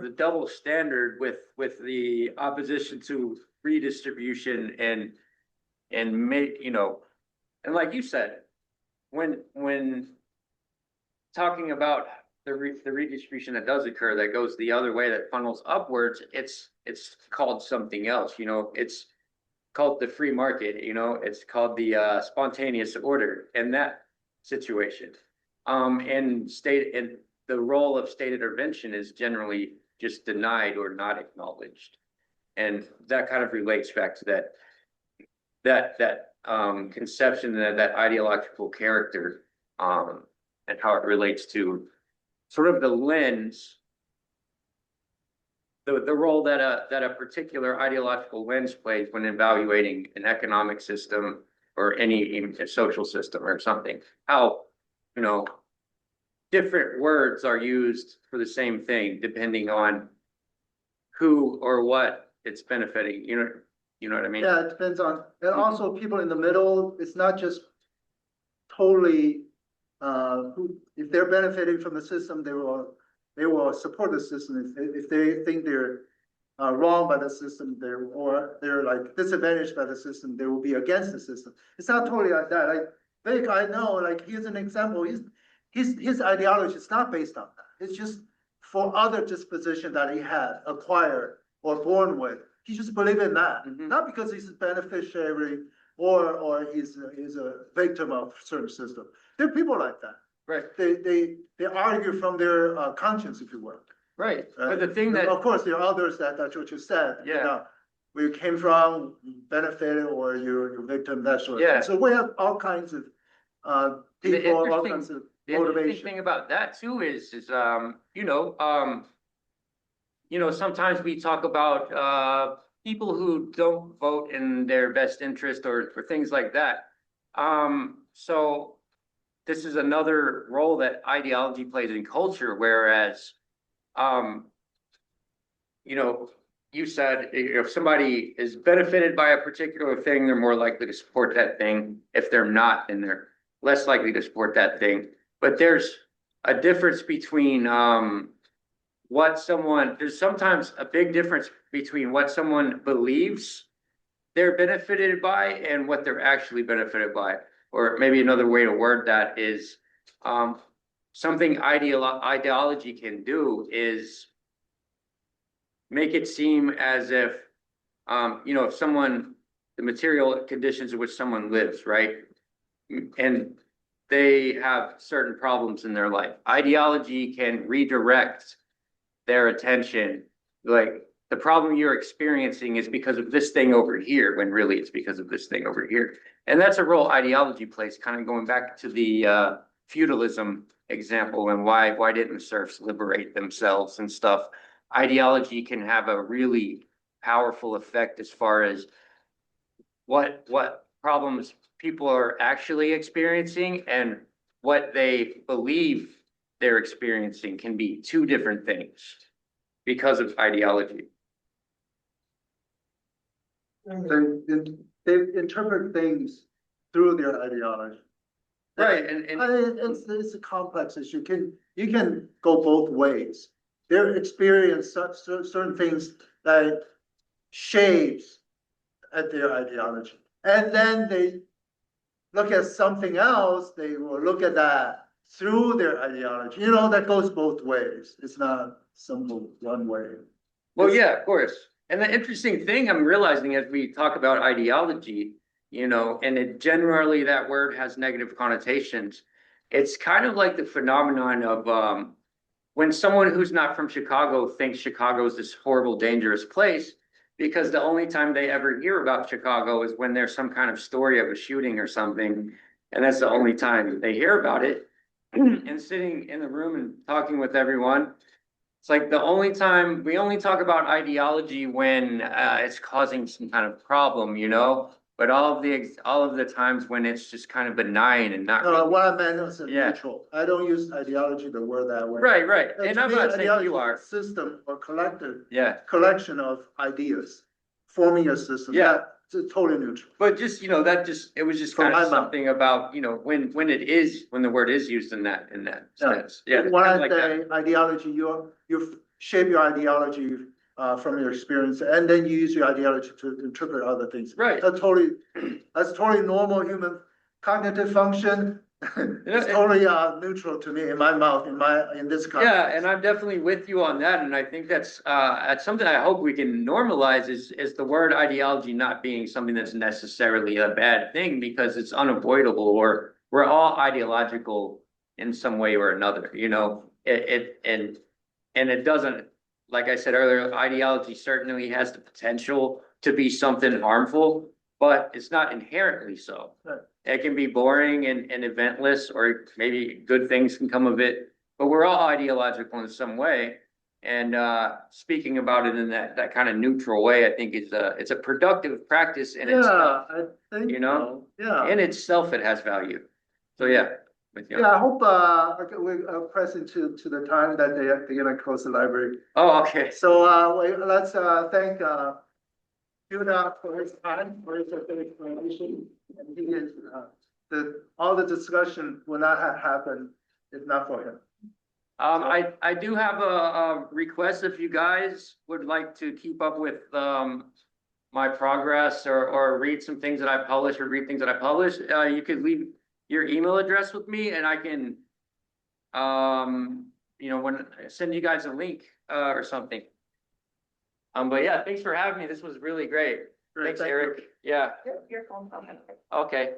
the double standard with the opposition to redistribution and make, and like you said, when talking about the redistribution that does occur, that goes the other way, that funnels upwards, it's called something else, it's called the free market, it's called the spontaneous order in that situation. And the role of state intervention is generally just denied or not acknowledged. And that kind of relates back to that conception, that ideological character, and how it relates to sort of the lens, the role that a particular ideological lens plays when evaluating an economic system or any social system or something. How, different words are used for the same thing depending on who or what it's benefiting. You know what I mean? Yeah, it depends on, and also people in the middle, it's not just totally, if they're benefiting from the system, they will support the system. If they think they're wrong by the system, they're like disadvantaged by the system, they will be against the system. It's not totally like that. Like Vic, I know, like here's an example. His ideology is not based on that. It's just for other disposition that he had acquired or born with. He just believe in that, not because he's a beneficiary or he's a victim of certain system. There are people like that. Right. They argue from their conscience, if you will. Right. But the thing that, Of course, there are others that's what you said. Yeah. Where you came from, benefited, or you're victim, that sort of Yeah. thing. So we have all kinds of people, all kinds of the interesting motivation. thing about that too is sometimes we talk about people who don't vote in their best interest or things like that. So this is another role that ideology plays in culture, whereas you said if somebody is benefited by a particular thing, they're more likely to support that thing. If they're not, then they're less likely to support that thing. But there's a difference between there's sometimes a big difference between what someone believes they're benefited by and what they're actually benefited by. Or maybe another way to word that is something ideology can do is make it seem as if, if the material conditions in which someone lives, right? And they have certain problems in their life. Ideology can redirect their attention. Like the problem you're experiencing is because of this thing over here, when really it's because of this thing over here. And that's a role ideology plays, kind of going back to the feudalism example and why didn't the serfs liberate themselves and stuff. Ideology can have a really powerful effect as far as what problems people are actually experiencing and what they believe they're experiencing can be two different things because of ideology. They interpret things through their ideology. Right, It's a complex issue. You can go both ways. They experience certain things that shapes at their ideology, and then they look at something else. They will look at that through their ideology. That goes both ways. It's not simple one way. Well, yeah, of course. And the interesting thing I'm realizing as we talk about ideology, you know, and it generally that word has negative connotations. It's kind of like the phenomenon of when someone who's not from Chicago thinks Chicago is this horrible, dangerous place, because the only time they ever hear about Chicago is when there's some kind of story of a shooting or something, and that's the only time they hear about it. And sitting in the room and talking with everyone, it's like the only time we only talk about ideology when it's causing some kind of problem, you know. But all of the times when it's just kind of benign and not really, What I meant was Yeah. neutral. I don't use ideology, the word that way. right, right. To And I'm me, not saying ideology you is a are. System or collective, Yeah, collection of ideas, forming a system. Yeah. That's totally neutral. but just, you know, it was just From kind of my mouth. something about, you know, when the word is used in that Yeah. sense. Yeah. When kind I of like that. say ideology, you shape your ideology from your experience, and then you use your ideology to interpret other things. Right. That's totally normal human cognitive function. It's it- totally neutral to me in my mouth, in this context. Yeah, and I'm definitely with you on that, and I think that's something I hope we can normalize is the word ideology not being something that's necessarily a bad thing, because it's unavoidable, or we're all ideological in some way or another, you know. And it doesn't, like I said earlier, ideology certainly has the potential to be something harmful, but it's not inherently so. Right. It can be boring and eventless, or maybe good things can come of it, but we're all ideological in some way. And speaking about it in that kind of neutral way, I think it's a productive practice in itself. I think, You know? so. Yeah. In itself, it has value. So yeah, with you. Yeah, I hope, we're pressing to the time that they're gonna close the library. Oh, okay. So, let's, thank, Judah for his time, for his explanation. And he is, all the discussion would not have happened if not for him. I do have a request. If you guys would like to keep up with my progress, or read some things that I publish, or read things that I publish, you could leave your email address with me, and I can you know, when send you guys a link or something. But yeah, thanks for having me. This was really great. Great, Thanks, thank you. Eric. Yeah. Your phone. Okay.